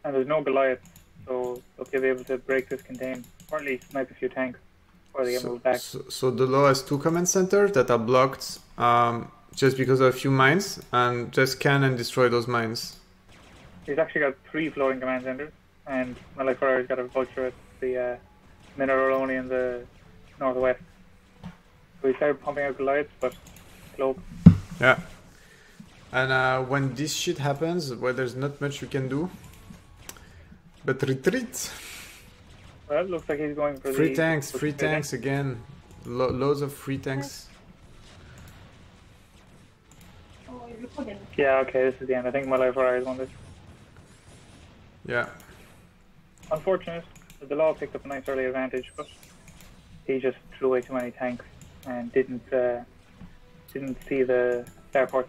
And there's no Goliath, so they'll be able to break this contain, or at least snipe a few tanks before they get moved back. So the law has 2 command centers that are blocked just because of a few mines, and just can and destroy those mines. He's actually got 3 floating command centers, and My Life Forever's got a vulture at the Mineraloni in the northwest. So he started pumping out Goliaths, but cloak. Yeah. And when this shit happens, well, there's not much you can do but retreat. Well, it looks like he's going for Free the tanks, free tanks again. Loads of free tanks. Yeah, okay, this is the end. I think my life warriors won this. Yeah. Unfortunate. The law picked up a nice early advantage, but he just threw away too many tanks and didn't see the starports.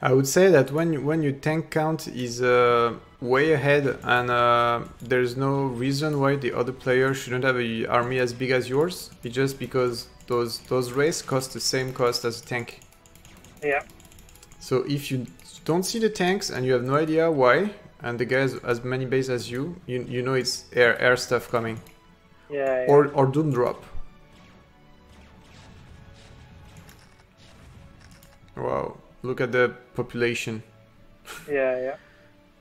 I would say that when your tank count is way ahead and there's no reason why the other player shouldn't have an army as big as yours, it's just because those races cost the same cost as a tank. Yeah. So if you don't see the tanks and you have no idea why, and the guy has as many base as you know it's air stuff coming. Yeah. Or doom drop. Wow. Look at the population. Yeah.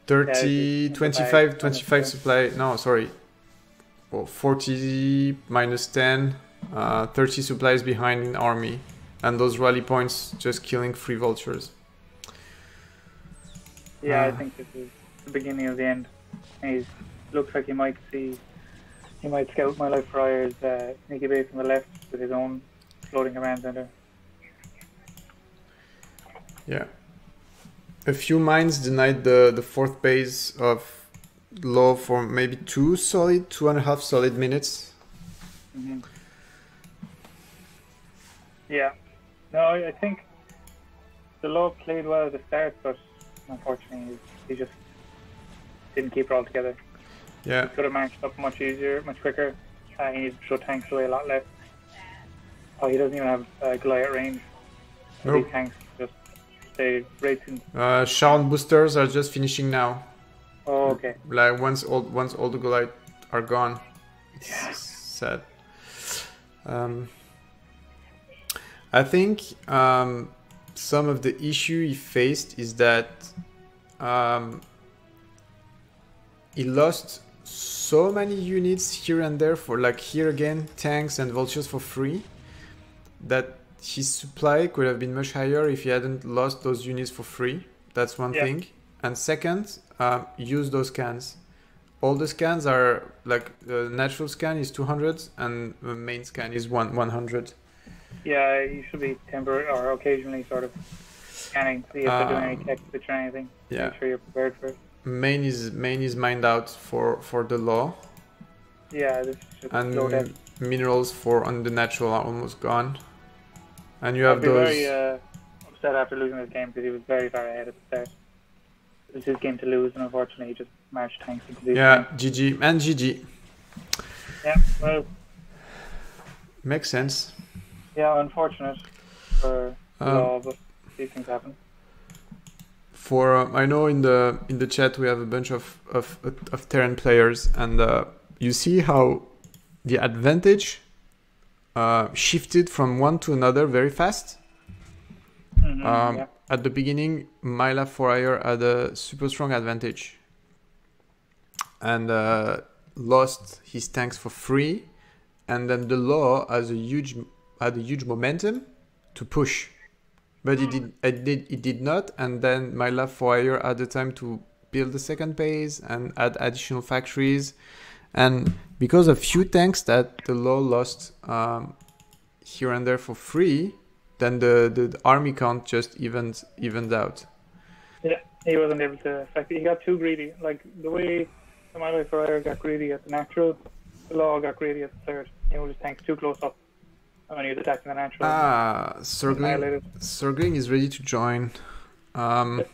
30, 25 supply. No, sorry. Oh, 40 minus 10, 30 supplies behind in army. And those rally points just killing free vultures. Yeah, I think this is the beginning of the end. Looks like he might scout my life warriors sneaky base on the left with his own floating command center. Yeah. A few mines denied the fourth base of Law for maybe 2.5 solid minutes. Mm-hmm. Yeah. No, I think the Law played well at the start, but unfortunately he just didn't keep it all together. Yeah. He could have marched up much easier, much quicker. He needs to throw tanks away a lot less. Oh, he doesn't even have Goliath range. Nope. These tanks just stay racing. Shaun boosters are just finishing now. Oh, okay. Like once all the Goliath are gone. It's sad. I think some of the issue he faced is that he lost so many units here and there for, like, here again, tanks and vultures for free, that his supply could have been much higher if he hadn't lost those units for free. That's one thing. And second, use those scans. All the scans are like the natural scan is 200 and the main scan is 100. Yeah, you should be temporary or occasionally sort of scanning, see if they're doing any tech switch or anything. Yeah. Make sure you're prepared for it. Main is mined out for the law. Yeah, this should slow down. And minerals for on the natural are almost gone. And you I'd have be those. very upset after losing this game because he was very far ahead at the start. It was his game to lose, and unfortunately, he just marched tanks into these tanks. GG and GG. Yeah, well, Makes sense. yeah, unfortunate for Law, but these things happen. For I know in the chat we have a bunch of Terran players, and you see how the advantage shifted from one to another very fast. Yeah. At the beginning, Myla Forire had a super strong advantage and lost his tanks for free, and then the Law had a huge momentum to push, but it did not, and then Myla Forire had the time to build the second base and add additional factories, and because of few tanks that the Law lost here and there for free, then the army count just evens out. Yeah, he wasn't able to affect it. He got too greedy. Like the way the Milo Ferrer got greedy at the natural, the Law got greedy at the third. He was his tanks too close up. And when he was attacking the natural. Sergling is ready to join. I'll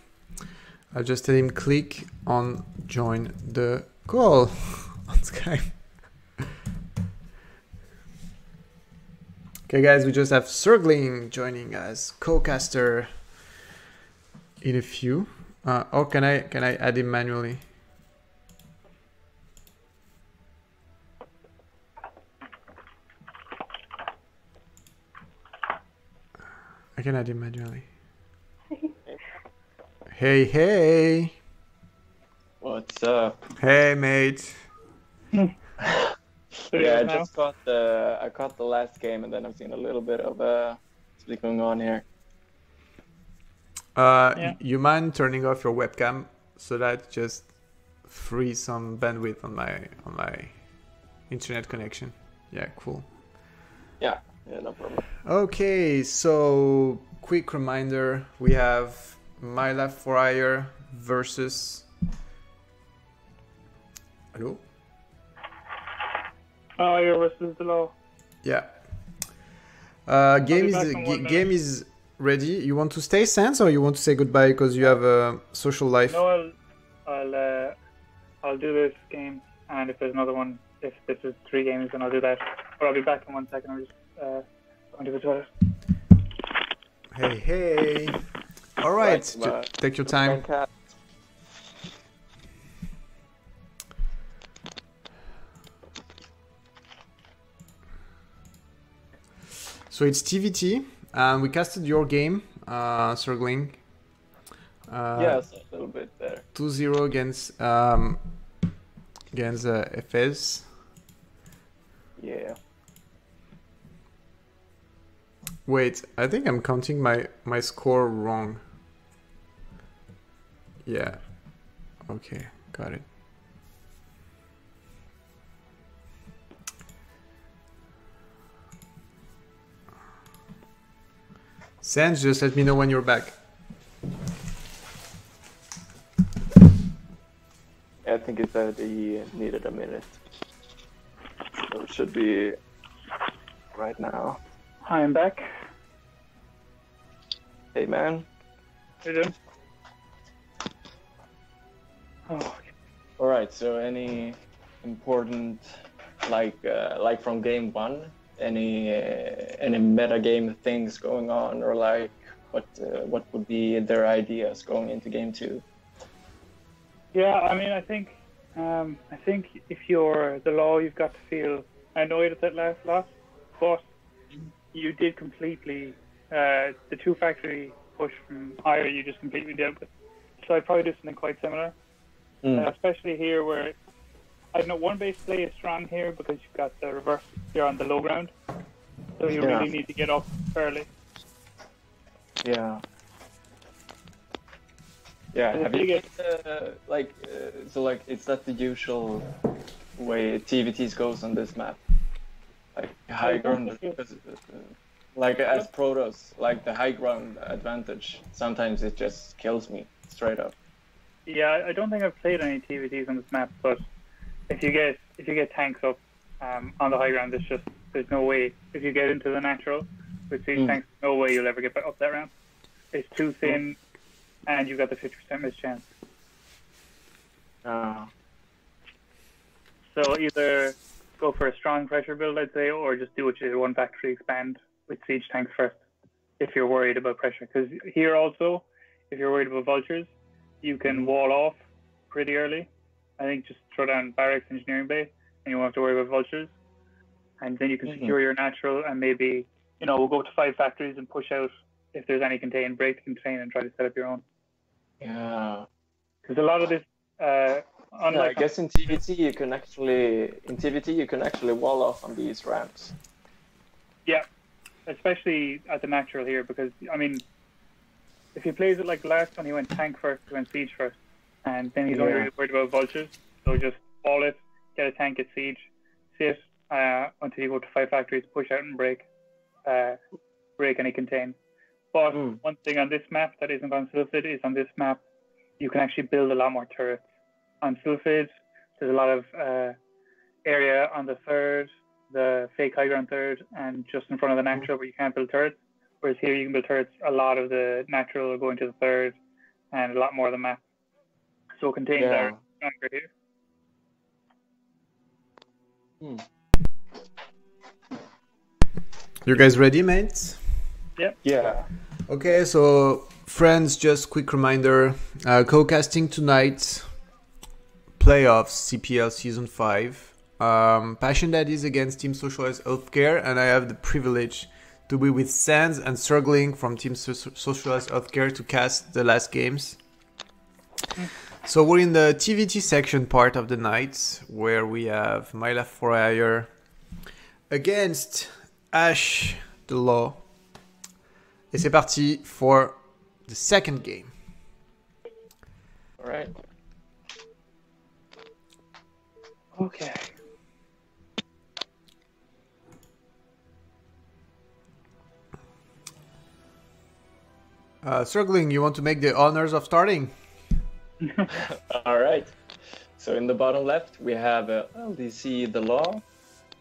just tell him click on join the call on Skype. Okay, guys, we just have Sergling joining as co-caster in a few. Or can I add him manually? I can add him manually. Hey. What's up? Hey, mate. Yeah, I caught the last game, and then I've seen a little bit of what's going on here. You mind turning off your webcam so that just free some bandwidth on my internet connection. Yeah, cool. Yeah, no problem. Okay, so quick reminder: we have My Life for Hire versus. Hello. Oh, you're versus the law. Yeah. Game is ready. You want to stay, Sans, or you want to say goodbye because you have a social life? No, I'll do this game, and if there's another one, if this is 3 games, then I'll do that. But I'll be back in 1 second. I'm just going to the toilet. Hey. All right, take your time. So it's TVT, and we casted your game, Circling. Yes, a little bit there. 2-0 against FS. Yeah. Wait, I think I'm counting my score wrong. Yeah. Okay, got it. Sans, just let me know when you're back. I think it said he needed a minute. So it should be right now. Hi, I'm back. Hey, man. How you doing? Oh. All right. So any important, like from game 1, any meta game things going on, or like what would be their ideas going into game 2? Yeah, I mean, I think if you're the law, you've got to feel annoyed at that last loss, but you did completely the 2 factory push from higher. You just completely dealt with. So I'd probably do something quite similar, especially here where I don't know, 1 base play is strong here because you've got the reverse. You're on the low ground, so you really need to get up early. Yeah. Yeah, have you is that the usual way TVTs goes on this map? Like high ground, like as Protoss, like the high ground advantage. Sometimes it just kills me straight up. Yeah, I don't think I've played any TVTs on this map, but if you get tanks up on the high ground, there's no way. If you get into the natural with siege tanks, no way you'll ever get up that ramp. It's too thin, and you've got the 50% miss chance. So either go for a strong pressure build, I'd say, or just do what you did, 1 factory expand with siege tanks first, if you're worried about pressure. Because here also, if you're worried about vultures, you can wall off pretty early. I think just throw down barracks, engineering bay, and you won't have to worry about vultures. And then you can secure your natural, and maybe, we'll go to 5 factories and push out if there's any contain, break the contain, and try to set up your own. Yeah. Because a lot of this, I guess in TVT you can actually wall off on these ramps. Yeah, especially at the natural here, because I mean, if he plays it like the last one, he went tank first, he went siege first, and then he's only really worried about vultures. So just wall it, get a tank at siege, sit until you go to 5 factories, push out and break any contain. But one thing on this map that isn't on Sulfid is on this map, you can actually build a lot more turrets. On Sulfid, there's a lot of area on the 3rd, the fake high ground 3rd, and just in front of the natural where you can't build turrets. Whereas here you can build turrets, a lot of the natural are going to the 3rd, and a lot more of the map. So contains are stronger here. You guys ready, mates? Yep. Yeah. Okay, so friends, just quick reminder, co-casting tonight, Playoffs, CPL Season 5, Passion Daddies against Team Socialized Healthcare, and I have the privilege to be with Sans and Circling from Team Socialized Healthcare to cast the last games. So we're in the TVT section part of the night, where we have My Life for Hire against Ash the Law. Et c'est parti for the second game. All right. Okay. Circling, you want to make the honors of starting? All right. So in the bottom left, we have LDC the law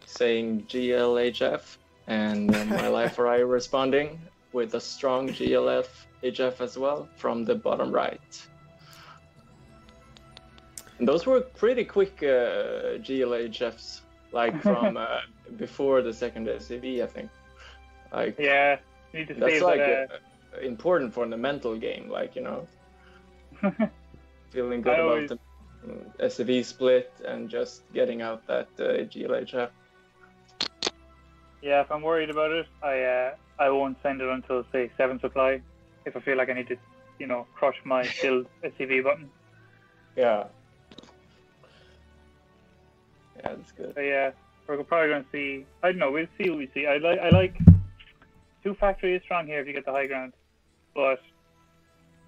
saying GLHF, and my life or I responding with a strong GLF-HF as well from the bottom right. And those were pretty quick GLHFs, like from before the second SCV, I think. Like, Yeah, you need to that's save like that. important for the mental game, like, you know, feeling good I about always- the SCV split and just getting out that GLHF. Yeah, if I'm worried about it, I won't send it until say 7 supply. If I feel like I need to, you know, crush my build SCV button. Yeah. Yeah, that's good. So yeah, we're probably going to see. I don't know. We'll see what we see. I like 2 factory is strong here if you get the high ground, but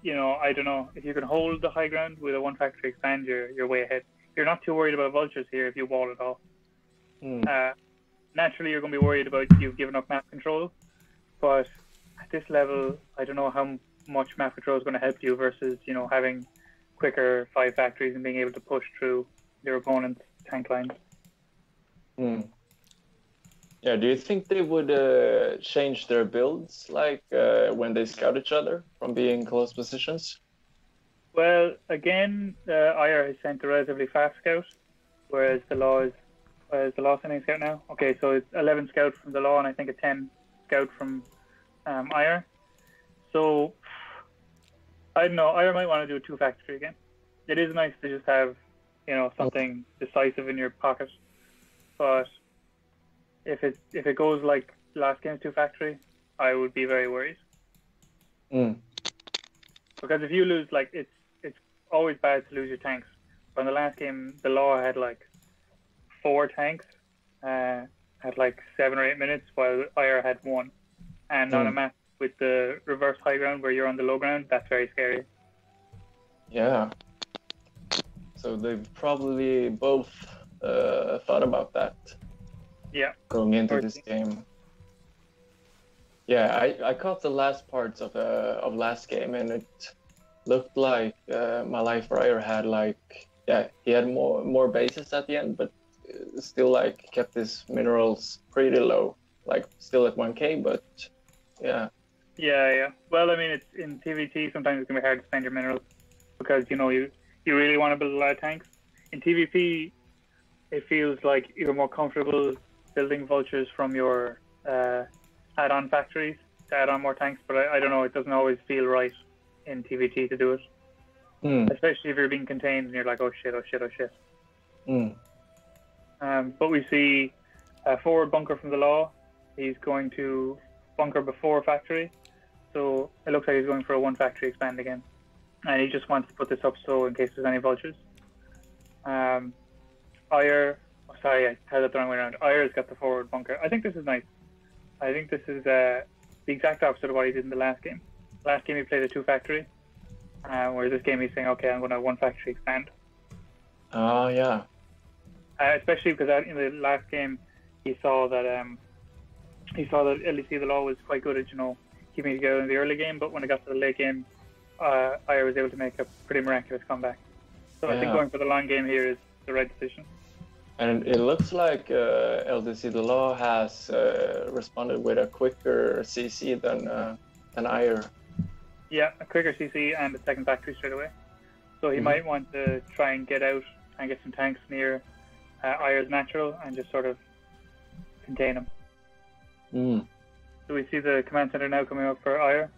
you know, I don't know if you can hold the high ground with a 1 factory expand. You're way ahead. You're not too worried about vultures here if you wall it off. Naturally, you're going to be worried about you've given up map control, but at this level, I don't know how much map control is going to help you versus, you know, having quicker 5 factories and being able to push through your opponent's tank lines. Yeah, do you think they would change their builds, like when they scout each other from being close positions? Well, again, IR has sent a relatively fast scout, whereas the law is sending scout now? Okay, so it's 11 scout from the law and I think a 10 scout from IR. So I don't know. IR might want to do a 2 factory again. It is nice to just have, you know, something decisive in your pocket, but if it goes like last game's 2 factory, I would be very worried. Because if you lose, like it's always bad to lose your tanks. But in the last game, the law had like 4 tanks at like 7 or 8 minutes, while IR had 1. And on a map with the reverse high ground where you're on the low ground, that's very scary. Yeah. So they've probably both thought about that. Yeah. Going into this game. Yeah, I caught the last parts of last game, and it looked like my life rider had like, yeah, he had more bases at the end, but still like kept his minerals pretty low, like still at 1k, but yeah. Yeah. Well, I mean, it's in TVT sometimes it can be hard to spend your minerals because, you know, you really want to build a lot of tanks. In TVP, it feels like you're more comfortable building vultures from your add-on factories to add on more tanks, but I don't know, it doesn't always feel right in TVT to do it. Especially if you're being contained and you're like, oh shit. But we see a forward bunker from the law. He's going to bunker before factory, so it looks like he's going for a 1 factory expand again, and he just wants to put this up so in case there's any vultures. Sorry, I had it the wrong way around. Ira's got the forward bunker. I think this is nice. I think this is the exact opposite of what he did in the last game. Last game he played a 2 factory, whereas this game he's saying, okay, I'm going to 1 factory expand. Oh, yeah. Especially because in the last game he saw that LEC the law was quite good at, you know, keeping it together in the early game, but when it got to the late game, Ira was able to make a pretty miraculous comeback. So I think going for the long game here is the right decision. And it looks like LDC the law has responded with a quicker CC than IR. Yeah, a quicker CC and a 2nd factory straight away. So he might want to try and get out and get some tanks near IR's natural and just sort of contain him. So we see the command center now coming up for IR.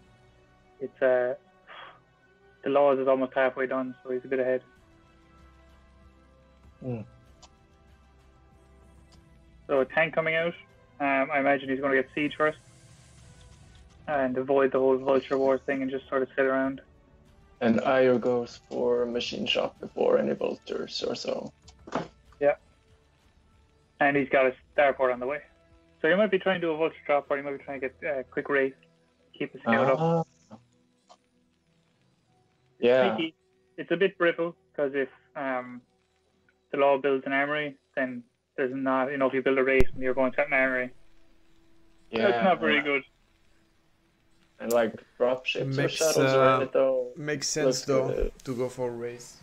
It's the laws is almost halfway done, so he's a bit ahead. So a tank coming out. I imagine he's going to get siege first and avoid the whole vulture wars thing and just sort of sit around. And IR goes for machine shop before any vultures or so. Yeah. And he's got a starport on the way. So he might be trying to do a vulture drop, or he might be trying to get a quick race, keep the scout up. Yeah. Sneaky. It's a bit brittle because if the law builds an armory, then there's not, if you build a race and you're going to an armory, that's not very good. And like dropships or shuttles or it though. Makes sense though to go for a race.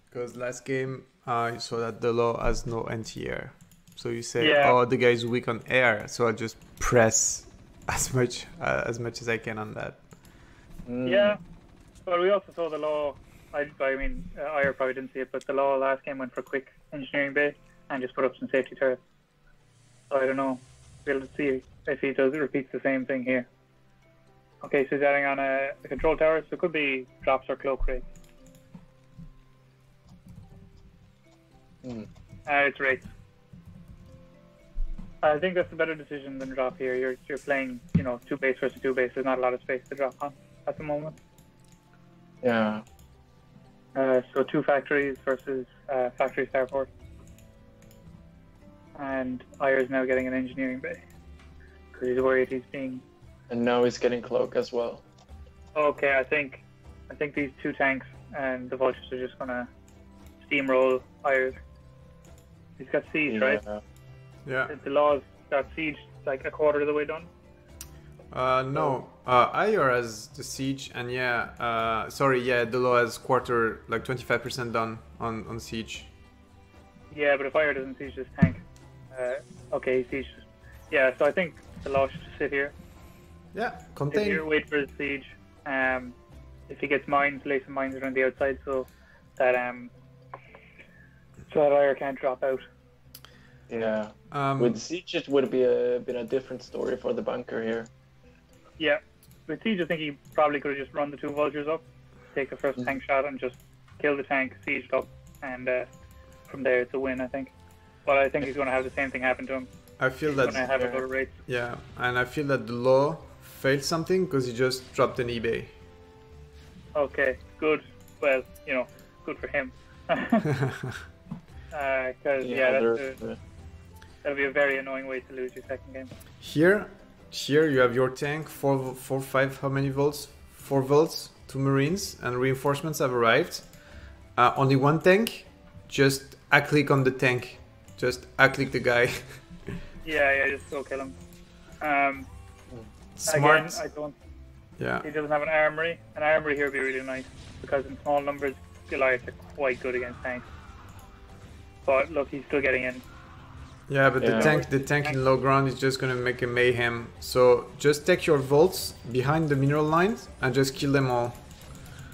Because last game you saw that the law has no anti-air. So you say, the guy is weak on air, so I just press as much as I can on that. Yeah, but we also saw the law. I probably didn't see it, but the law last game went for quick engineering bay and just put up some safety turrets. So I don't know. We'll see if he repeats the same thing here. Okay, so he's adding on a control tower, so it could be drops or cloak rates. It's rates. I think that's a better decision than drop here. You're playing, 2 base versus 2 base. There's not a lot of space to drop on at the moment. Yeah. So 2 factories versus factory starport. And Ayer's now getting an engineering bay because he's worried he's being. And now he's getting cloak as well. Okay, I think these 2 tanks and the vultures are just gonna steamroll Ayers. He's got siege, right? Yeah. The law's got siege like a quarter of the way done. No. Ayer has the siege, and the law has quarter, like 25% done on siege. Yeah, but if Ayer doesn't siege this tank, he sieges. Yeah, so I think the law should sit here. Yeah, contain. Sit here, wait for his siege. If he gets mines, lay some mines around the outside so that Ayer can't drop out. Yeah. With siege, it would be been a different story for the bunker here. Yeah. With siege, I think he probably could have just run the 2 vultures up, take the first tank shot, and just kill the tank, sieged up, and from there it's a win, I think. But I think he's going to have the same thing happen to him. I feel that. He's going to have a go to rates. Yeah, and I feel that the law failed something because he just dropped an eBay. Okay, good. Well, good for him. Because that'll be a very annoying way to lose your second game. Here you have your tank, 5, how many volts? 4 volts, 2 marines, and reinforcements have arrived. Only 1 tank, just click on the tank. Just click the guy. yeah, just go kill him. Smart. Again, I don't. Yeah. He doesn't have an armory. An armory here would be really nice because in small numbers, Goliaths are quite good against tanks. But look, he's still getting in. Yeah, but the tank in low ground is just gonna make a mayhem. So just take your volts behind the mineral lines and just kill them all.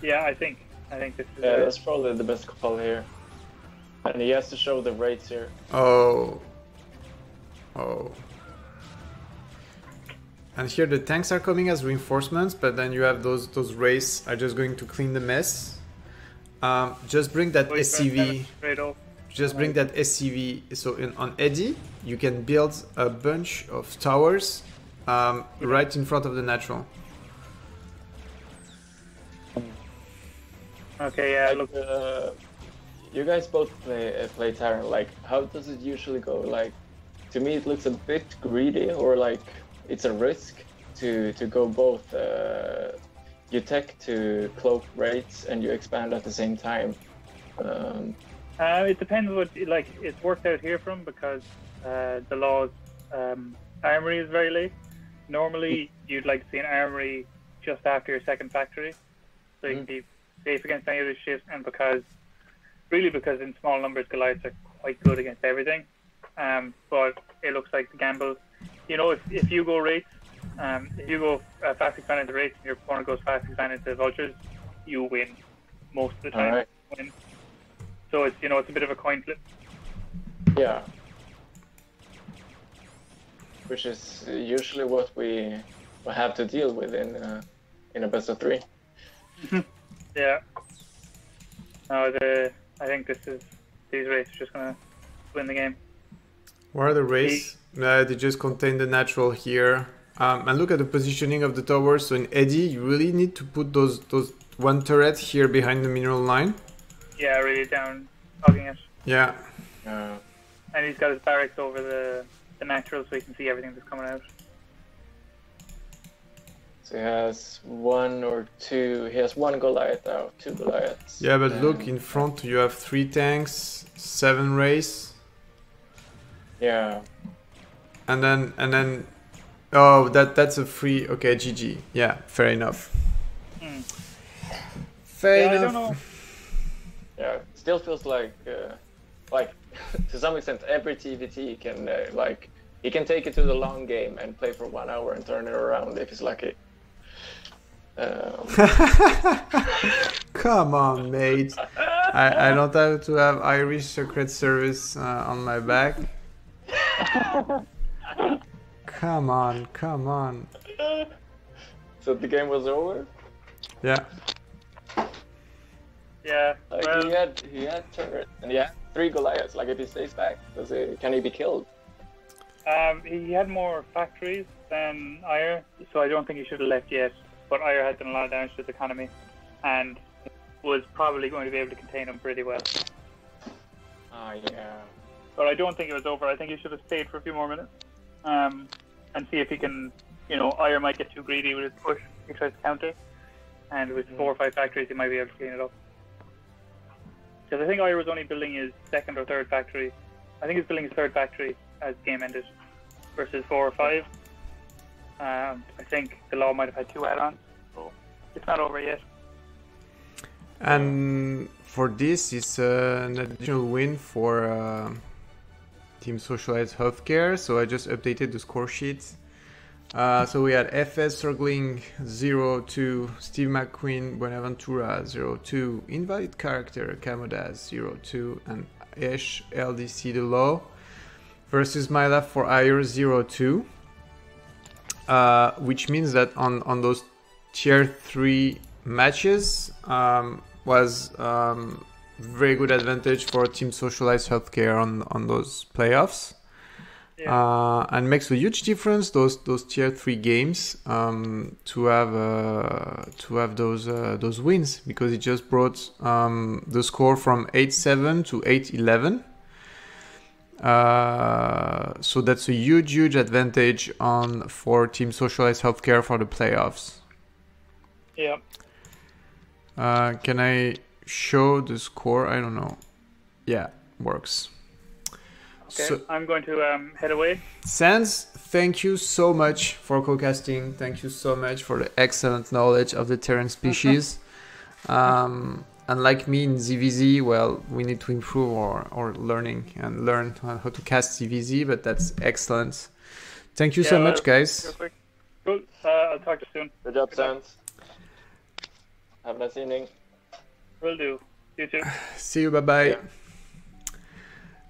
Yeah, I think this is. Yeah, that's probably the best call here. And he has to show the rates here. Oh. And here the tanks are coming as reinforcements, but then you have those rays are just going to clean the mess. Just bring that SCV. Just bring that SCV. So on Eddie, you can build a bunch of towers right in front of the natural. Okay, yeah, look. You guys both play Terran. Like, how does it usually go? Like, to me, it looks a bit greedy, or like it's a risk to go both. You tech to cloak rates and you expand at the same time. It depends what it's worked out here from because the law's armory is very late. Normally, you'd like to see an armory just after your second factory, so you can be safe against any of the shifts, and because in small numbers, Goliaths are quite good against everything. But it looks like the gamble. If you go rates, if you go fast expand into rates and your opponent goes fast expand into vultures, you win most of the time. Right. Win. So it's it's a bit of a coin flip. Yeah. Which is usually what we have to deal with in a best of 3. Yeah. No, I think these races are just gonna win the game. What are the races? They just contain the natural here. And look at the positioning of the towers. So in Eddie, you really need to put those 1 turret here behind the mineral line. Yeah, really down, hogging it. Yeah. And he's got his barracks over the natural, so he can see everything that's coming out. So he has one or two. He has one Goliath now, two Goliaths. Yeah, but look, in front you have 3 tanks, 7 race, Yeah. and then oh, that's a free. Okay, GG. Yeah, fair enough. Fair Yeah, I enough. don't know. Yeah, it still feels like to some extent every TVT can like he can take it to the long game and play for 1 hour and turn it around if he's lucky. Come on, mate. I don't have to have Irish Secret Service on my back. Come on. So the game was over. Yeah. Yeah, Like well, he had turret and he had 3 Goliaths. Like if he stays back, can he be killed? he had more factories than Ire, so I don't think he should have left yet. But Ire had done a lot of damage to his economy, and was probably going to be able to contain him pretty well. Ah, yeah. But I don't think it was over. I think he should have stayed for a few more minutes, and see if he can. Ire might get too greedy with his push. He tries to counter, and with 4 or 5 factories, he might be able to clean it up. Because I think Ire was only building his 2nd or 3rd factory. I think he was building his 3rd factory as the game ended, versus 4 or 5. I think the law might have had 2 add-ons, so it's not over yet. And for this, it's an additional win for Team Socialized Healthcare. So I just updated the score sheets. So we had FS Struggling 0-2, Steve McQueen, Buenaventura 0-2, Invalid Character Camodaz 0-2, and Ish LDC the Law versus Myla for Ire 0-2. Which means that on those tier 3 matches was very good advantage for Team Socialized Healthcare on those playoffs. Yeah. And makes a huge difference those tier 3 games to have those wins, because it just brought the score from 8-7 to 8-11. So that's a huge advantage for Team Socialized Healthcare for the playoffs. Yeah. Can I show the score? I don't know. Yeah, works. Okay, So, I'm going to head away. Sans, thank you so much for co-casting. Thank you so much for the excellent knowledge of the Terran species. Unlike me in ZVZ, well, we need to improve our learning and learn how to cast ZVZ, but that's excellent. Thank you so much, guys. Cool. I'll talk to you soon. Good job, Sans. Have a nice evening. Will do. You too. See you, bye-bye. Yeah.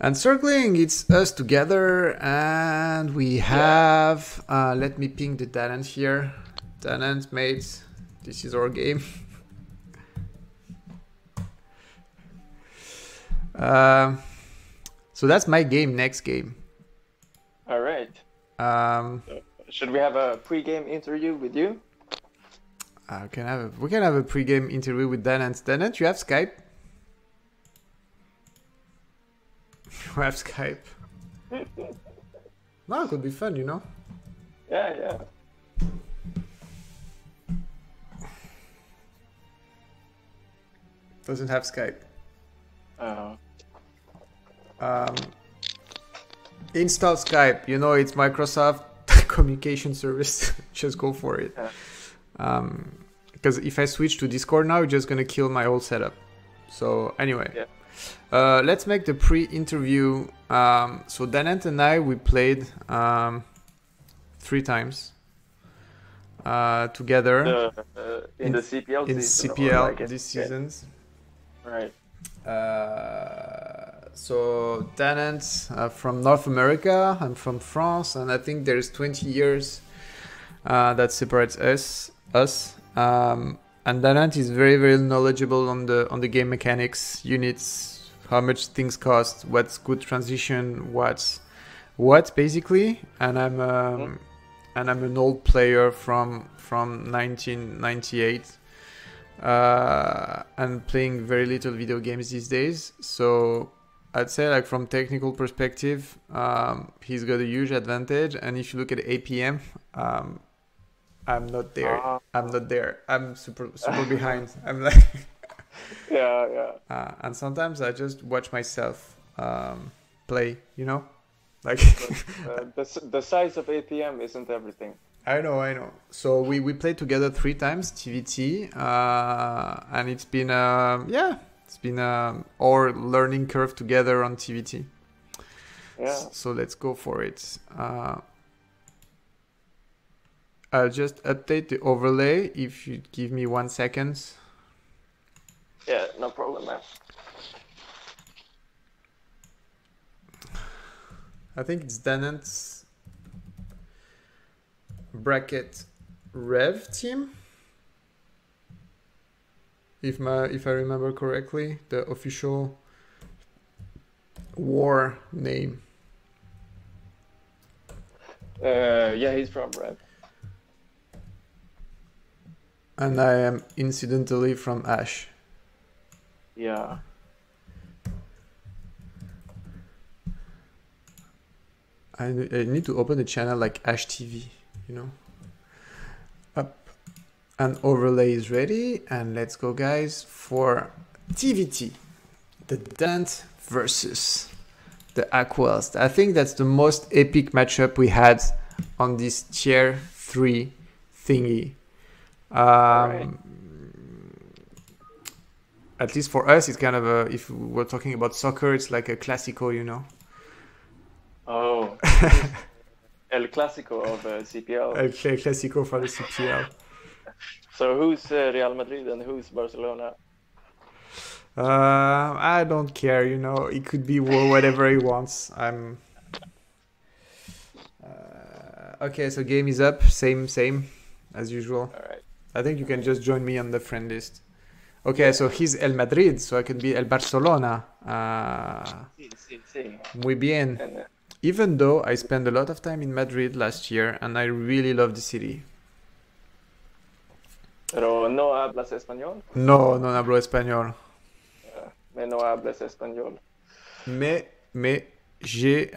And circling, it's us together, and we have... let me ping the talent here. Talent, mates, this is our game. So that's my game, next game. All right. So should we have a pre-game interview with you? We can have a pre-game interview with Danant. Danant, you have Skype? You have Skype. No, it could be fun, you know? Yeah. Doesn't have Skype. Oh. Install Skype. You know, it's Microsoft communication service. Just go for it. Because if I switch to Discord now, it's just gonna kill my whole setup. So anyway, let's make the pre-interview. So Danant and I, we played 3 times together in the CPL in season, CPL like this season. Right. So Danant from North America, I'm from France, and I think there's 20 years that separates us. And Danant is very, very knowledgeable on the game mechanics, units, how much things cost, what's good transition, what's what basically. And I'm an old player from 1998. And playing very little video games these days. So I'd say, like, from technical perspective, he's got a huge advantage. And if you look at APM, I'm not there. Ah. I'm not there. I'm super behind. I'm like, Yeah. and sometimes I just watch myself play. You know, like. The size of APM isn't everything. I know. So we played together 3 times TVT, and it's been our learning curve together on TVT. Yeah. So let's go for it. I'll just update the overlay if you give me 1 second. Yeah, no problem, man. I think it's Danant's bracket Rev team. If I remember correctly, the official war name. Yeah, he's from Red. And I am incidentally from Ash. Yeah. I need to open a channel like Ash TV, you know. Up. And overlay is ready. And let's go, guys, for TVT. The Dant versus the Aquels. I think that's the most epic matchup we had on this tier 3 thingy. Right. At least for us, it's kind of a, if we're talking about soccer, it's like a Clasico, you know. Oh. El Clásico of CPL. El Clasico for the CPL. So who's Real Madrid and who's Barcelona? I don't care, you know. It could be whatever he wants. I'm. Okay, so game is up. Same as usual. All right. I think you can just join me on the friend list. Okay, so he's El Madrid, so I can be El Barcelona. Sí. Muy bien. And, Even though I spent a lot of time in Madrid last year and I really love the city. pero no hablas español. No hablo español. Me no hablas español.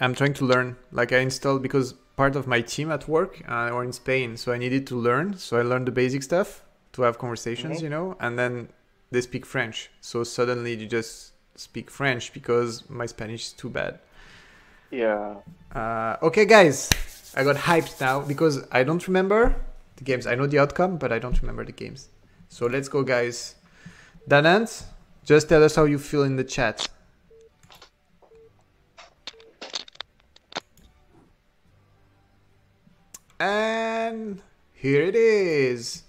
I'm trying to learn. Like I installed because part of my team at work or in Spain, so I needed to learn. So I learned the basic stuff to have conversations, you know, and then they speak French. So suddenly you just speak French because my Spanish is too bad. Yeah. Okay, guys, I got hyped now because I don't remember the games. I know the outcome, but I don't remember the games. So let's go, guys. Danant, just tell us how you feel in the chat. And here it is.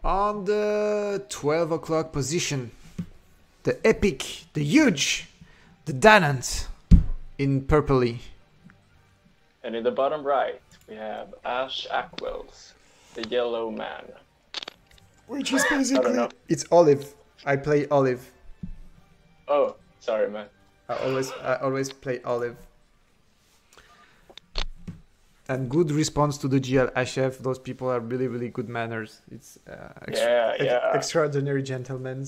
On the 12 o'clock position. The epic, the huge, the Danant in purpley. And in the bottom right, we have Ash Aquels, the yellow man. Which is I don't basically, know. it's Olive. I play Olive. Oh, sorry, man. I always play Olive. And good response to the GLHF. Those people are really, really good manners. It's extraordinary gentlemen.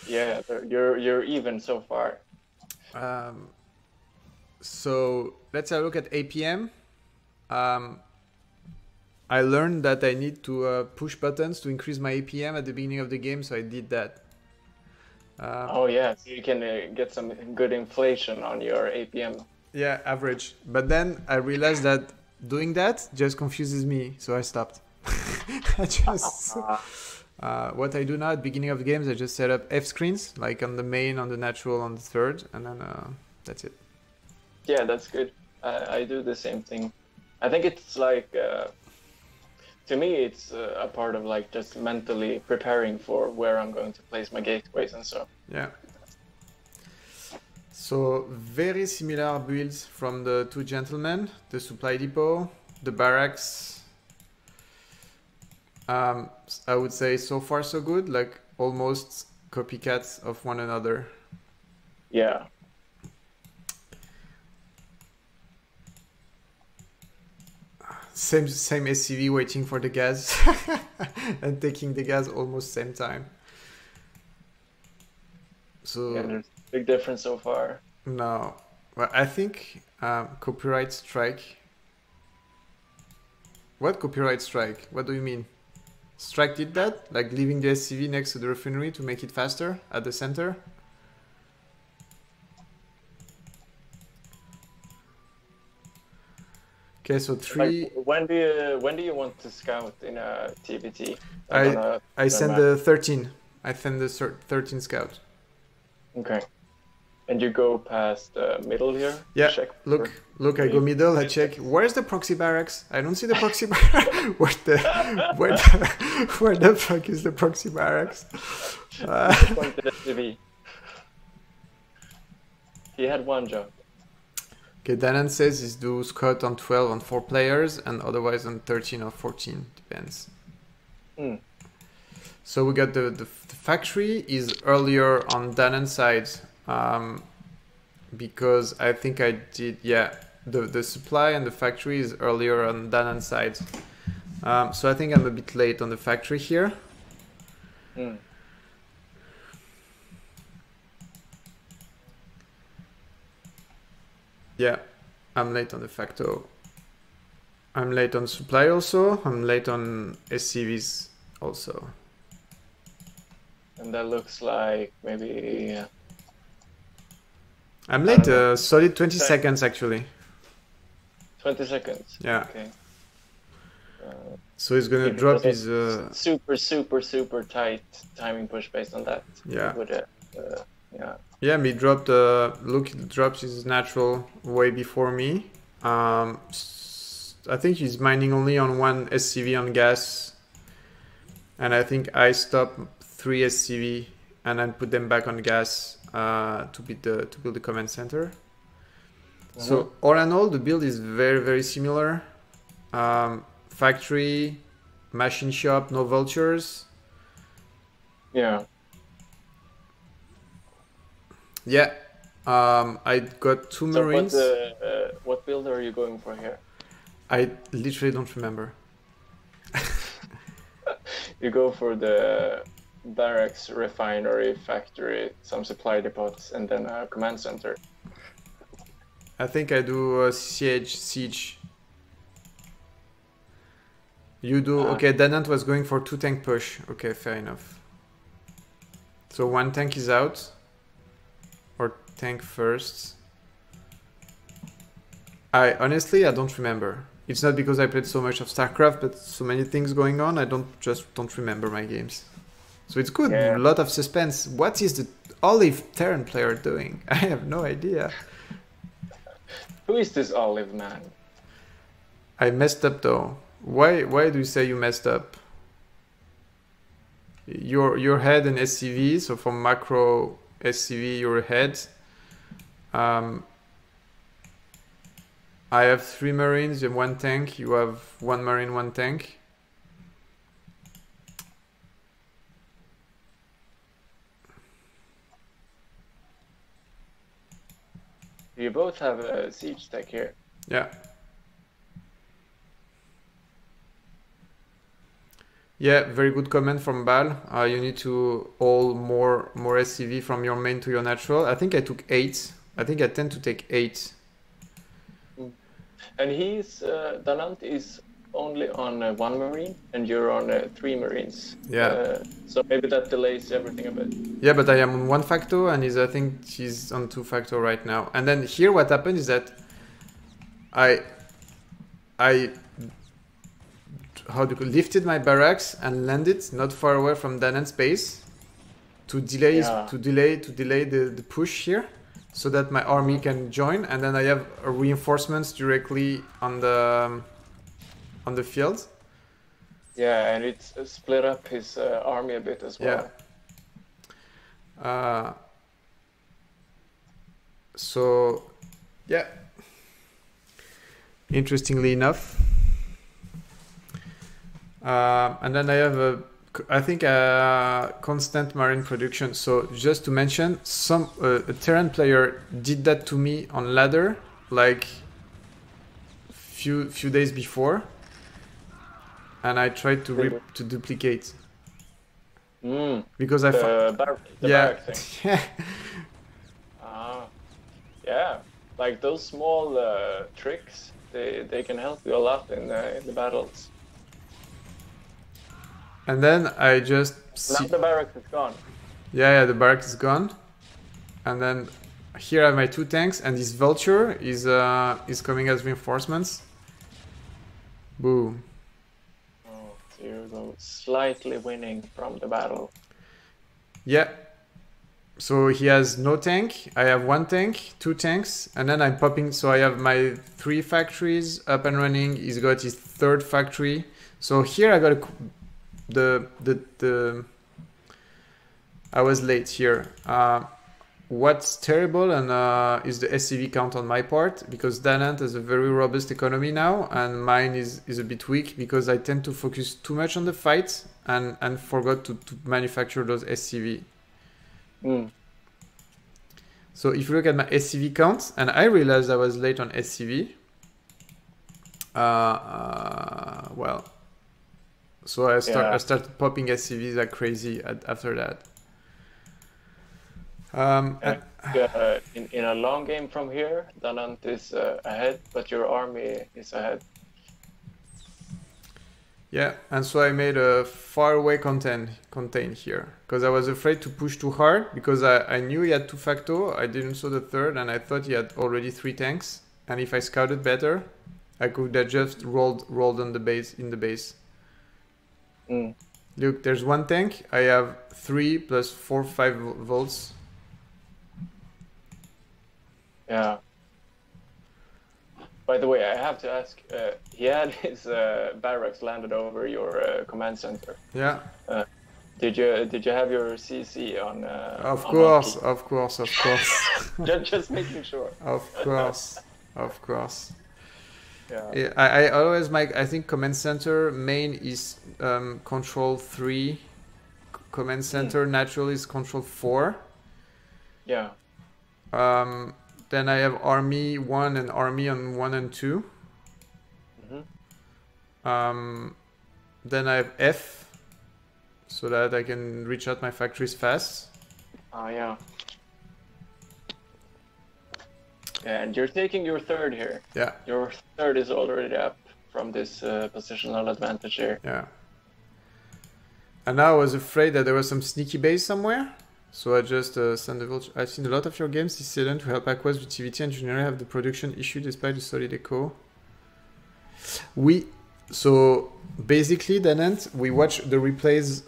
Yeah, you're even so far. So let's have a look at APM. I learned that I need to push buttons to increase my APM at the beginning of the game, so I did that. Oh yeah, so you can get some good inflation on your APM. Yeah, average. But then I realized that doing that just confuses me, so I stopped. What I do now at the beginning of the games, I just set up F screens, like on the main, on the natural, on the third, and then that's it. Yeah, that's good. I do the same thing. I think it's like, to me, it's a part of like just mentally preparing for where I'm going to place my gateways and so. Yeah. So very similar builds from the two gentlemen, the supply depot, the barracks. I would say so far so good, like almost copycats of one another. Yeah. Same SCV waiting for the gas and taking the gas almost same time. So Yeah, there's a big difference so far. no, well, I think copyright strike What copyright strike? What do you mean? Strike did that? Like leaving the SCV next to the refinery to make it faster at the center? Okay, so 3. Like, when do you want to scout in a TBT? I send the 13. I send the 13 scout. Okay. And you go past the middle here? Yeah, Check look, I go middle, I check. Where's the proxy barracks? I don't see the proxy barracks. Where the fuck is the proxy barracks? Point to the TV. He had one job. Okay, Danan says he's do scout on 12 on 4 players and otherwise on 13 or 14, depends. So we got the factory is earlier on Danan's side. Because I think I did, yeah, the supply and the factory is earlier on Danan's side. So I think I'm a bit late on the factory here. Yeah, I'm late on the facto. I'm late on supply also. I'm late on SCVs also. And that looks like maybe... I'm late, solid 20 seconds actually. 20 seconds? Yeah. Okay. So he's gonna drop his... super tight timing push based on that. Yeah. Yeah. Yeah, he dropped, look, he drops his natural way before me. I think he's mining only on 1 SCV on gas. And I think I stop 3 SCV and then put them back on gas to build the command center. So all in all, the build is very, very similar. Factory, machine shop, no vultures. Yeah. Yeah. I got 2 Marines. So what build are you going for here? I literally don't remember. You go for the barracks, refinery, factory, some supply depots, and then a command center. I think I do a siege. You do, okay, Danant was going for 2 tank push. Okay, fair enough. So 1 tank is out. Or tank first. I don't remember. It's not because I played so much of StarCraft, but so many things going on, I don't remember my games. So it's good, a lot of suspense. What is the Olive Terran player doing? I have no idea. Who is this Olive man? I messed up though. Why do you say you messed up? Your head and SCV, so from macro SCV, your head. I have 3 Marines and 1 tank. You have 1 Marine, 1 tank. You both have a siege tech here. Yeah. Yeah, very good comment from Bal. You need to all more SCV from your main to your natural. I think I took 8. I think I tend to take 8. And Danant is only on 1 Marine, and you're on 3 Marines. Yeah. So maybe that delays everything a bit. Yeah, but I am on 1 factor, and I think he's on 2 factor right now. And then here what happened is that I lifted my barracks and landed not far away from Danan's base to delay the push here, so that my army can join, and then I have reinforcements directly on the field. Yeah, and it's split up his army a bit as well. Yeah. So, yeah. Interestingly enough. And then I have a constant marine production. So just to mention, a Terran player did that to me on ladder like few days before, and I tried to duplicate because barrack thing. Yeah, like those small tricks They can help you a lot in the battles. And then I just Now see... the barracks is gone. Yeah, the barrack is gone. And then here I have my 2 tanks, and this vulture is coming as reinforcements. Boom. Oh, so you're slightly winning from the battle. Yeah. So he has no tank. I have 1 tank, 2 tanks, and then I'm popping. So I have my 3 factories up and running. He's got his 3rd factory. So here I got the I was late here. What's terrible and is the SCV count on my part, because Danant has a very robust economy now, and mine is a bit weak because I tend to focus too much on the fight and forgot to manufacture those SCV. So if you look at my SCV count, and I realized I was late on SCV. Well, so I started popping SCVs like crazy after that. In a long game from here, Danant is ahead, but your army is ahead. Yeah, and so I made a far away contain here because I was afraid to push too hard because I knew he had 2 facto. I didn't saw the 3rd, and I thought he had already 3 tanks. And if I scouted better, I could have just rolled on the base in the base. Look, there's 1 tank. I have 3 plus 4, 5 volts. Yeah. By the way, I have to ask, he had his barracks landed over your command center. Yeah. Did you have your CC on? Of course. just making sure. Of course. Yeah. I always make. I think command center main is control 3. Command center natural is control 4. Yeah. Then I have army 1 and army on 1 and 2. Then I have F, so that I can reach out my factories fast. Oh yeah. And you're taking your 3rd here. Yeah. Your 3rd is already up from this positional advantage here. Yeah. And now I was afraid that there was some sneaky base somewhere. So I just sent the vulture. I've seen a lot of your games this season to help Aquas with TVT and generally have the production issue despite the solid echo. So basically, Danant, we watch the replays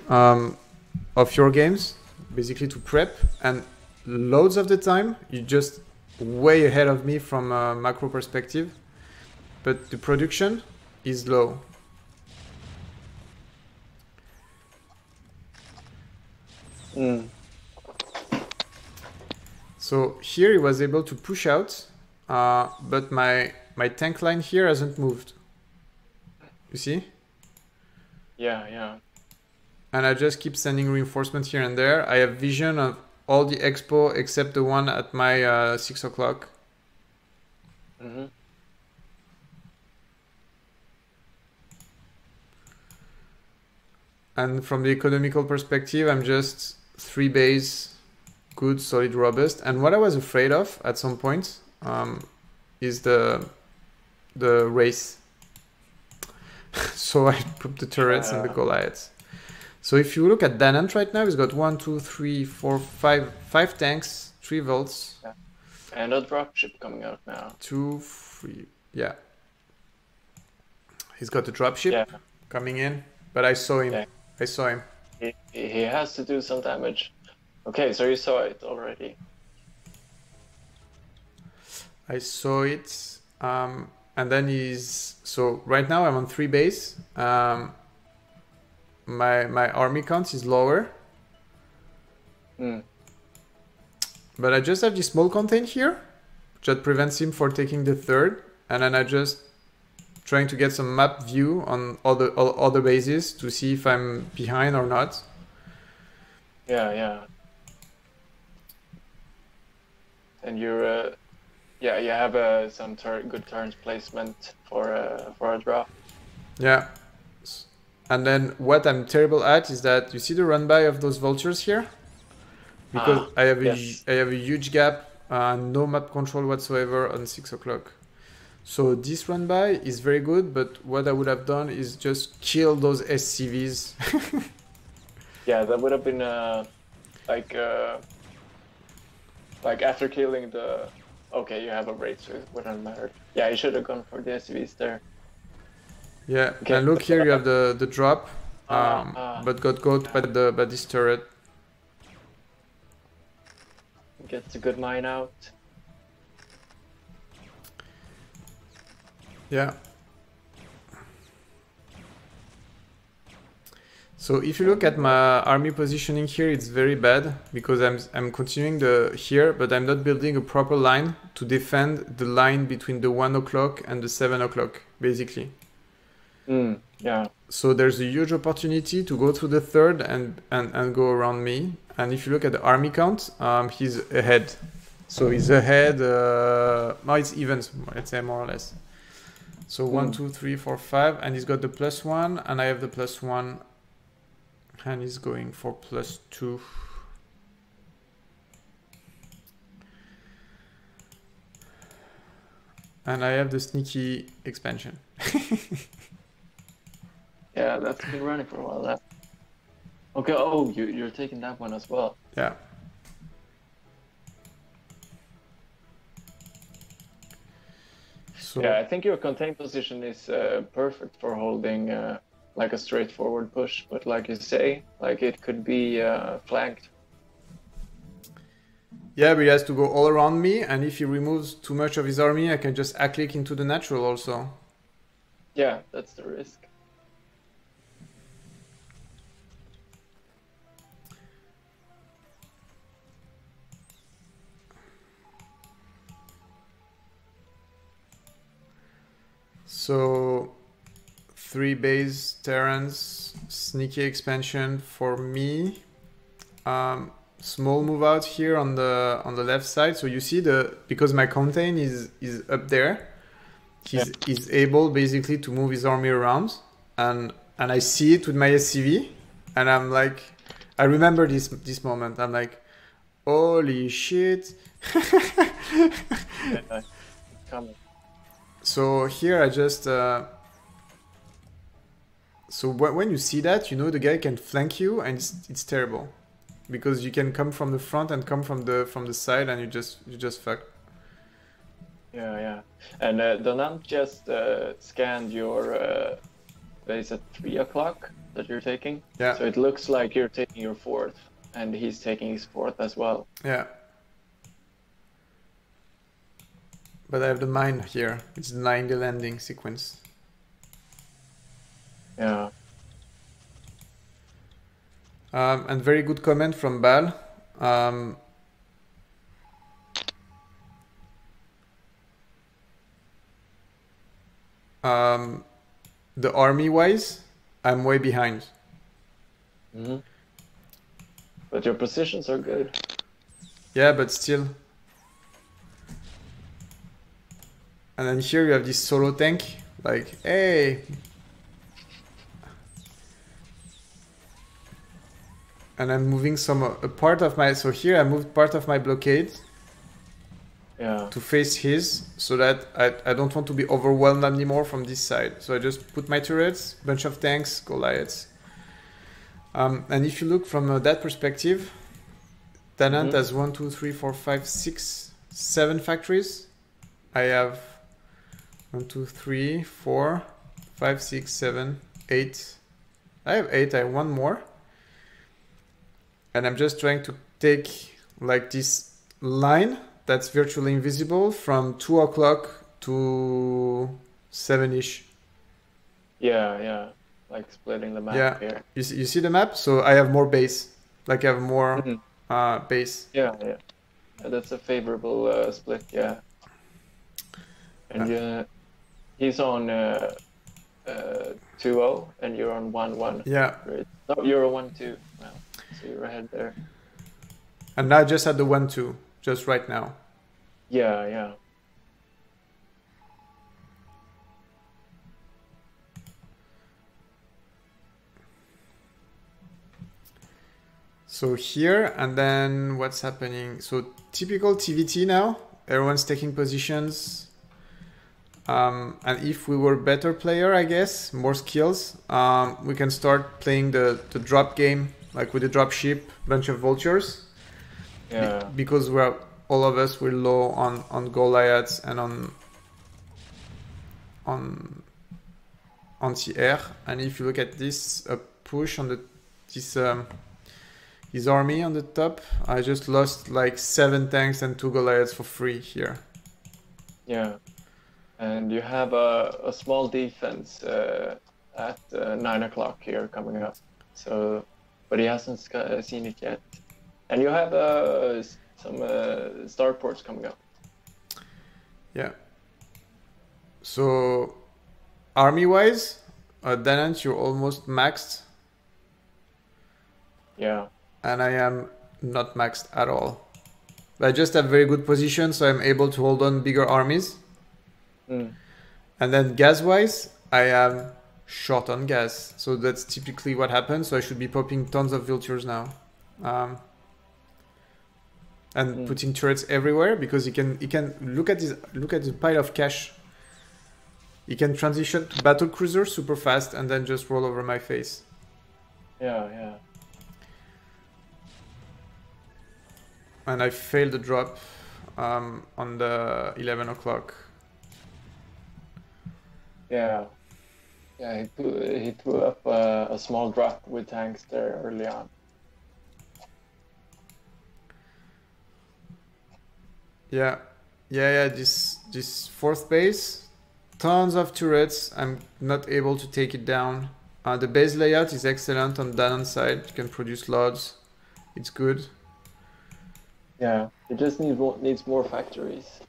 of your games, basically to prep, and loads of the time, you're just way ahead of me from a macro perspective, but the production is low. So here he was able to push out, but my tank line here hasn't moved. You see? Yeah. And I just keep sending reinforcements here and there. I have vision of all the expo except the one at my 6 o'clock. And from the economical perspective, I'm just 3 base, good, solid, robust. And what I was afraid of at some point is the race. So I put the turrets and the Goliaths. So if you look at Danant right now, he's got 1, 2, 3, 4, 5 tanks, 3 volts. Yeah. And a dropship coming out now. 2, 3, yeah. He's got a dropship coming in, but I saw him. Yeah. I saw him. He has to do some damage. Okay, so you saw it already. I saw it. And then so right now I'm on 3 base. My army count is lower. But I just have this small contain here, that prevents him for taking the 3rd. And then I just trying to get some map view on all other bases to see if I'm behind or not. Yeah. And you're you have some good turns placement for a draw. Yeah. And then what I'm terrible at is that you see the run by of those vultures here, because I have a huge gap, no map control whatsoever on 6 o'clock. So this run by is very good, but what I would have done is just kill those SCVs. Yeah, that would have been like after killing the. Okay, you have a raid, so it wouldn't matter. Yeah, you should have gone for the SCVs there. Yeah, Okay. and look here, you have the drop, but got caught by this turret. Gets a good mine out. Yeah. So if you look at my army positioning here, it's very bad because I'm continuing here, but I'm not building a proper line to defend the line between the 1 o'clock and the 7 o'clock, basically. Yeah. So there's a huge opportunity to go through the third and go around me. And if you look at the army count, he's ahead. So he's ahead. No, it's even, let's say more or less. So 1, 2, 3, 4, 5, and he's got the +1, and I have the +1, and he's going for +2. And I have the sneaky expansion. Yeah, that's been running for a while. That. Okay. Oh, you're taking that one as well. Yeah. So, yeah, I think your contain position is perfect for holding like a straightforward push, but like you say, like it could be flanked. yeah, but he has to go all around me, and if he removes too much of his army, I can just click into the natural also. Yeah, that's the risk. So 3 base Terrans, sneaky expansion for me. Small move out here on the left side. So you see because my contain is up there, he's able basically to move his army around, and I see it with my SCV, and I'm like, I remember this moment. I'm like, holy shit. Yeah, coming. So here I just so when you see that, you know the guy can flank you, and it's terrible because you can come from the front and come from the side, and you just fuck. Yeah. And Donant just scanned your base at 3 o'clock that you're taking. Yeah. So it looks like you're taking your 4th, and he's taking his 4th as well. Yeah. But I have the mine here. It's 90 landing sequence. Yeah. And very good comment from Bal. The army-wise, I'm way behind. But your positions are good. Yeah, but still. And then here you have this solo tank, like, hey. And I'm moving a part of my, so here I moved part of my blockade to face his, so that I don't want to be overwhelmed anymore from this side. So I just put my turrets, bunch of tanks, Goliaths. And if you look from that perspective, Danant has 1, 2, 3, 4, 5, 6, 7 factories. I have 1, 2, 3, 4, 5, 6, 7, 8. I have 8, I have 1 more. And I'm just trying to take like this line that's virtually invisible from 2 o'clock to 7-ish. Yeah. Like splitting the map here. You see the map? So I have more base. Like I have more base. Yeah. That's a favorable split, yeah. And he's on 2-0 and you're on 1-1. Yeah. Great. No, you're a 1-2 now. So you're ahead there. And I just had the 1-2 just right now. Yeah. So here, and then what's happening? So typical TVT now. Everyone's taking positions. And if we were better player, I guess, more skills, we can start playing the drop game, like with the drop ship, bunch of vultures. Yeah. Because all of us we're low on Goliaths and on CR. And if you look at this push on his army on the top, I just lost like 7 tanks and 2 Goliaths for free here. Yeah. And you have a small defense at 9 o'clock here coming up. So, but he hasn't seen it yet. And you have some starports coming up. Yeah. So, army-wise, Danant, you're almost maxed. Yeah. And I am not maxed at all. But I just have very good position, so I'm able to hold on bigger armies. Mm. And then gas-wise, I am short on gas. So that's typically what happens. So I should be popping tons of vultures now. And putting turrets everywhere, because he can look at the pile of cash. He can transition to battle cruiser super fast and then just roll over my face. Yeah. And I failed the drop on the 11 o'clock. Yeah, he threw up a small drop with tanks there early on. Yeah. This fourth base, tons of turrets. I'm not able to take it down. The base layout is excellent on Danon's side. You can produce loads. It's good. Yeah, it just needs more factories.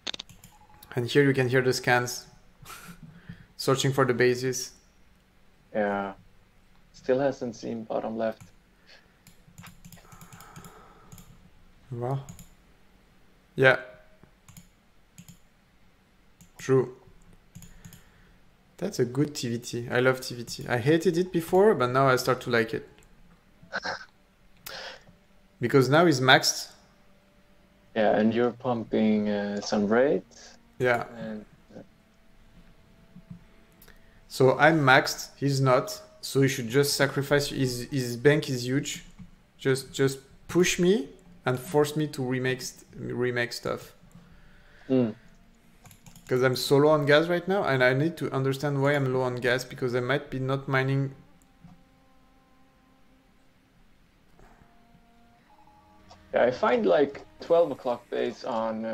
And here you can hear the scans. Searching for the bases. Yeah. Still hasn't seen bottom left. Well. Yeah. True. That's a good TVT. I love TVT. I hated it before, but now I start to like it. Because now he's maxed. Yeah, and you're pumping some raids. Yeah. And so I'm maxed, he's not. So he should just sacrifice. His bank is huge. Just push me and force me to remake stuff. Because I'm so low on gas right now, and I need to understand why I'm low on gas, because I might be not mining. Yeah, I find like 12 o'clock base on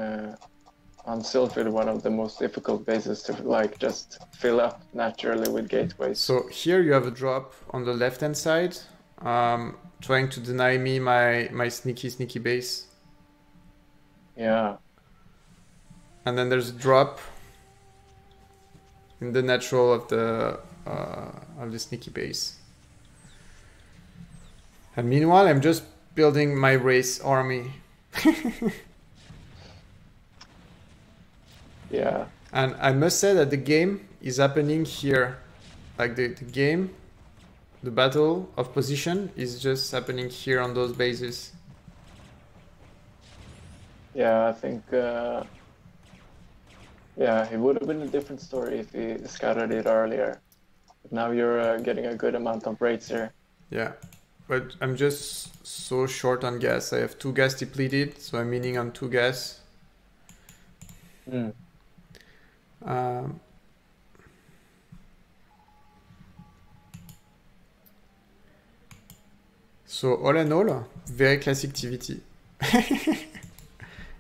Sylphid one of the most difficult bases to like just fill up naturally with gateways. So here you have a drop on the left hand side, trying to deny me my sneaky base. Yeah. And then there's a drop in the natural of the sneaky base. And meanwhile, I'm just building my race army. Yeah. And I must say that the game is happening here. Like the game, the battle of position is just happening here on those bases. Yeah, I think yeah, it would have been a different story if he scouted it earlier. But now you're getting a good amount of raids here. Yeah, but I'm just so short on gas. I have 2 gas depleted, so I'm meaning on 2 gas. So all in all, very classic TVT.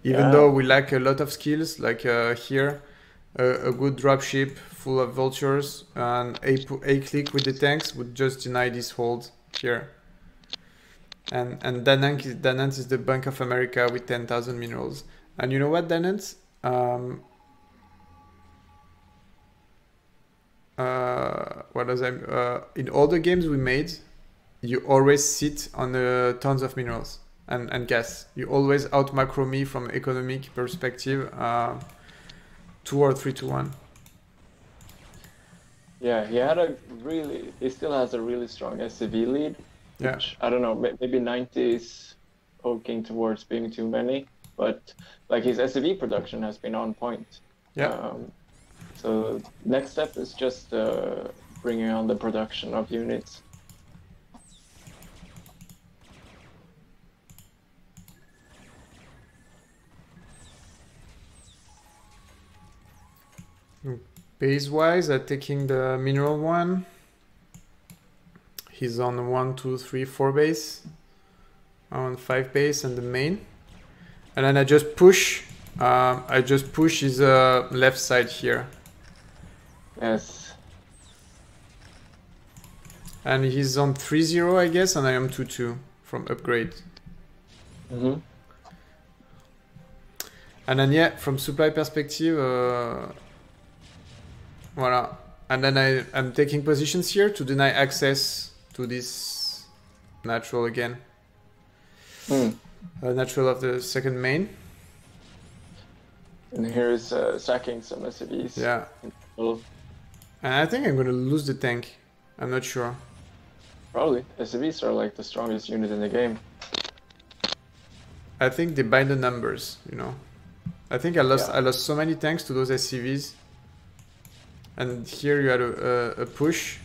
Even though we lack a lot of skills, like here, a good dropship full of vultures and a click with the tanks would just deny this hold here. And Danant is the Bank of America with 10,000 minerals. And you know what, Danant? In all the games we made, you always sit on tons of minerals and gas. You always out macro me from economic perspective, 2 or 3 to 1. Yeah, he still has a really strong SCV lead. Yeah. Which, I don't know, maybe 90 is poking towards being too many, but like his SCV production has been on point. Yeah. So next step is just bringing on the production of units. Base-wise, I'm taking the mineral one. He's on 1, 2, 3, 4 base. I'm on 5 base and the main. And then I just push. I just push his left side here. Yes. And he's on 3-0, I guess, and I am 2-2 from upgrade. Mm-hmm. And then yeah, from supply perspective, voila. And then I'm taking positions here to deny access to this natural again. Natural of the second main. And here is sacking some SCVs. Yeah. And I think I'm gonna lose the tank. I'm not sure. Probably. SCVs are like the strongest unit in the game. I think they buy the numbers, you know. I think I lost so many tanks to those SCVs. And here you had a push.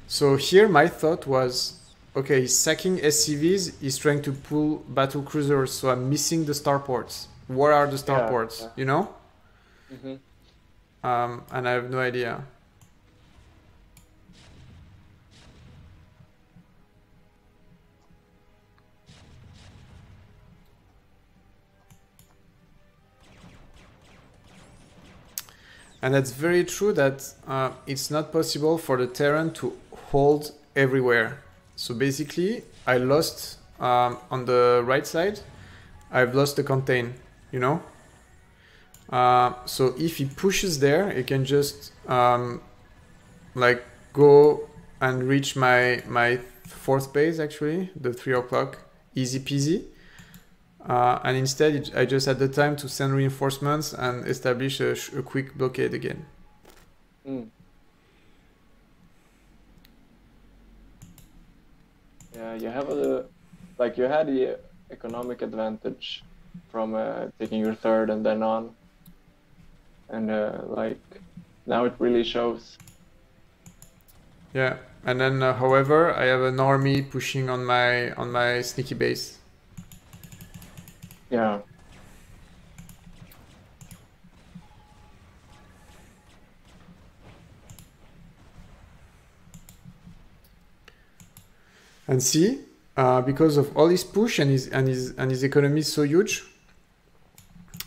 So here my thought was, okay, he's sacking SCVs, he's trying to pull battle cruisers, so I'm missing the starports. Where are the starports, you know? Mm-hmm. And I have no idea. And that's very true that it's not possible for the Terran to hold everywhere. So basically, I lost on the right side, I've lost the contain, you know? So if he pushes there, he can just like go and reach my fourth base, actually, the 3 o'clock, easy peasy. And instead, I just had the time to send reinforcements and establish a quick blockade again. Yeah, you have you had the economic advantage from taking your third and then on, and now it really shows. Yeah, and then however, I have an army pushing on my sneaky base. Yeah. And see, because of all his push and his economy is so huge,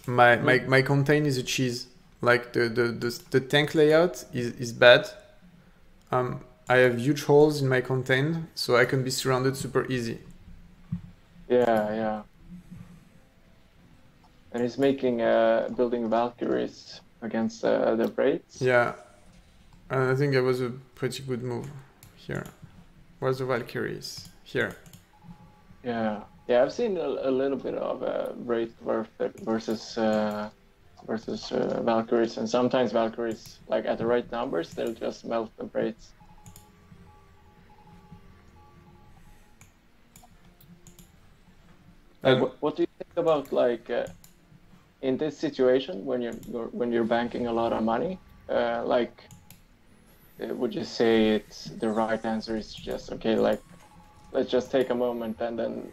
my contain is a cheese. Like the tank layout is bad. I have huge holes in my contain, so I can be surrounded super easy. Yeah. And he's making building Valkyries against the Braids. Yeah, and I think it was a pretty good move here. Where's the Valkyries? Here. Yeah, I've seen a little bit of Braid versus Valkyries, and sometimes Valkyries, like at the right numbers, they'll just melt the Braids. What do you think about in this situation when you're banking a lot of money? Would you say it's the right answer is just okay? Let's just take a moment and then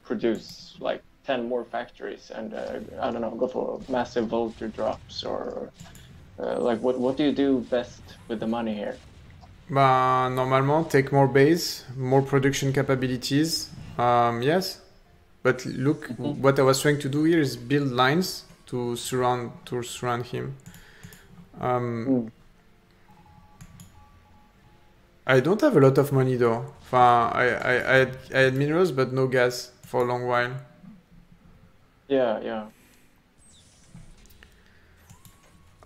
produce 10 more factories and I don't know, go for massive vulture drops or what do you do best with the money here? Normalement, take more base, more production capabilities. Yes. But look, what I was trying to do here is build lines to surround him. I don't have a lot of money though. I had minerals but no gas for a long while. Yeah.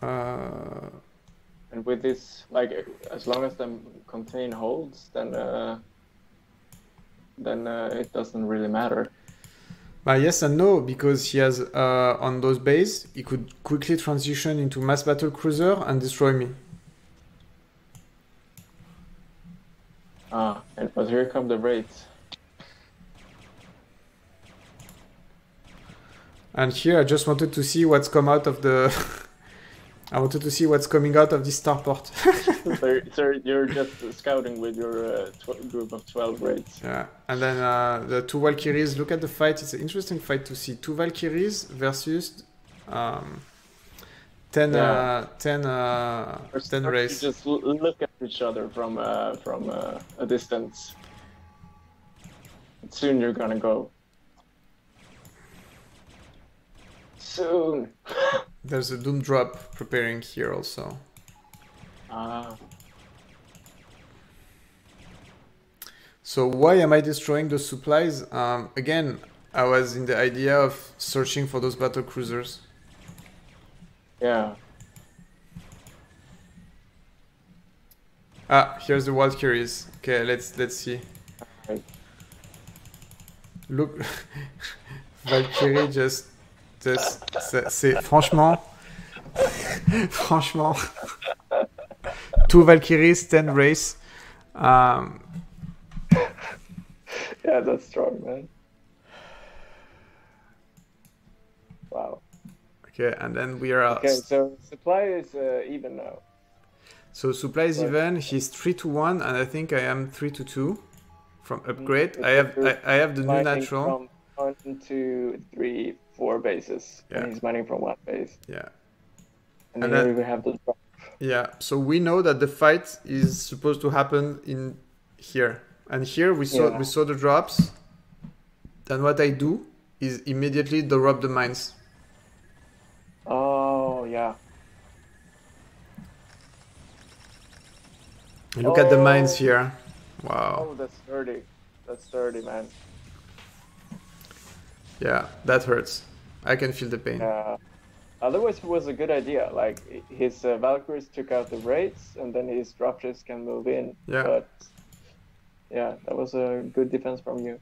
And with this, as long as the contain holds, then it doesn't really matter. Yes and no, because he has on those bases, he could quickly transition into mass battle cruiser and destroy me. But here come the raids. And here I just wanted to see what's come out of the. I wanted to see what's coming out of this starport. So you're just scouting with your group of 12 raids. Yeah, and then the 2 Valkyries. Look at the fight. It's an interesting fight to see. 2 Valkyries versus 10 race. Just look at each other from a distance. Soon you're gonna go. Soon. There's a Doom drop preparing here also. So why am I destroying those supplies? Again, I was in the idea of searching for those battle cruisers. Yeah. Ah, here's the Valkyries. Okay, let's see. Right. Look, Valkyrie just c'est franchement, franchement, 2 Valkyries, 10 race. Yeah, that's strong, man. Wow. Okay, and then we are. Okay, so supply is even now. So supply is even. He's 3-1, and I think I am 3-2 from upgrade. I have the new natural. From 1, 2, 3, 4 bases. Yeah. And he's mining from 1 base. Yeah. And And then then- we have the drop. Yeah. So we know that the fight is supposed to happen in here, and here we saw the drops. Then what I do is immediately drop the mines. Oh, yeah. Look at the mines here. Wow. Oh, that's dirty. That's dirty, man. Yeah, that hurts. I can feel the pain. Otherwise, it was a good idea. Like, his Valkyries took out the raids, and then his dropships can move in. Yeah. But, yeah, that was a good defense from you.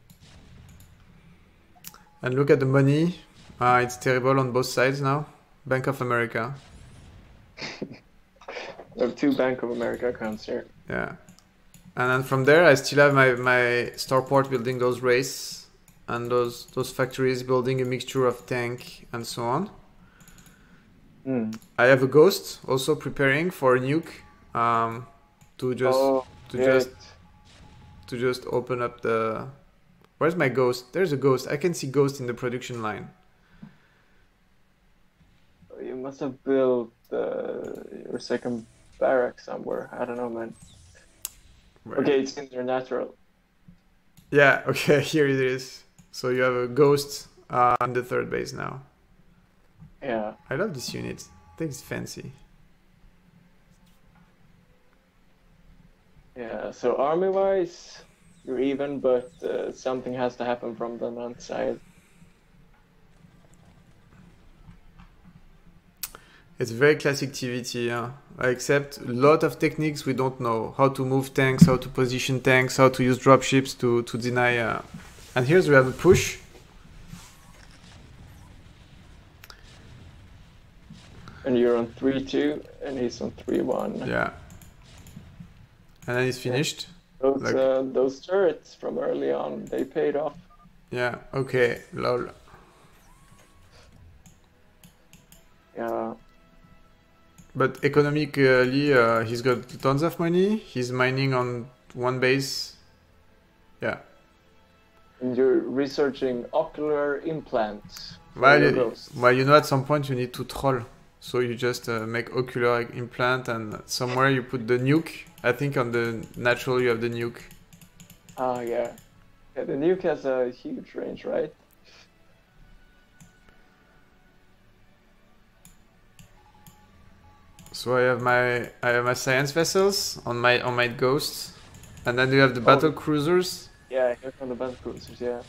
And look at the money. It's terrible on both sides now. Bank of America. We have 2 Bank of America accounts here. Yeah. And then from there, I still have my starport building those races and those factories building a mixture of tank and so on. I have a ghost also preparing for a nuke to just open up the. Where's my ghost? There's a ghost. I can see ghost in the production line. You must have built your second barrack somewhere. I don't know, man. Where? Okay, it's in your natural. Yeah. Okay. Here it is. So you have a ghost in the 3rd base now. Yeah. I love this unit. I think it's fancy. Yeah, so army-wise, you're even, but something has to happen from the non side. It's very classic TVT, yeah. Except a lot of techniques we don't know. How to move tanks, how to position tanks, how to use dropships to deny. And here's we have a push. And you're on 3-2, and he's on 3-1. Yeah. And then it's finished. Those turrets from early on, they paid off. Yeah, okay, lol. Yeah. But economically, he's got tons of money. He's mining on 1 base. Yeah. And you're researching ocular implants. Well, you know, at some point you need to troll. So you just make ocular implant and somewhere you put the nuke. I think on the natural you have the nuke. Ah, yeah. Yeah, the nuke has a huge range, right? So I have my science vessels on my ghosts, and then you have the battle cruisers. Yeah, here come the battle cruisers. Yeah.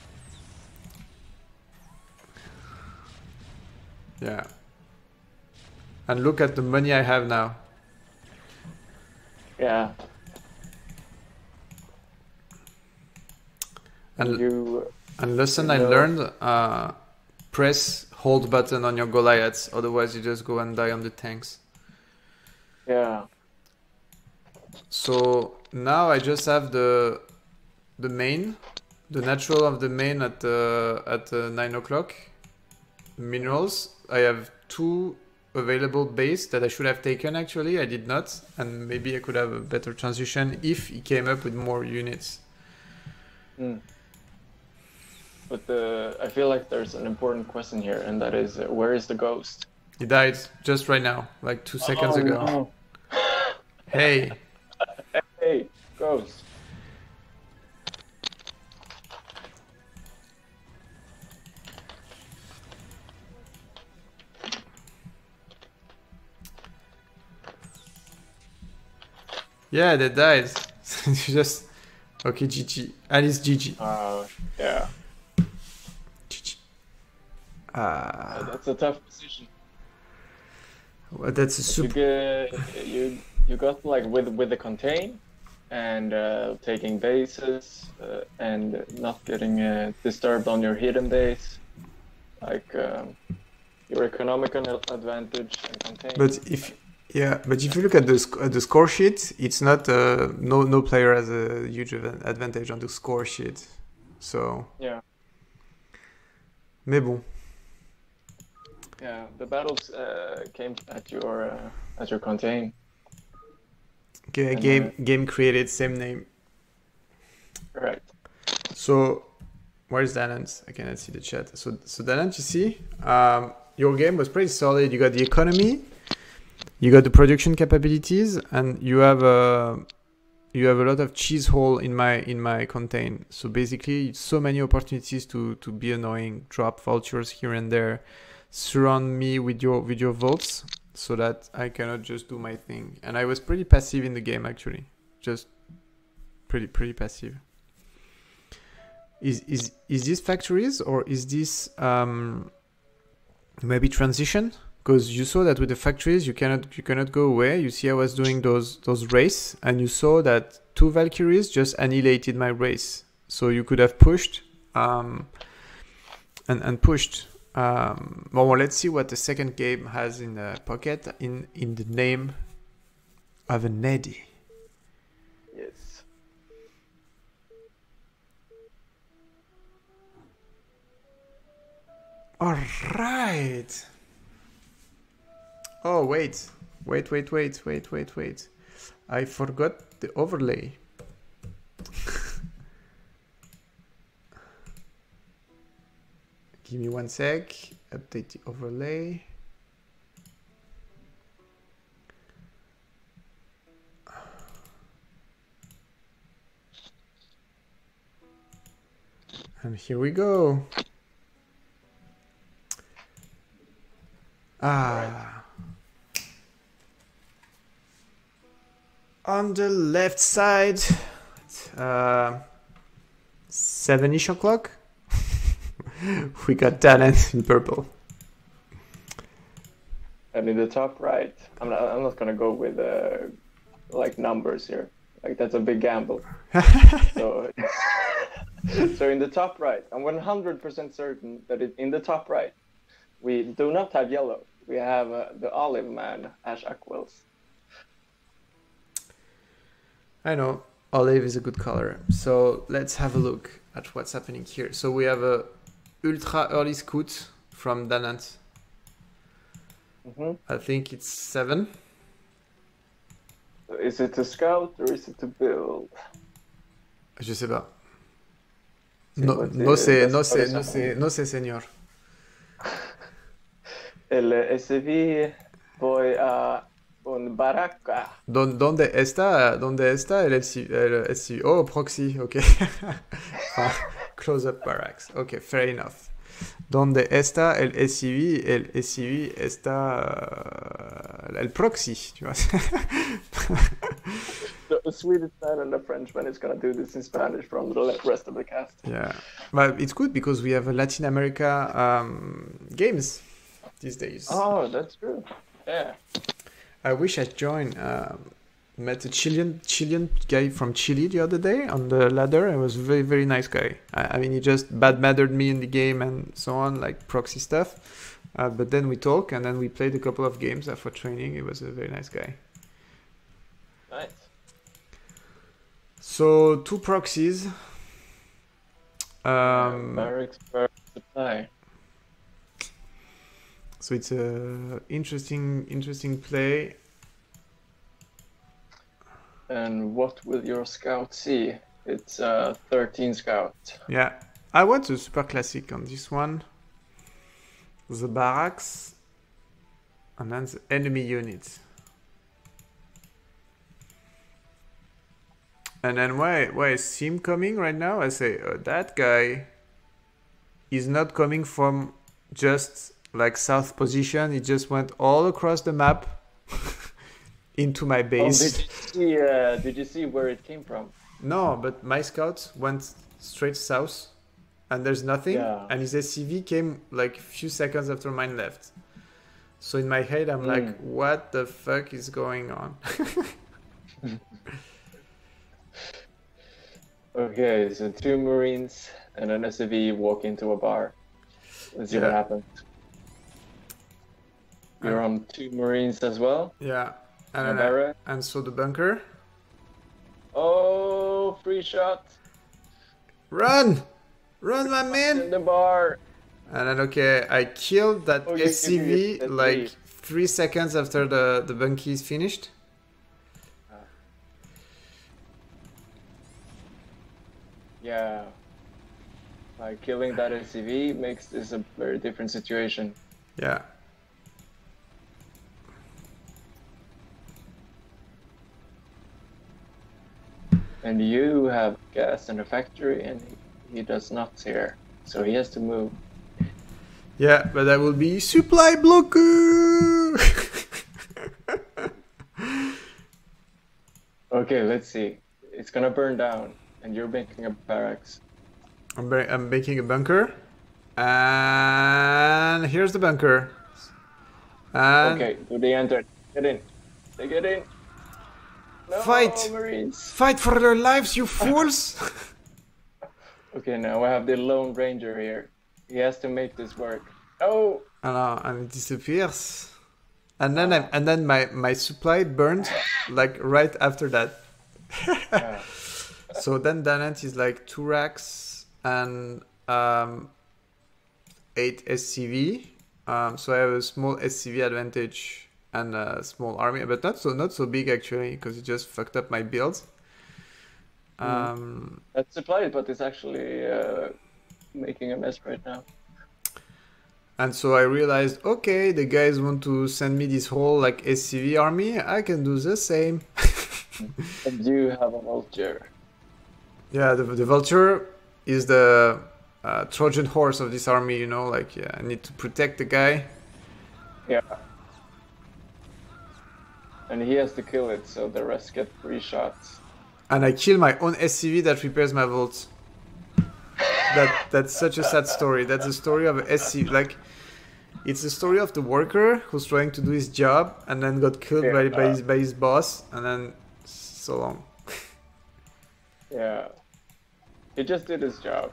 Yeah. And look at the money I have now. Yeah. And lesson I learned: press hold button on your Goliaths, otherwise you just go and die on the tanks. Yeah. So now I just have the main, the natural of the main at 9 o'clock, minerals. I have 2 available base that I should have taken actually. I did not, and maybe I could have a better transition if he came up with more units. But I feel like there's an important question here, and that is, where is the ghost? He died just right now, like 2 seconds ago. No. Hey. Hey, ghost. Yeah, that died. Just okay, GG. Alice GG. Yeah. GG. That's a tough decision. Well, that's a super. You got like with the contain and taking bases and not getting disturbed on your hidden base, like your economical advantage and contain. But if you look at the score sheet, it's not no player has a huge advantage on the score sheet. So yeah. Mais bon. Yeah, the battles came at your contain. Okay, game created, same name. Right. So where is Danant? I cannot see the chat. So Danant, you see, your game was pretty solid. You got the economy, you got the production capabilities, and you have a lot of cheese hole in my contain. So basically, so many opportunities to be annoying, drop vultures here and there, surround me with your votes, so that I cannot just do my thing. And I was pretty passive in the game actually, just pretty passive. Is this factories or is this maybe transition? Because you saw that with the factories you cannot go away. You see I was doing those race, and you saw that 2 Valkyries just annihilated my race. So you could have pushed and pushed. Well, let's see what the second game has in the pocket in the name of a Neddy. Yes. All right. Oh, wait. I forgot the overlay. Give me 1 sec. Update the overlay. And here we go. On the left side, 7-ish o'clock. We got talent in purple. And in the top right, I'm not gonna go with like numbers here. Like that's a big gamble. So in the top right, I'm 100% certain that in the top right, we do not have yellow. We have the olive man, Ash Aquils. I know, olive is a good color. So let's have a look at what's happening here. So we have a ultra early scout from Danant. I think it's 7. Is it to scout or is it to build? Je sais pas. No sé, señor. El SV voy a un barraca. ¿Dónde está el SCV? Oh, proxy, ok. Close up barracks. Ok, fair enough. ¿Dónde está el SCV? El SCV está el proxy, tu vois. The Swedish man and the Frenchman is going to do this in Spanish from the rest of the cast. Yeah, but it's good because we have Latin America games these days. Oh, that's true. Yeah. I wish I joined. Met a Chilean guy from Chile the other day on the ladder. It was a very, very nice guy. I mean, he just bad-mannered me in the game and so on, like proxy stuff. But then we talk and then we played a couple of games after training. He was a very nice guy. Nice. So 2 proxies. Barracks supply. So it's a interesting play. And what will your scout see? It's 13 scout. Yeah, I went to super classic on this one. The barracks, and then the enemy units. And then why I see him coming right now, I say, that guy is not coming from just like south position. He just went all across the map into my base. Did you see where it came from? No, but my scouts went straight south and there's nothing. Yeah. And his SCV came like a few seconds after mine left. So in my head, I'm like, what the fuck is going on? Okay, so 2 Marines and an SCV walk into a bar. Let's see what happens. You're on 2 Marines as well? Yeah. And so the bunker. Oh, free shot. Run! Run, my man! In the bar. And then, okay, I killed that SCV like 3 seconds after the bunkie is finished. Yeah. Like killing that SCV makes this a very different situation. Yeah. And you have gas in the factory and he does not here. So he has to move. Yeah, but that will be supply blocker! Okay, let's see. It's gonna burn down and you're making a barracks. I'm making a bunker. And here's the bunker. And Okay, do they enter? Get in. They get in. No, fight! Marines. Fight for their lives, you fools! Okay, now I have the Lone Ranger here. He has to make this work. Oh! And it disappears. And then my supply burned like right after that. Yeah. So then Danant is like 2 racks and 8 SCV. So I have a small SCV advantage and a small army, but not so big actually, because it just fucked up my build. That's supplied, but it's actually making a mess right now. And so I realized, okay, the guys want to send me this whole like SCV army. I can do the same. And you have a vulture. Yeah, the vulture is the Trojan horse of this army, you know, like, yeah, I need to protect the guy. Yeah. And he has to kill it, so the rest get 3 shots. And I kill my own SCV that repairs my vault. That's such a sad story. That's the story of a SCV. Like, it's the story of the worker who's trying to do his job and then got killed by his boss, and then so long. Yeah. He just did his job.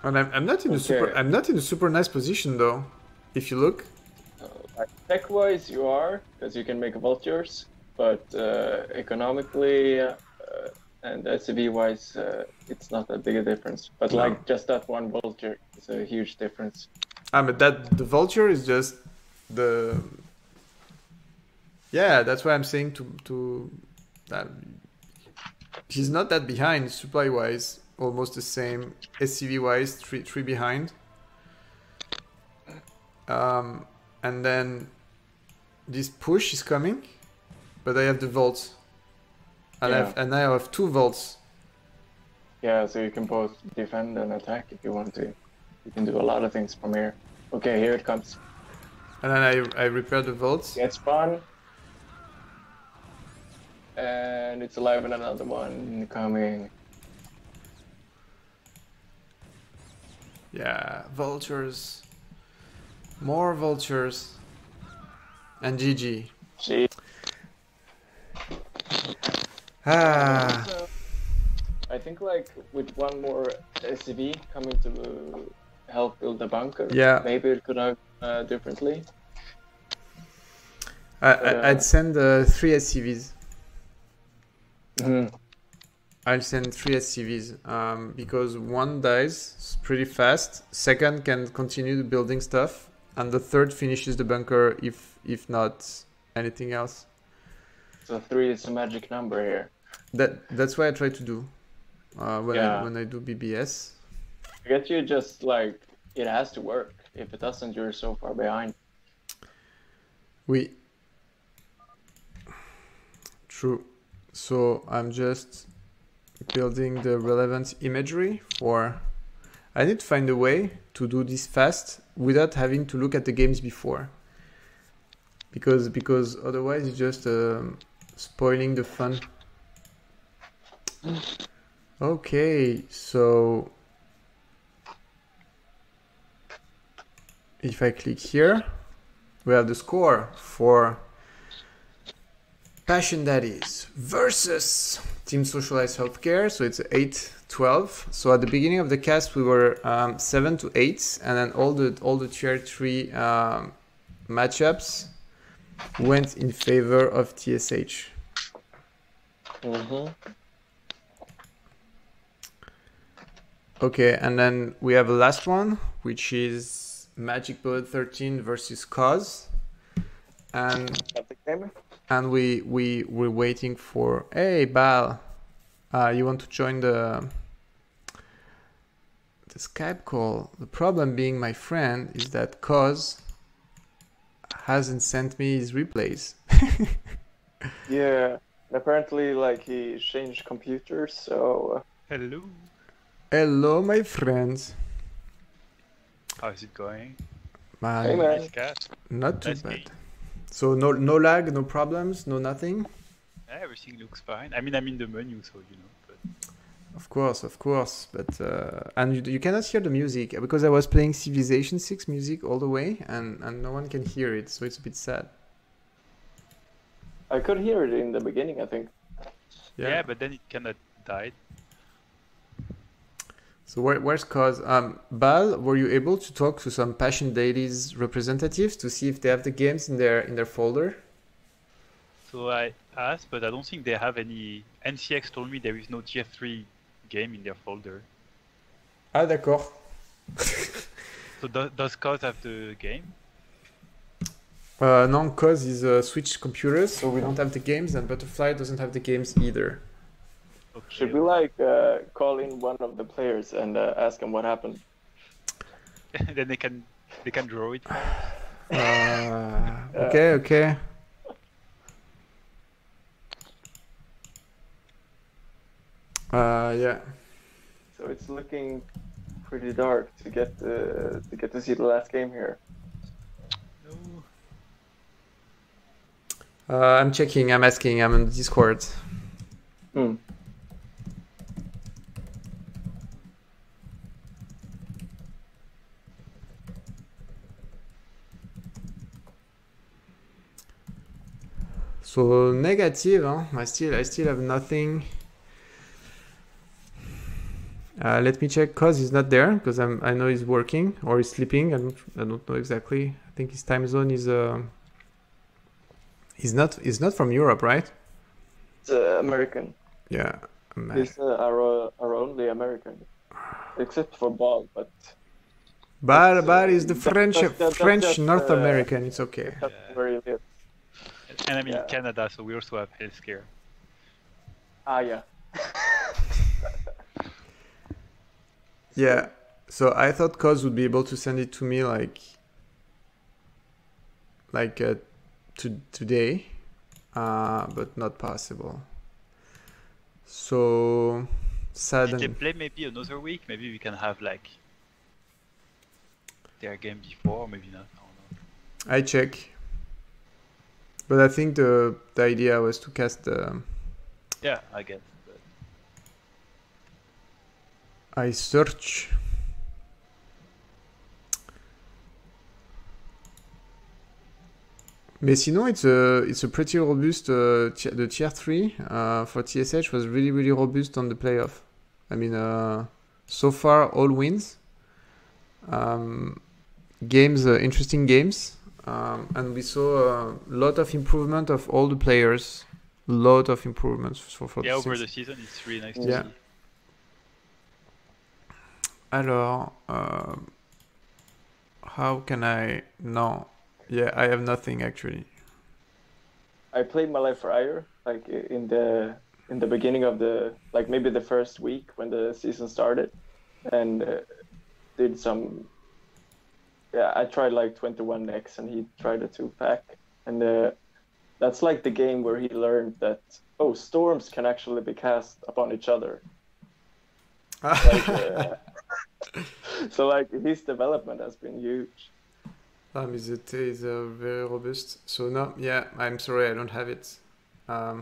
And I'm not in a super nice position though. If you look. Like, tech-wise, you are, because you can make vultures, but economically and SCV-wise, it's not that big a difference. But No. like just that one vulture is a huge difference. But the vulture is just the. Yeah, that's why I'm saying to that he's not that behind supply-wise. Almost the same SCV-wise, three behind. And then this push is coming, but I have the vaults, and I have 2 vaults. Yeah, so you can both defend and attack if you want to. You can do a lot of things from here. Okay, here it comes. And then I repair the vaults. Get spawn. And it's alive and another one coming. Yeah, vultures. More vultures. And GG. Gee. Ah. I think like with one more SCV coming to help build the bunker, Yeah. maybe it could have differently. I'd send 3 SCVs. I'll send 3 SCVs because one dies pretty fast, second can continue building stuff, and the third finishes the bunker if not anything else. So 3 is a magic number here. That's what I try to do when I do BBS. I guess you just like it has to work. If it doesn't, you're so far behind. Oui. True. So I'm just building the relevant imagery for... I need to find a way to do this fast without having to look at the games before. Because otherwise it's just spoiling the fun. Okay, so if I click here, we have the score for Passion Daddies versus Team Socialized Healthcare. So it's 8-12. So at the beginning of the cast, we were 7-8, and then all the tier 3 matchups went in favor of TSH. Okay, and then we have a last one, which is Magic Bullet 13 versus Cause. And we're waiting for... Hey, Bal, you want to join the Skype call? The problem being, my friend, is that Cause hasn't sent me his replays. Yeah, apparently, like, he changed computers, so... Hello. Hello, my friends. How's it going? Man, Hey, man. Nice cat. not too Nice bad. game. So no lag, no problems, no nothing? Yeah, everything looks fine. I mean, I'm in the menu, so you know. But Of course. But and you cannot hear the music because I was playing Civilization 6 music all the way, and no one can hear it, so it's a bit sad. I could hear it in the beginning, I think. yeah, but then it kind of died. So where's Cause? Bal, were you able to talk to some Passion Daddies representatives to see if they have the games in their folder? So I asked, but I don't think they have any. NCX told me there is no tier 3 game in their folder. Ah, d'accord. So does Cause have the game? No, Cause is Switch computers, so we don't have the games, and Butterfly doesn't have the games either. Okay. Should we, like, call in one of the players and ask him what happened? Then they can draw it. Okay. Yeah. So it's looking pretty dark to get to see the last game here. No. I'm checking, I'm asking, I'm on Discord. So negative, huh? I still have nothing. Let me check. Cause he's not there because I know he's working or he's sleeping. I don't know exactly. I think his time zone is he's not from Europe, right? It's American. Yeah. He's our only American, except for Ball, but. Bal is the French just, North American. It's okay. That's very lit. And I'm in Yeah. Canada, so we also have healthcare. Ah, yeah. Yeah. So I thought Cause would be able to send it to me today, but not possible. So sad. If they play maybe another week, maybe we can have like their game before, maybe not. I don't know. I check. But I think the idea was to cast the... Yeah, I guess. But... I search. Mais sinon, it's a pretty robust. The tier 3 for TSH was really, really robust on the playoff. I mean, so far, all wins. Games, interesting games. And we saw a lot of improvement of all the players lot of improvements for Yeah, the over six. the season, it's really nice Yeah. to see. Alors, how can I? No, yeah, I have nothing actually. I played my life Fire like in the beginning of the like maybe the first week when the season started, and did some. Yeah, I tried like 21 necks, and he tried a 2-pack, and that's like the game where he learned that storms can actually be cast upon each other. Like, so like his development has been huge. It is very robust. So no, yeah, I'm sorry, I don't have it. I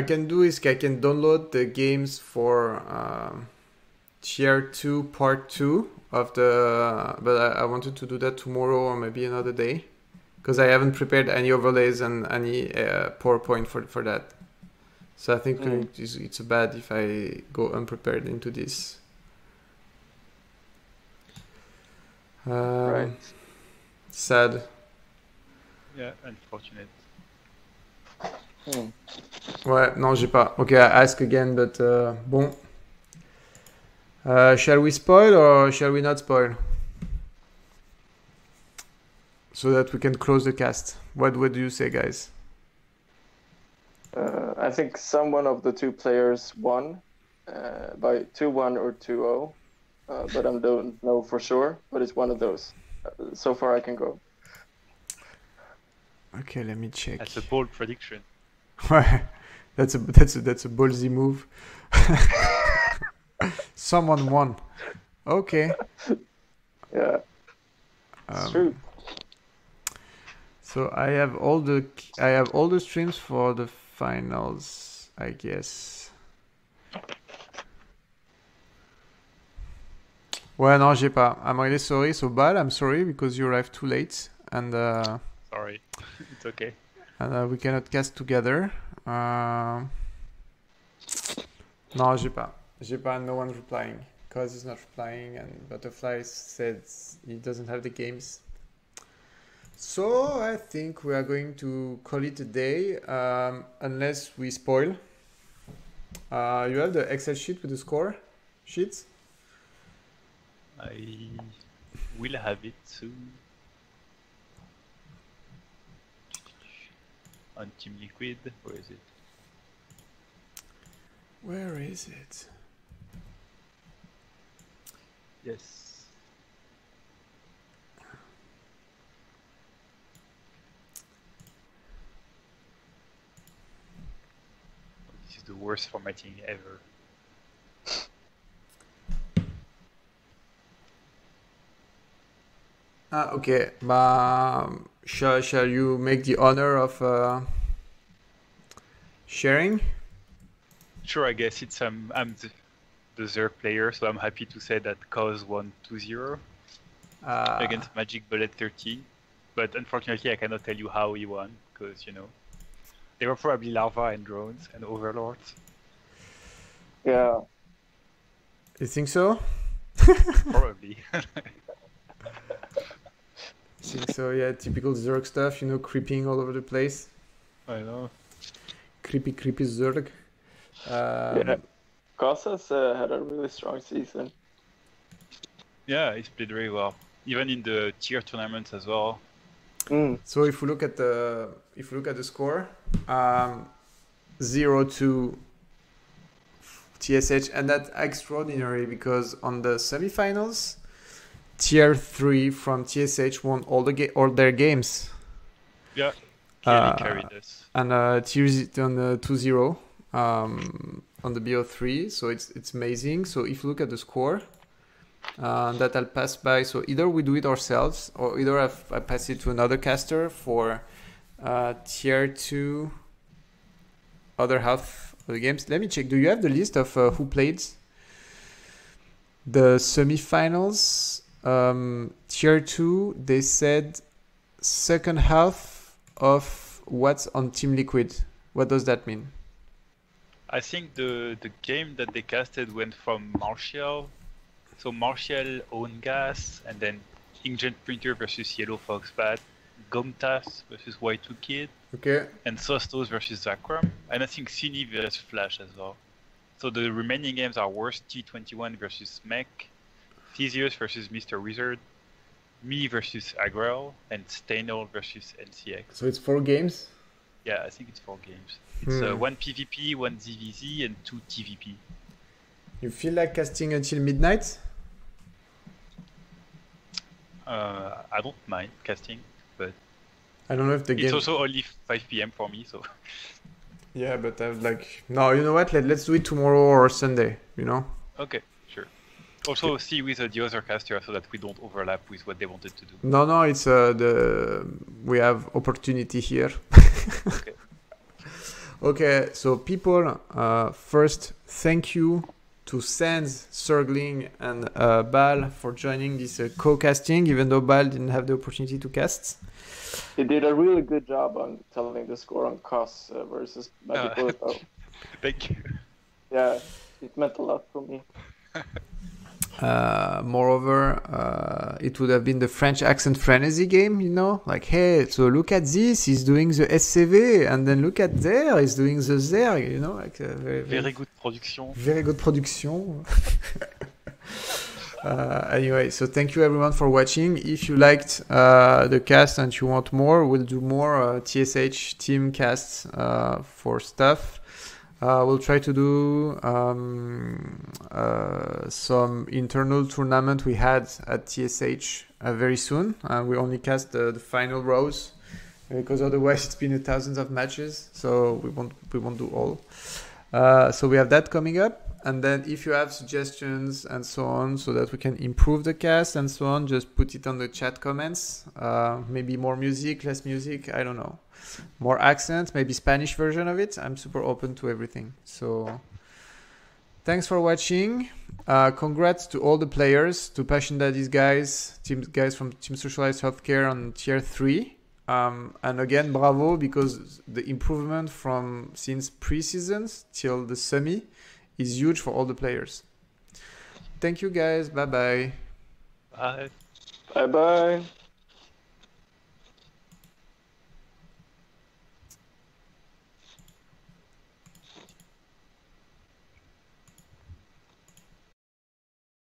can do is I can download the games for Tier 2 Part 2 of the, but I wanted to do that tomorrow or maybe another day, because I haven't prepared any overlays and any PowerPoint for that. So I think it's bad if I go unprepared into this. Right. Sad. Yeah, unfortunate. Ouais, non, j'ai pas. Okay, I ask again, but bon. Shall we spoil or shall we not spoil? So that we can close the cast. What do you say, guys? I think someone of the two players won by 2-1 or 2-0, but I don't know for sure. But it's one of those. So far, I can go. Okay, let me check. That's a bold prediction. that's a ballsy move. Someone won. Okay. Yeah, it's true. So I have all the streams for the finals, I guess. Ouais, non, j'ai pas. I'm really sorry. So Bal, I'm sorry because you arrived too late, and Sorry, it's okay. And we cannot cast together. Non, j'ai pas. J'ai pas. No one's replying. Cause is not replying, and Butterfly says he doesn't have the games. So I think we are going to call it a day, unless we spoil. You have the Excel sheet with the score sheets? I will have it soon. On Team Liquid, where is it? Where is it? Yes. This is the worst formatting ever. Okay. Shall you make the honor of sharing? Sure, I guess it's I'm the Zerg player, so I'm happy to say that Cause won 2-0 against Magic Bullet 13. But unfortunately, I cannot tell you how he won, because, you know, they were probably Larva and Drones and Overlords. Yeah. You think so? Probably. I think so, yeah. Typical Zerg stuff, you know, creeping all over the place. I know. Creepy Zerg. Yeah. Casas had a really strong season. Yeah, he's played very well, even in the tier tournaments as well. So if we look at the score, 0-2 TSH, and that's extraordinary because on the semifinals, Tier 3 from TSH won all their games. Yeah, clearly carried us. And Tier on the 2-0 on the BO3, so it's amazing. So if you look at the score, that I'll pass by. So either we do it ourselves, or either I pass it to another caster for Tier 2 other half of the games. Let me check. Do you have the list of who played the semifinals? Tier 2, they said second half of what's on Team Liquid. What does that mean? I think the game that they casted went from Martial. So Martial, Own Gas, and then Inkjet Printer versus Yellow Fox Bat. Gomtas versus Y2 Kid, Okay. and Sostos versus Zakram, and I think Cine versus Flash as well. So the remaining games are Worst T21 versus Mech, Theseus versus Mr. Wizard, me versus Agrel, and Stainol versus NCX. So it's 4 games? Yeah, I think it's 4 games. It's 1 PvP, 1 ZVZ, and 2 TVP. You feel like casting until midnight? I don't mind casting, but I don't know if the game... it's also only 5 PM for me, so... Yeah, but I was like, no, you know what? Let's do it tomorrow or Sunday, you know? Okay, sure. Also see with the other caster so that we don't overlap with what they wanted to do. No, it's we have opportunity here. Okay. Okay, so people, first, thank you to Sans, Surgling, and Bal for joining this co-casting, even though Bal didn't have the opportunity to cast. He did a really good job on telling the score on Cos versus Magic Bullet, though. Thank you. Yeah, it meant a lot for me. Moreover, it would have been the French accent frenzy game, you know? Like, hey, so look at this, he's doing the SCV, and then look at there, he's doing the there, you know? Like, very good production. Very good production. Anyway, so thank you everyone for watching. If you liked the cast and you want more, we'll do more TSH team casts for stuff. We'll try to do some internal tournament we had at TSH very soon. We only cast the final rows because otherwise it's been thousands of matches, so we won't do all. So we have that coming up. And then if you have suggestions and so on, so that we can improve the cast and so on, just put it on the chat comments. Maybe more music, less music, I don't know. More accent, maybe Spanish version of it. I'm super open to everything. So thanks for watching. Congrats to all the players, to Passion Daddies guys from Team Socialized Healthcare on Tier 3. And again, bravo, because the improvement from since pre-seasons till the semi is huge for all the players. Thank you guys. Bye-bye. Bye. Bye-bye.